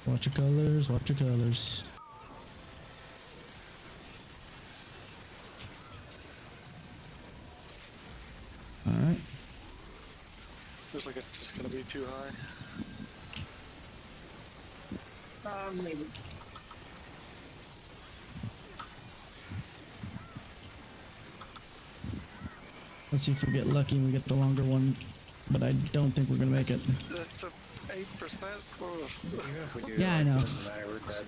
Watch your colors. Watch your colors. All right. Looks like it's gonna be too high. Maybe. Let's see if we get lucky and we get the longer one, but I don't think we're gonna make it. That's a 8%. Oh. Even if we do, Yeah, I know. Doesn't matter. We're dead.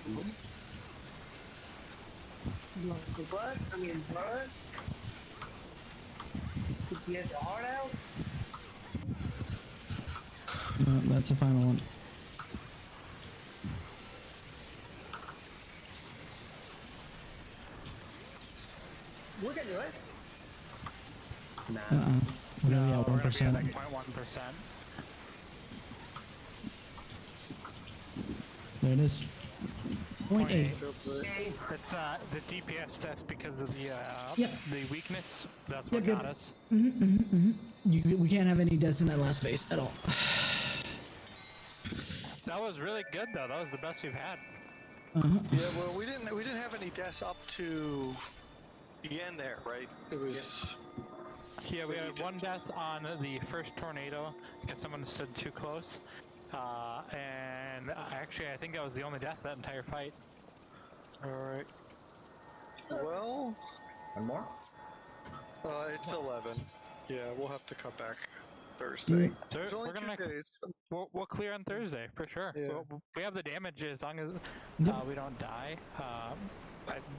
Blood? I mean, blood? Did you get the heart out? No, that's the final one. We can do it. Nah. We're gonna be at We're gonna be 1%. at like 0.1%. There it is. 0.8. It's the DPS stats because of the Yep. the weakness. That's Yep, what yep. got us. We can't have any deaths in that last phase at all. That was really good though. That was the best we've had. Yeah, well, we didn't have any deaths up to the end there, right? It was. Yeah, we had one death on the first tornado because someone stood too close, And actually, I think that was the only death that entire fight. Alright. Well, One more? it's 11. Yeah, we'll have to come back Thursday. So It's only we're gonna 2 days. we'll clear on Thursday for sure. Yeah. We have the damage as long as Yep. we don't die.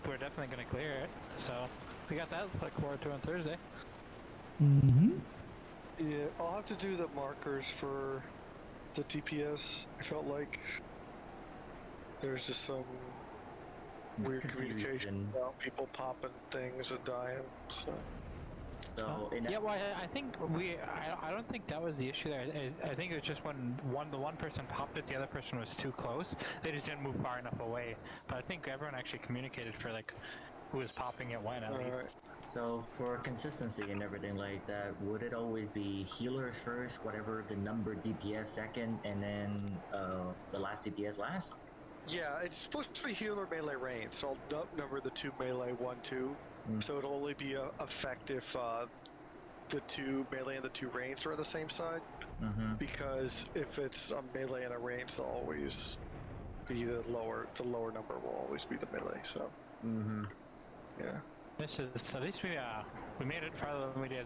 We're definitely gonna clear it. So we got that to look forward to on Thursday. Mm-hmm. Yeah, I'll have to do the markers for the DPS. I felt like there's just some weird communication about people popping things and dying. So Yeah, well, I think I don't think that was the issue there. I think it was just when the one person popped it, the other person was too close. They just didn't move far enough away. But I think everyone actually communicated for like who was popping it when at least. Alright. So for consistency and everything like that, would it always be healers first, whatever the number DPS second, and then the last DPS last? Yeah, it's supposed to be healer melee range, so I'll number the 2 melee 1, 2. So it'll only be effective if the 2 melee and the 2 range are on the same side. Because if it's a melee and a range, they'll always be the lower number will always be the melee. So yeah. This is at least we made it farther than we did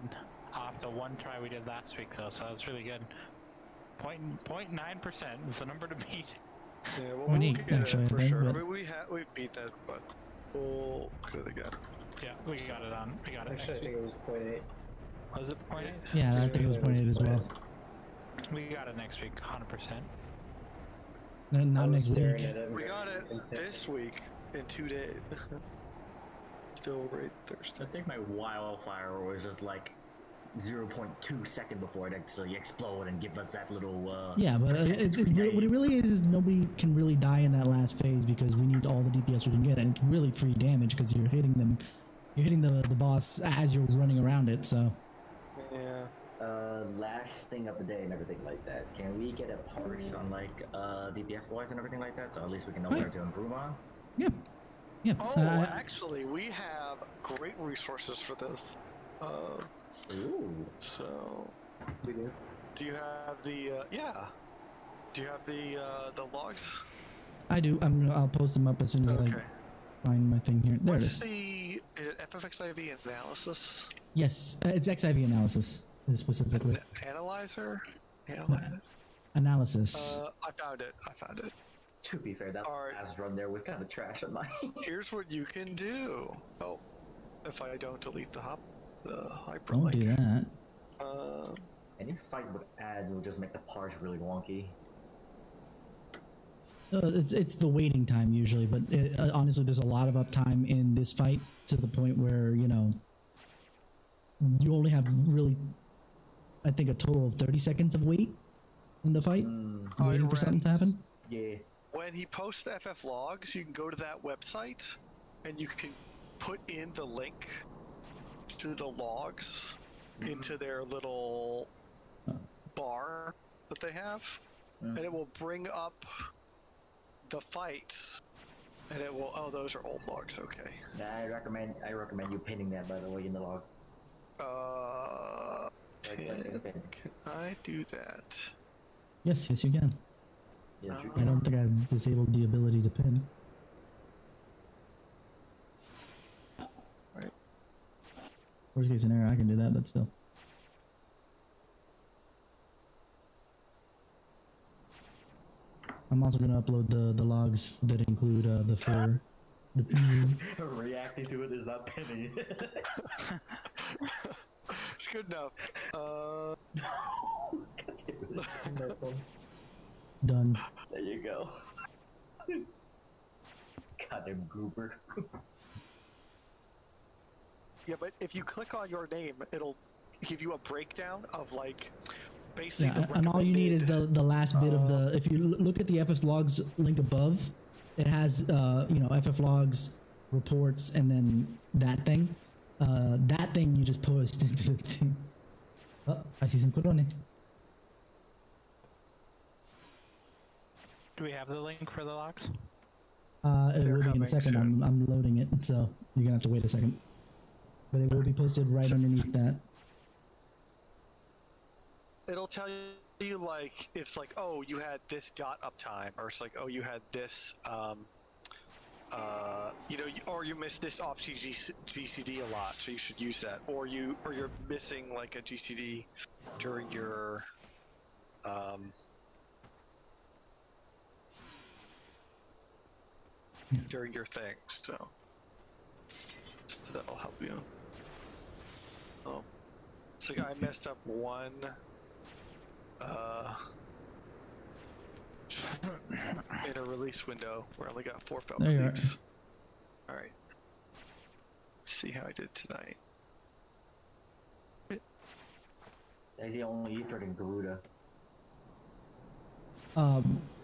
off the one try we did last week though, so that's really good. 0.9% is the number to beat. Yeah, well, Point we'll eight, get actually, it for I think, sure. but- I mean, we've beat it, but we'll get it again. Yeah, we got it on. We got it Actually, I next think week. it was 0.8. Was it 0.8? Yeah, I think it was Yeah, pointed as it was well. We got it next week, 100%. Not I was next staring week. at it We very got it intently. this week in 2 days. Still right Thursday. I think my wildfire was just like 0.2 second before it actually explode and give us that little Yeah, but what it really is nobody can really die in that last phase because we need all the DPS we can get, and it's really free damage because you're hitting them. You're hitting the boss as you're running around it. So Yeah. last thing of the day and everything like that. Can we get a parse on like DPS wise and everything like that, so at least we can know where to improve on? yeah, yeah. Oh, actually, we have great resources for this. Ooh. So, We do. do you have the yeah? Do you have the logs? I do. I'll post them up as soon as Okay. I find my thing here. There it What's is. the FFXIV analysis? Yes, it's XIV analysis specifically. Analyzer? Analyzer? Analysis. I found it. To be fair, that Alright. last run there was kind of trash on mine. Here's what you can do. Oh, if I don't delete the Don't hyperlink. do that. Any fight with ads will just make the parse really wonky. It's the waiting time usually, but honestly, there's a lot of uptime in this fight to the point where you only have really, I think, a total of 30 seconds of wait in the fight, waiting for something to happen. Yeah. When he posts the FF logs, you can go to that website and you can put in the link to the logs into their little bar that they have, and it will bring up the fights, and it will. Oh, those are old logs. Okay. I recommend you pinning that, by the way, in the logs. Can I do that? Yes, you can. Yeah, I don't think I've disabled the ability to pin. Right. Worst case scenario, I can do that, but still. I'm also gonna upload the logs that include the fur. Reacting to it is not pinning. It's good enough. Nice one. Done. There you go. Goddamn goober. Yeah, but if you click on your name, it'll give you a breakdown of like basic. Yeah, and all you need is the last bit of the. If you look at the FF logs link above, it has FF logs, reports, and then that thing. That thing you just post into the thing. Oh, I see some corone. Do we have the link for the logs? It They're will be in a coming second. soon. I'm loading it, so you're gonna have to wait a second. But it will be posted right underneath that. It'll tell you You like it's like, oh, you had this dot uptime, or it's like, oh, you had this or you missed this off GCD a lot, so you should use that, or you're missing like a GCD during your thing, so that'll help you. Oh, so I messed up one in a release window where I only got 4 felt cleaves. All right. Let's see how I did tonight. That's the only Aether in Garuda.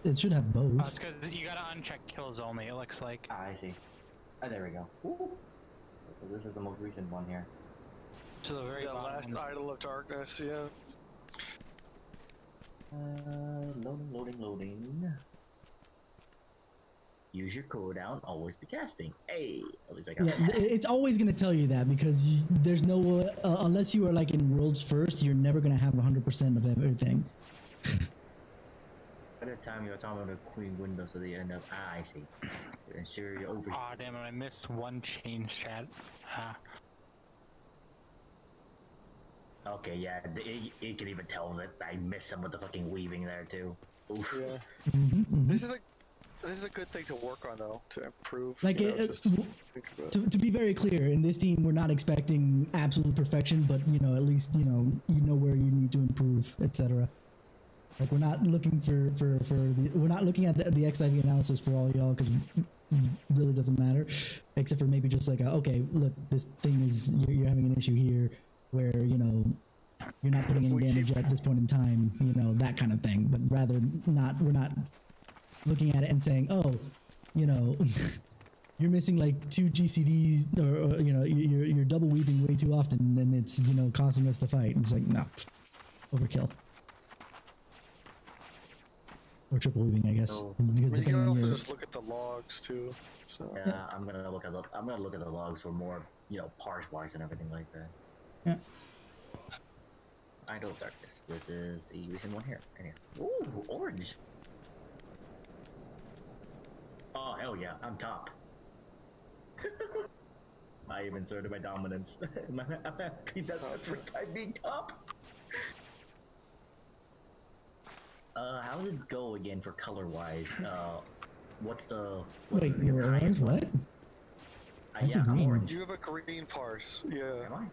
It should have both. It's because you gotta uncheck kills only, it looks like. Ah, I see. Oh, there we go. Ooh. This is the most recent one here. To the very bottom. Last Idol of Darkness, yeah. Loading. Use your cooldown, always be casting. Hey, at least I got that. It's always going to tell you that because there's no, unless you are like in worlds first, you're never going to have 100% of everything. By the time you're talking about the queen window, so they end up, I see. Ensure you're over. Aw, damn it, I missed one change chat. Okay, yeah, it can even tell that I missed some of the fucking weaving there too. Oof. Yeah. This is a good thing to work on though, to improve. Like to be very clear, in this team we're not expecting absolute perfection, but at least you know where you need to improve, etc. Like we're not looking we're not looking at the XIV analysis for all y'all because it really doesn't matter, except for maybe just like okay, look, this thing is you're having an issue here where you're not putting any damage at this point in time, that kind of thing. But rather we're not looking at it and saying, oh, you're missing like 2 GCDs or you're double weaving way too often and it's costing us the fight. It's like no, overkill. Or triple weaving, I guess. Because you can also just look at the logs too. So. Yeah, I'm gonna look at the logs for more, parse wise and everything like that. Yeah. Idol of Darkness. This is the recent one here. Anyway. Ooh, orange. Oh hell yeah, I'm top. I even sorted my dominance. That's my first time being top. How did it go again for color wise? What's the wait? You're orange? What? Yeah, I'm orange. You have a green parse. Yeah. Am I?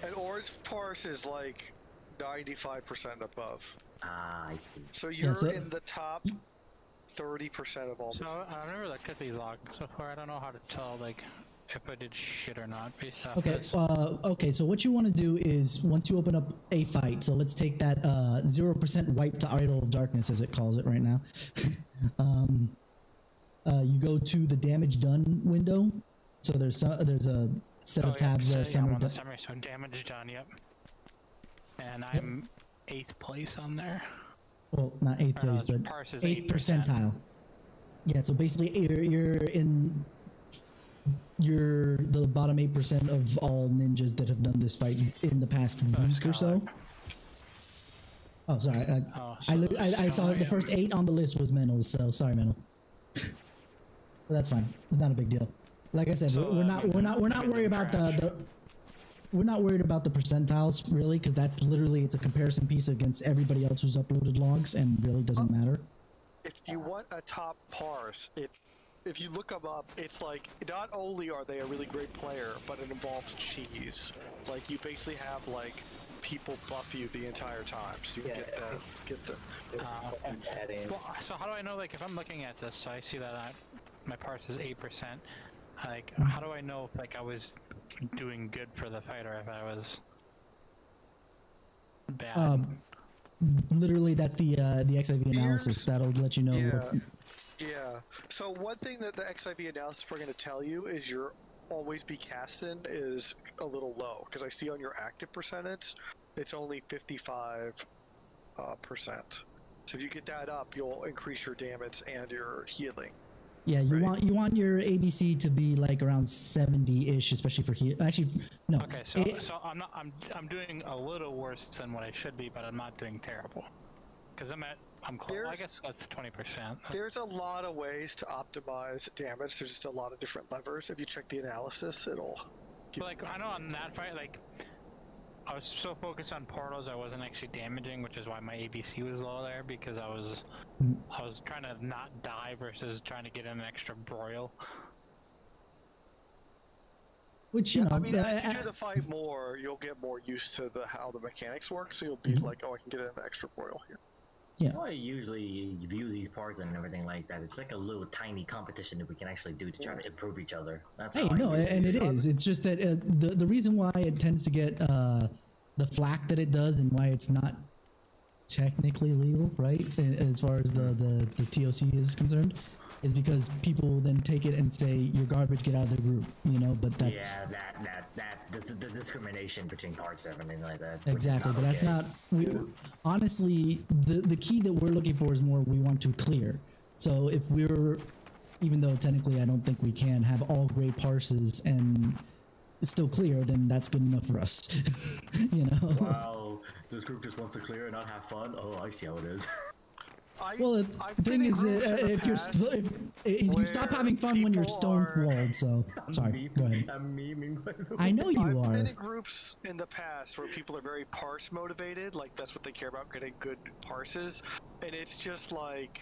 An orange parse is like 95% above. Ah, I see. So you're in the top 30% of all. So I've never looked at these logs so far. I don't know how to tell like if I did shit or not based off Okay. this. Okay. So what you want to do is once you open up a fight. So let's take that 0% wipe to Idol of Darkness as it calls it right now. You go to the damage done window. So there's a set of tabs there. Yeah, I'm on the summary, so damage done, yep. And I'm 8th place on there. Well, not 8th place, but 8th percentile. Yeah, so basically you're the bottom 8% of all ninjas that have done this fight in the past week or so. Oh, sorry. I saw the first 8 on the list was Menel's, so sorry, Menel. But that's fine. It's not a big deal. Like I said, so, we're not worried about we're not worried about the percentiles really, because that's literally it's a comparison piece against everybody else who's uploaded logs, and really doesn't matter. If you want a top parse, if you look them up, it's like not only are they a really great player, but it involves cheese. Like you basically have like people buff you the entire time, so you get the. Well, so how do I know? Like if I'm looking at this, so I see that my parse is 8%. Like, how do I know if like I was doing good for the fight or if I was bad? Literally, that's the XIV analysis. That'll let you know. Yeah. So one thing that the XIV analysis we're going to tell you is your always be casting is a little low because I see on your active percentage it's only 55%. So if you get that up, you'll increase your damage and your healing. Yeah, you Right. want your ABC to be like around 70-ish, especially for here. Actually, no. Okay, so I'm doing a little worse than what I should be, but I'm not doing terrible. Because I'm close. I There's- guess that's 20%. There's a lot of ways to optimize damage. There's just a lot of different levers. If you check the analysis, it'll. But like I know on that fight, like I was so focused on portals, I wasn't actually damaging, which is why my ABC was low there because I was trying to not die versus trying to get in an extra broil. Which, you know, I mean, as you do the fight more, you'll get more used to how the mechanics work. So you'll be like, oh, I can get an extra boil here. yeah. How I usually view these parts and everything like that. It's like a little tiny competition that we can actually do to try to improve each other. That's Hey, how I no, usually and do it is. It's just that the reason why it tends to get the flack that it does and why it's not technically legal, right, as far as the TOC is concerned, is because people then take it and say you're garbage, get out of the group, you know. But that's the discrimination between parts and everything like that. which is exactly. But that's okay. not. Honestly, the key that we're looking for is more we want to clear. So if we're, even though technically I don't think we can have all great parses and it's still clear, then that's good enough for us. You know. Wow, this group just wants to clear and not have fun. Oh, I see how it is. Well, the I've thing been in is, groups in the if you're past if you stop where having fun when you're people stone are- walled, so sorry, go ahead. I'm memeing, by the way. I know you I've are. been in groups in the past where people are very parse motivated, like that's what they care about, getting good parses, and it's just like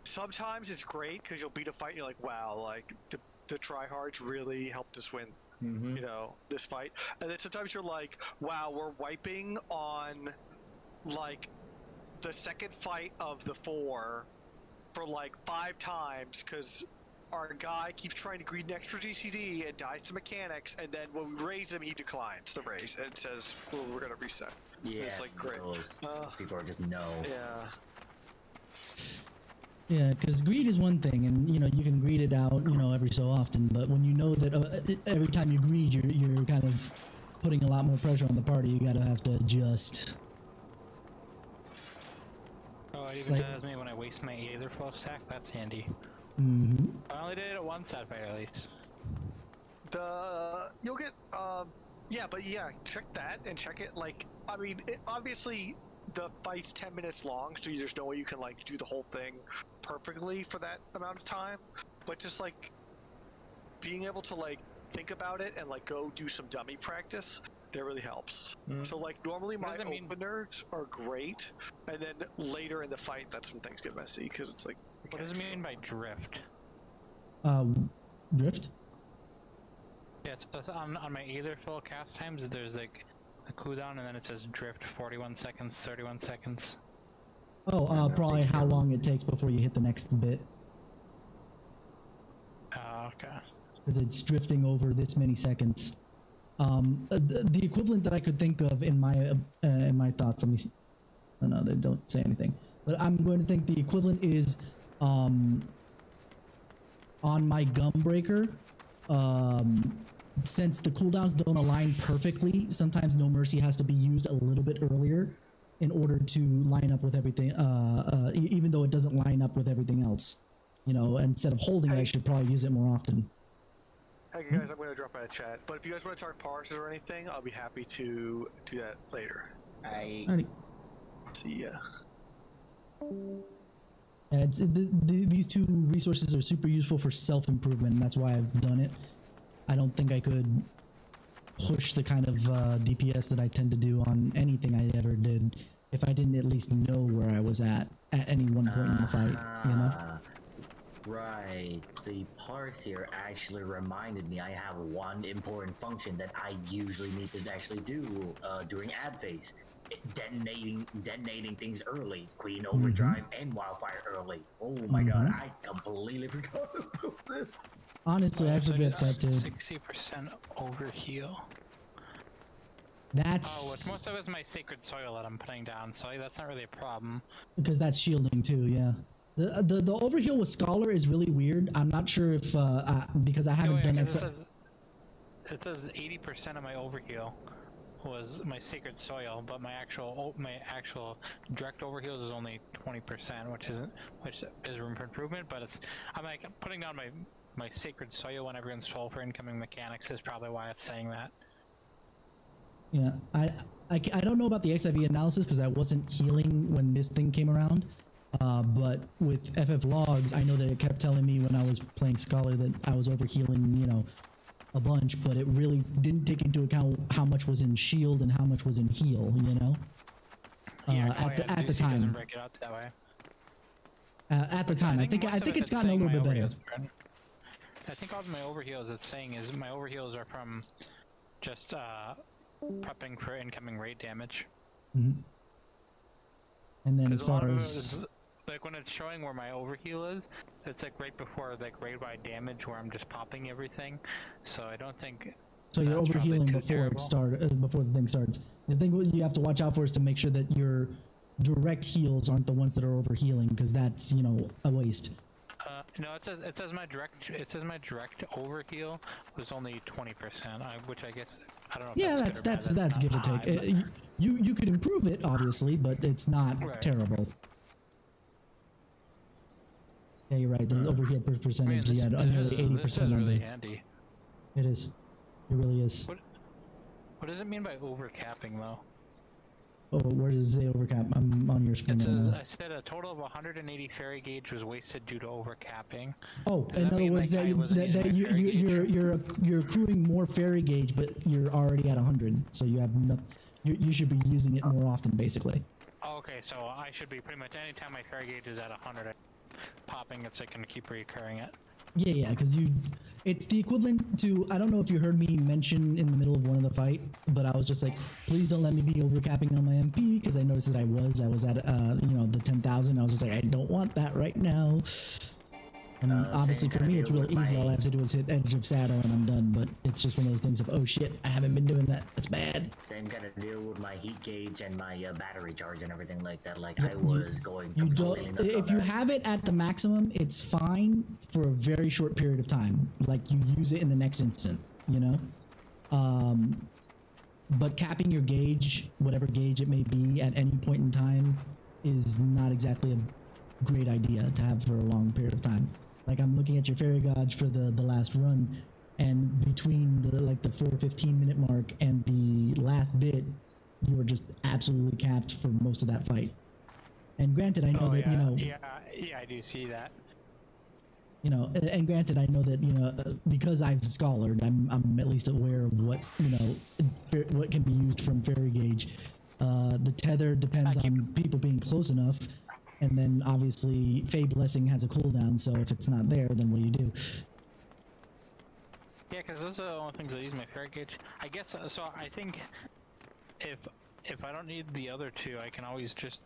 sometimes it's great because you'll beat a fight and you're like, wow, like the tryhards really helped us win, you know, this fight, and then sometimes you're like, wow, we're wiping on like the second fight of the 4 for like 5 times because our guy keeps trying to greed an extra GCD and dies to mechanics, and then when we raise him, he declines the raise and says, well, we're gonna reset. Yeah, It's like great. those Uh, people are just no. Yeah. Yeah, because greed is one thing, and you know you can greed it out, you know, every so often. But when you know that every time you greed, you're kind of putting a lot more pressure on the party. You gotta have to adjust. Oh, it even Like- does me when I waste my Aether flow stack. That's handy. Mm-hmm. I only did it once that fight at least. You'll get yeah, but yeah, check that and check it. Like, I mean, obviously the fight's 10 minutes long, so there's no way you can like do the whole thing perfectly for that amount of time. But just like being able to like think about it and like go do some dummy practice, that really helps. So like normally What my does that mean? openers are great, and then later in the fight, that's when things get messy because it's like. What does it mean by drift? Drift. Yeah, it's on my Aether flow cast times, there's like a cooldown, and then it says drift 41 seconds, 31 seconds. Oh, probably how long it takes before you hit the next bit, Okay. because it's drifting over this many seconds. The equivalent that I could think of in my thoughts. Let me. Oh, no, they don't say anything. But I'm going to think the equivalent is, on my gum breaker, since the cooldowns don't align perfectly, sometimes No Mercy has to be used a little bit earlier in order to line up with everything, even though it doesn't line up with everything else. You know, instead of holding it, I should probably use it more often. Hey guys, I'm going to drop out of chat, but if you guys want to talk parses or anything, I'll be happy to do that later. Alrighty. See ya. Yeah, these two resources are super useful for self-improvement, and that's why I've done it. I don't think I could push the kind of DPS that I tend to do on anything I ever did if I didn't at least know where I was at any one point in the fight, you know? Right. The parse here actually reminded me I have one important function that I usually need to actually do during ad phase. Detonating things early. Queen Overdrive and Wildfire early. Oh my god, I completely forgot about this. Honestly, I forget that too. 60% overheal. That's Oh, it's most of it's my sacred soil that I'm putting down, so that's not really a problem. because that's shielding too, yeah. The overheal with Scholar is really weird. I'm not sure if because I haven't done it. It says 80% of my overheal. was my sacred soil, but my actual direct overheals is only 20%, which is room for improvement. But I'm like putting down my sacred soil when everyone's told for incoming mechanics is probably why it's saying that. Yeah, I don't know about the XIV analysis because I wasn't healing when this thing came around. But with FF logs, I know that it kept telling me when I was playing Scholar that I was overhealing, you know, a bunch, but it really didn't take into account how much was in shield and how much was in heal, you know? At the time. Doesn't break it out that way. At the time, I think it's gotten a little bit better. I think all of my overheals it's saying is my overheals are from just prepping for incoming raid damage. Mm-hmm. And then as far as like when it's showing where my overheal is, it's like right before like raid-wide damage where I'm just popping everything. So I don't think. So you're overhealing before the thing starts. The thing you have to watch out for is to make sure that your direct heals aren't the ones that are overhealing, because that's, you know, a waste. No, it says my direct overheal was only 20%, which I guess I don't know. Yeah, if that's give or take. You could improve it, obviously, but it's not terrible. Yeah, you're right. The overheal percentage, you had nearly 80% on really there. handy. It is. It really is. What does it mean by overcapping, though? Oh, where does it say overcap? I'm on your screen. It says, now. I said a total of 180 fairy gauge was wasted due to overcapping. Oh, in other words, that you're accruing more fairy gauge, but you're already at 100, so you have you should be using it more often, basically. Oh, okay, so I should be pretty much anytime my fairy gauge is at 100, popping it's like gonna keep recurring it. Yeah, because it's the equivalent to, I don't know if you heard me mention in the middle of one of the fight, but I was just like, please don't let me be overcapping on my MP, because I noticed that I was at, you know, the 10,000. I was just like, I don't want that right now. And obviously for me, it's real easy. All I have to do is hit edge of saddle and I'm done, but it's just one of those things of, oh shit, I haven't been doing that. That's bad. Same kind of deal with my heat gauge and my battery charge and everything like that. Like I was going You don't, if you have it at the maximum, it's fine for a very short period of time. Like you use it in the next instant, you know? But capping your gauge, whatever gauge it may be at any point in time, is not exactly a great idea to have for a long period of time. Like I'm looking at your fairy gauge for the last run, and between the 4:15-minute mark and the last bit, you were just absolutely capped for most of that fight. And granted, I know that you know. Yeah, I do see that. You know, and granted, I know that, you know, because I've scholared, I'm at least aware of what, you know, what can be used from fairy gauge. The tether depends on people being close enough. And then obviously Fey Blessing has a cooldown, so if it's not there, then what do you do? Yeah, because those are the only things I use my fairy gauge. I guess so. I think if I don't need the other two, I can always just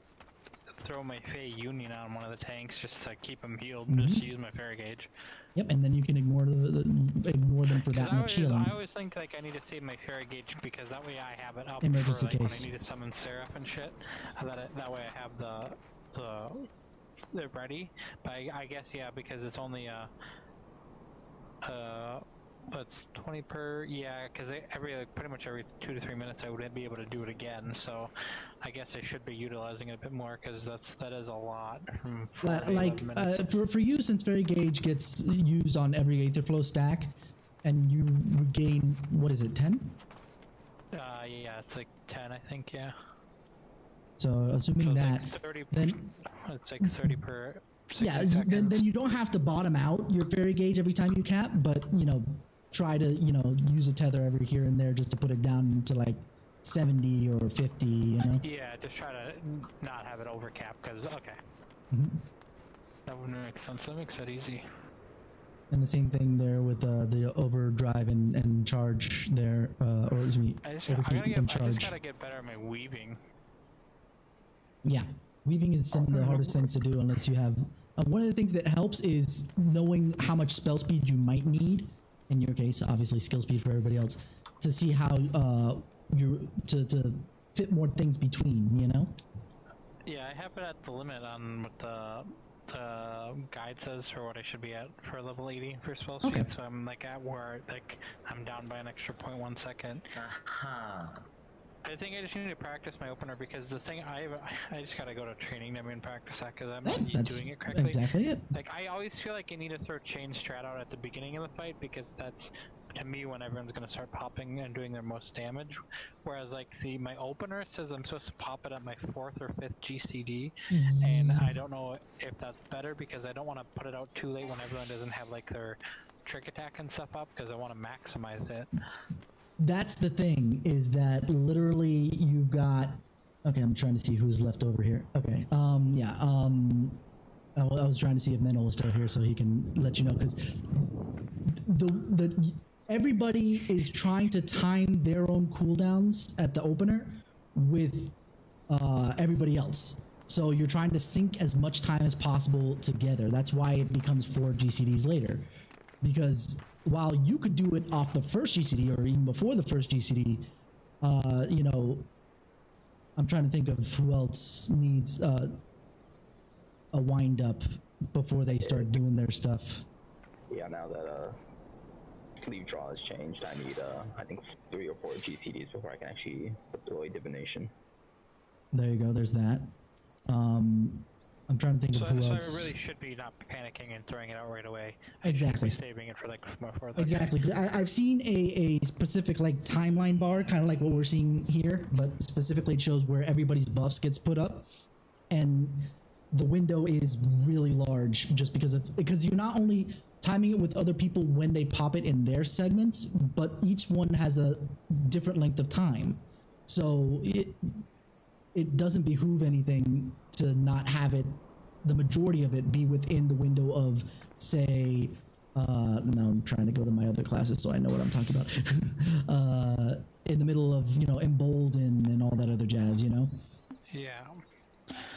throw my Fey Union on one of the tanks just to keep them healed. Just use my fairy gauge. Yep, and then you can ignore them for that much healing. I always think like I need to save my fairy gauge because that way I have it up emergency for like case. when I need to summon Seraph and shit. That way I have they're ready. But I guess yeah, because it's only it's 20 per, yeah, because pretty much every 2 to 3 minutes I would be able to do it again. So I guess I should be utilizing it a bit more because that is a lot. Like for you, since fairy gauge gets used on every Aether flow stack, and you regain, what is it, 10? Yeah, it's like 10, I think. Yeah. So assuming that, like 30, then it's like 30 per. Yeah, then you don't have to bottom out your fairy gauge every time you cap, but you know, try to, you know, use a tether every here and there just to put it down to like 70 or 50, you know? Yeah, just try to not have it overcap, because, okay. That wouldn't make sense. That makes it easy. And the same thing there with the overdrive and charge there, or excuse me, overheat and charge. I just gotta get better at my weaving. Yeah, weaving is some of the hardest things to do unless you have... one of the things that helps is knowing how much spell speed you might need. In your case, obviously skill speed for everybody else. To see how to fit more things between, you know? Yeah, I have it at the limit on what the guide says for what I should be at for level 80 for spell speed. Okay. So I'm like at where like I'm down by an extra 0.1 second. I think I just need to practice my opener because the thing I just gotta go to training to and practice that because I'm not That's doing it correctly. exactly it. Like I always feel like I need to throw chain strat out at the beginning of the fight because that's to me when everyone's gonna start popping and doing their most damage. Whereas like my opener says I'm supposed to pop it at my 4th or 5th GCD, and I don't know if that's better because I don't want to put it out too late when everyone doesn't have like their trick attack and stuff up because I want to maximize it. That's the thing, is that literally you've got. Okay, I'm trying to see who's left over here. Okay, yeah, I was trying to see if Menno was still here so he can let you know, because everybody is trying to time their own cooldowns at the opener with everybody else. So you're trying to sync as much time as possible together. That's why it becomes 4 GCDs later, because while you could do it off the first GCD or even before the first GCD, you know, I'm trying to think of who else needs a wind up before they start doing their stuff. Yeah, now that sleeve draw has changed, I need I think 3 or 4 GCDs before I can actually deploy divination. There you go. There's that. I'm trying to think of who else. So I really should be not panicking and throwing it out right away. Exactly. Saving it for like more further. Exactly. I've seen a specific like timeline bar, kind of like what we're seeing here, but specifically it shows where everybody's buffs gets put up, and the window is really large just because you're not only timing it with other people when they pop it in their segments, but each one has a different length of time. So it doesn't behoove anything to not have it, the majority of it, be within the window of, say, now I'm trying to go to my other classes so I know what I'm talking about. In the middle of, you know, embolden and all that other jazz, you know? Yeah.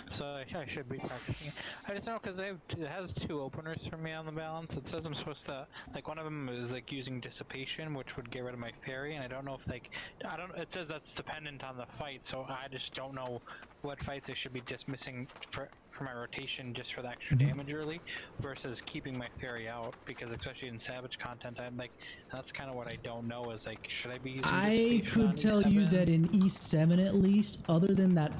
So I should be practicing. I just know because it has 2 openers for me on the balance. It says I'm supposed to, like, one of them is like using dissipation, which would get rid of my fairy, and I don't know if like it says that's dependent on the fight, so I just don't know what fights I should be dismissing for my rotation just for the extra damage early versus keeping my fairy out, because especially in savage content I'm like, that's kind of what I don't know is like, should I be using I could tell E7? you that in E7 at least, other than that,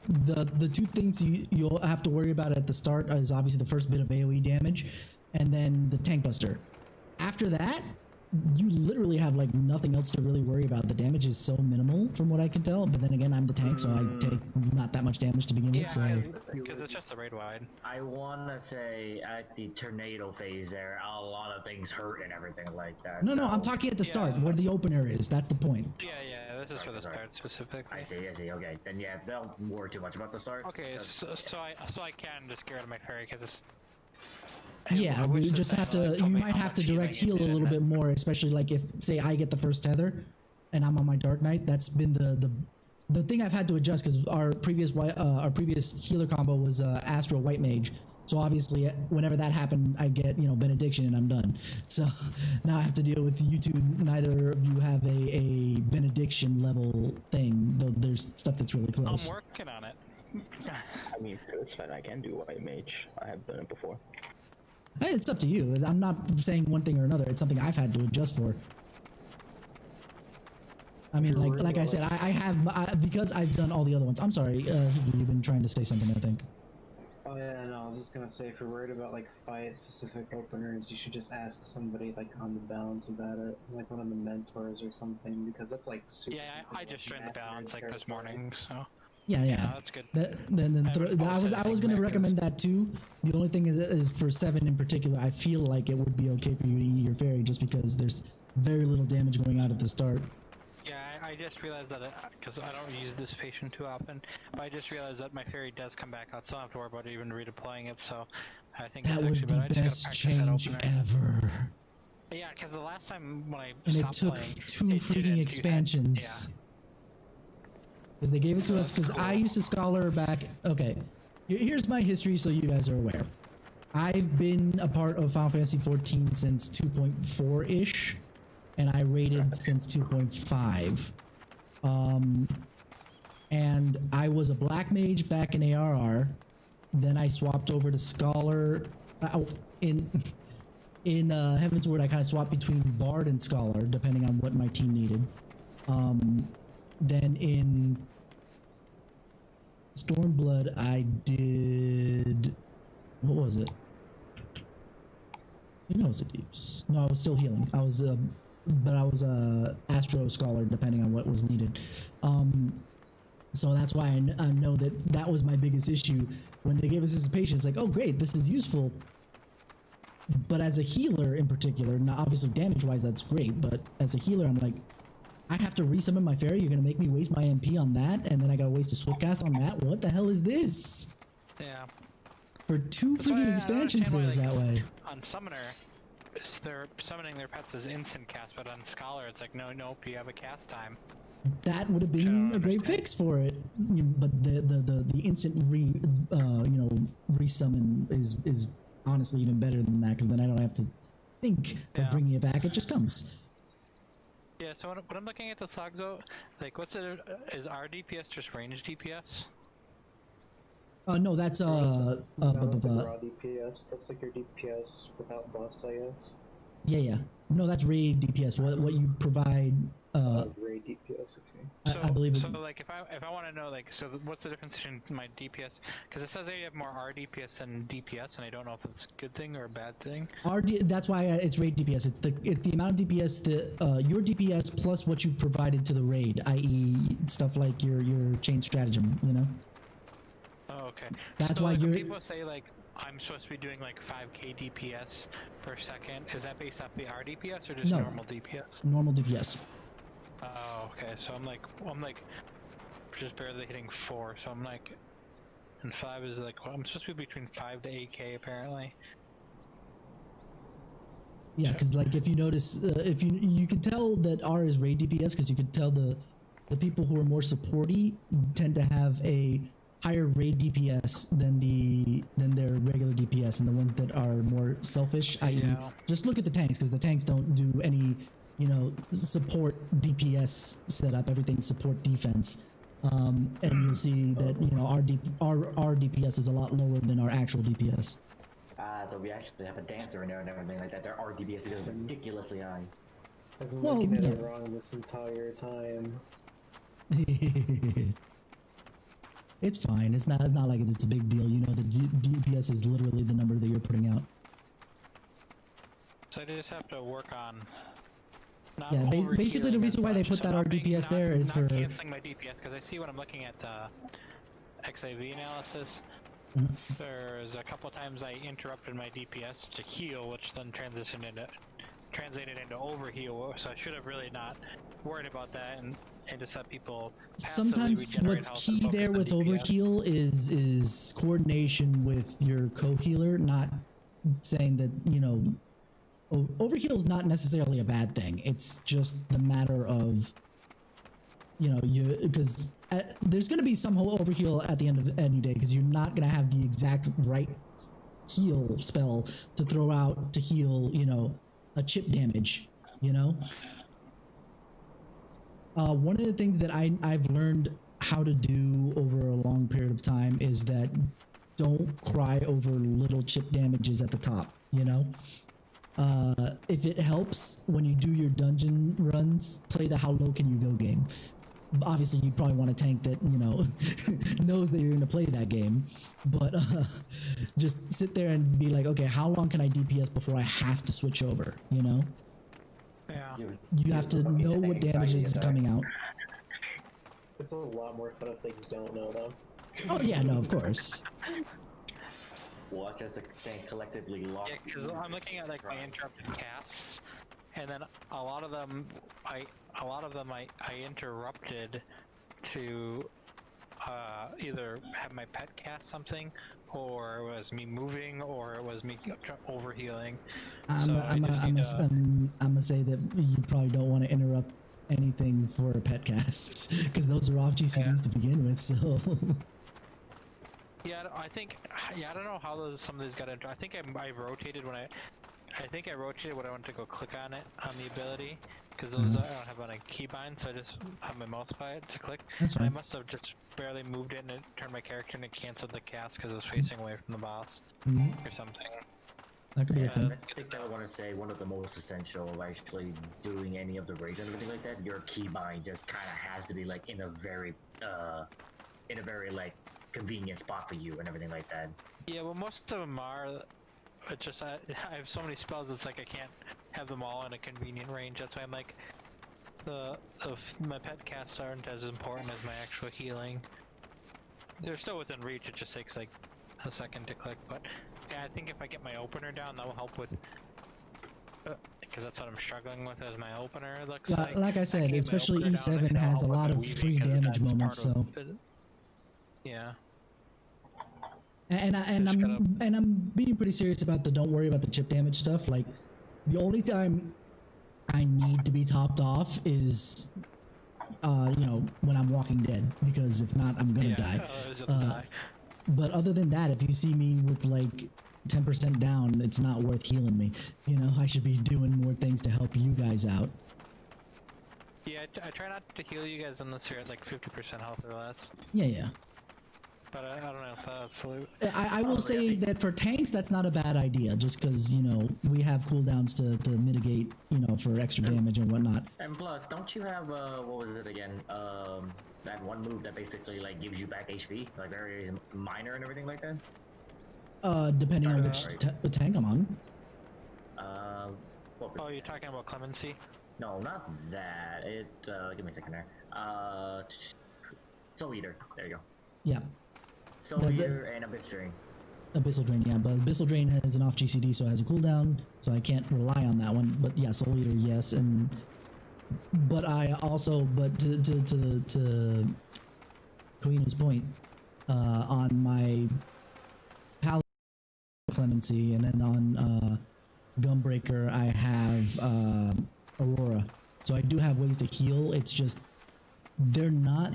the 2 things you'll have to worry about at the start is obviously the first bit of AoE damage and then the tank buster. After that, you literally have like nothing else to really worry about. The damage is so minimal from what I can tell, but then again, I'm the tank, so I take not that much damage to begin with. So because it's just the raid wide. I wanna say at the tornado phase there, a lot of things hurt and everything like that. no, I'm talking at the start where the opener is. That's the point. Yeah, this is for the start specifically. I see. Okay, then yeah, don't worry too much about the start. Okay, so I can just get rid of my fairy because it's. Yeah, you just have to. You might have to direct heal a little bit more, especially like if, say, I get the first tether, and I'm on my Dark Knight. That's been the thing I've had to adjust, because our previous healer combo was Astral White Mage. So obviously, whenever that happened, I get, you know, Benediction and I'm done. So now I have to deal with you two. Neither of you have a Benediction level thing, though there's stuff that's really close. I'm working on it. I mean, for this fight, I can do White Mage. I have done it before. Hey, it's up to you. I'm not saying one thing or another. It's something I've had to adjust for. I mean, like I said, I have because I've done all the other ones. I'm sorry, Higgy, you've been trying to say something, I think. Oh yeah, no, I was just gonna say, if you're worried about like fight-specific openers, you should just ask somebody like on the balance about it, like one of the mentors or something, because that's like super. Yeah, I just joined the balance like this morning, so. Yeah, that's good. I was gonna recommend that too. The only thing is for 7 in particular, I feel like it would be okay for you to eat your fairy just because there's very little damage going out at the start. Yeah, I just realized that because I don't use this patient too often, but I just realized that my fairy does come back out, so I don't have to worry about even redeploying it. So I think that was the best change ever. Yeah, because the last time when I and stopped it took playing, 2 freaking expansions. Because they gave it to us, because I used to scholar back. Okay, here's my history so you guys are aware. I've been a part of Final Fantasy 14 since 2.4-ish, and I rated since 2.5. And I was a black mage back in ARR. Then I swapped over to scholar. In Heaven's Word, I kind of swapped between bard and scholar, depending on what my team needed. then in Stormblood, I did. What was it? I think I was a deeps. No, I was still healing. I was but I was a Astro Scholar, depending on what was needed. So that's why I know that was my biggest issue when they gave us this patience. Like, oh great, this is useful. But as a healer in particular, not obviously damage-wise, that's great. But as a healer, I'm like, I have to resummon my fairy. You're gonna make me waste my MP on that, and then I gotta waste a swiftcast on that. What the hell is this? Yeah. For two That's why freaking I don't expansions, it understand was why, that way. On Summoner, they're summoning their pets as instant cast, but on Scholar, it's like, nope, you have a cast time. That would have been don't a great understand. fix for it, but the instant resummon is honestly even better than that, because then I don't have to think Yeah. of bringing it back. It just comes. Yeah, so when I'm looking at the Slogzo, like, is our DPS just range DPS? No, that's No, that's like raw DPS. That's like your DPS without buffs, I guess. yeah. No, that's raid DPS. What you provide. Raid DPS, I see. I believe it. So, like, if I want to know, like, so what's the difference between my DPS? Because it says that you have more R DPS than DPS, and I don't know if it's a good thing or a bad thing. That's why it's raid DPS. It's the amount of DPS that your DPS plus what you provided to the raid, i.e., stuff like your chain stratagem. You know. Oh, okay. That's so, why like, when you're- people say, like, I'm supposed to be doing, like, 5k DPS per second, is that based off the R DPS or just No. normal DPS? Normal DPS. Oh, okay. So I'm like just barely hitting 4. So I'm like, and 5 is like, well, I'm supposed to be between 5 to 8k apparently. Yeah, because like if you notice, if you can tell that R is raid DPS, because you could tell the people who are more supporty tend to have a higher raid DPS than their regular DPS, and the ones that are more selfish, i.e., Yeah. just look at the tanks, because the tanks don't do any support DPS setup. Everything's support defense. And you'll see that our DPS is a lot lower than our actual DPS. So we actually have a dancer in there and everything like that. Their RDBS is ridiculously high. I've been Well, looking at it yeah. wrong this entire time. It's fine. It's not like it's a big deal. You know, the DPS is literally the number that you're putting out. So I just have to work on. Not Yeah, basically the overhealing reason as why they much, put so that not RDPS there is not for- canceling my DPS, because I see when I'm looking at XIV analysis, Mm-hmm. there's a couple times I interrupted my DPS to heal, which then translated into overheal. So I should have really not worried about that and just let people passively Sometimes regenerate what's health and key focus there on with DPS. overkill is coordination with your co-healer, not saying that, overkill is not necessarily a bad thing. It's just the matter of, because there's going to be some overheal at the end of any day, because you're not going to have the exact right heal spell to throw out to heal, a chip damage, One of the things that I've learned how to do over a long period of time is that don't cry over little chip damages at the top, if it helps when you do your dungeon runs, play the how low can you go game. Obviously you probably want a tank that knows that you're going to play that game, but just sit there and be like, okay, how long can I DPS before I have to switch over? Yeah. You have to know what damage is coming out. It's a lot more fun if they don't know, though. Oh yeah, no, of course. Watch as the tank collectively lock. Yeah, because I'm looking at like my interrupted casts, and then a lot of them I interrupted to either have my pet cast something, or it was me moving, or it was me overhealing. I'm gonna say that you probably don't want to interrupt anything for a pet cast, because those are off GCDs to begin with. So Yeah, I don't know how some of these got into. I think I rotated when I rotated when I wanted to go click on it on the ability, because those I don't have on a keybind, so I just have my mouse by it to click. That's And I fine. must have just barely moved it and it turned my character and it canceled the cast because it was facing away from the boss Mhm. or something. That could be a Yeah, thing. I think I want to say one of the most essential of actually doing any of the raids and everything like that. Your keybind just kind of has to be like in a very like convenient spot for you and everything like that. Yeah, well, most of them are. It's just I have so many spells. It's like I can't have them all in a convenient range. That's why I'm like, my pet casts aren't as important as my actual healing. They're still within reach. It just takes like a second to click. But yeah, I think if I get my opener down, that will help with. Because that's what I'm struggling with as my opener. It looks Like I can said, get my especially opener down, E7 it'll has a help with lot the of weaving, free 'cause damage that's moments, part so. of it. Yeah. And I'm being pretty serious about the don't worry about the chip damage stuff. Like, the only time I need to be topped off is, when I'm Walking Dead, because if not, I'm gonna die. Otherwise it'll die. But other than that, if you see me with like 10% down, it's not worth healing me. I should be doing more things to help you guys out. Yeah, I try not to heal you guys unless you're at like 50% health or less. Yeah. But I don't know if that's absolute. I will say that for tanks, that's not a bad idea, just because, we have cooldowns to mitigate, for extra damage and whatnot. And plus, don't you have what was it again? That one move that basically like gives you back HP, like very minor and everything like that. Depending on which tank I'm on. Oh, you're talking about clemency? No, not that. Give me a second there. Soul Eater. There you go. Yeah. Soul Eater and Abyss Drain. Abyssal Drain, yeah, but Abyssal Drain has an off GCD, so it has a cooldown, so I can't rely on that one. But yeah, Soul Eater, yes, but I also, to Koino's point, on my Paladin Clemency, and then on Gunbreaker, I have Aurora. So I do have ways to heal. It's just they're not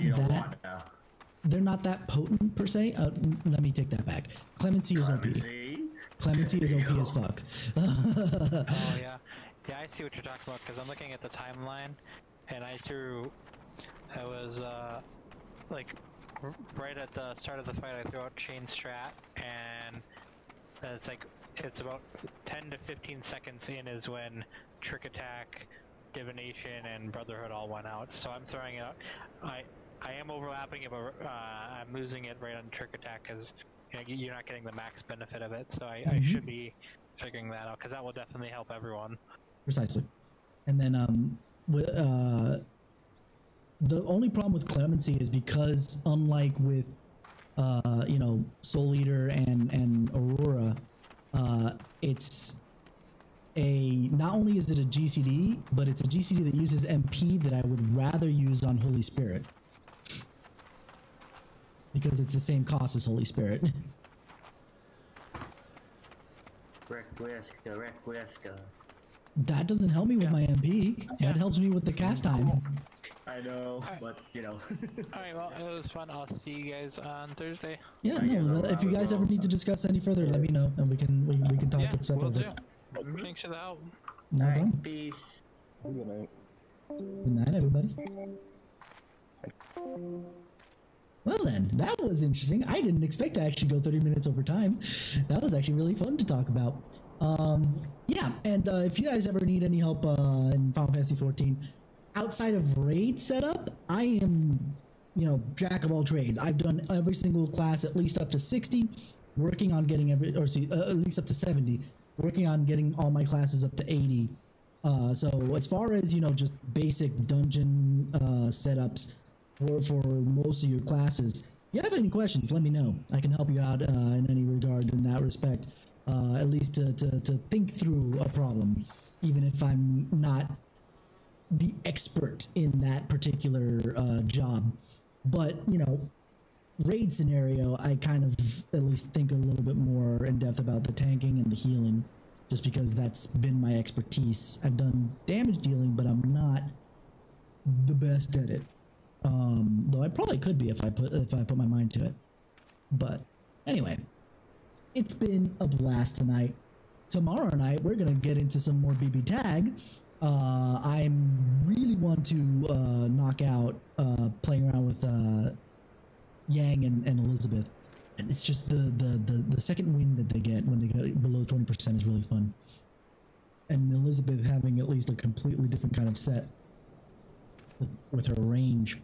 they're not that potent per se. Let me take that back. Clemency is OP. Clemency is OP as fuck. Oh yeah, yeah. I see what you're talking about because I'm looking at the timeline, and I was like right at the start of the fight. I threw out Chain Strat, and it's about 10 to 15 seconds in is when Trick Attack, Divination, and Brotherhood all went out. So I'm throwing it out. I am overlapping it, but I'm losing it right on Trick Attack because you're not getting the max benefit of it. So I should be figuring that out because that will definitely help everyone. Precisely. And then the only problem with Clemency is because unlike with Soul Eater and Aurora, it's not only is it a GCD, but it's a GCD that uses MP that I would rather use on Holy Spirit. Because it's the same cost as Holy Spirit. Requiesca. That doesn't help me with my MP. That helps me with the cast time. I know, but Alright, well, it was fun. I'll see you guys on Thursday. Yeah, no. If you guys ever need to discuss any further, let me know, and we can talk and stuff will over. do. Thanks for the help. No problem. peace. Good night. Good night, everybody. Well then, that was interesting. I didn't expect to actually go 30 minutes over time. That was actually really fun to talk about. Yeah, and if you guys ever need any help in Final Fantasy 14, outside of raid setup, I am, jack of all trades. I've done every single class at least up to 60, working on getting at least up to 70, working on getting all my classes up to 80. So as far as, just basic dungeon setups for most of your classes, if you have any questions, let me know. I can help you out in any regard in that respect. At least to think through a problem, even if I'm not the expert in that particular job. But, raid scenario, I kind of at least think a little bit more in depth about the tanking and the healing, just because that's been my expertise. I've done damage dealing, but I'm not the best at it. Though I probably could be if I put my mind to it. But anyway, it's been a blast tonight. Tomorrow night we're gonna get into some more BB tag. I really want to knock out playing around with Yang and Elizabeth. it's just the second wind that they get when they get below 20% is really fun. And Elizabeth having at least a completely different kind of set with her range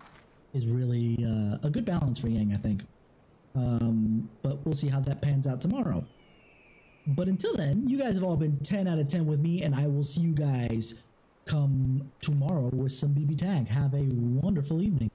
is really a good balance for Yang, I think. But we'll see how that pans out tomorrow. But until then, you guys have all been 10 out of 10 with me, and I will see you guys come tomorrow with some BB Tag. Have a wonderful evening.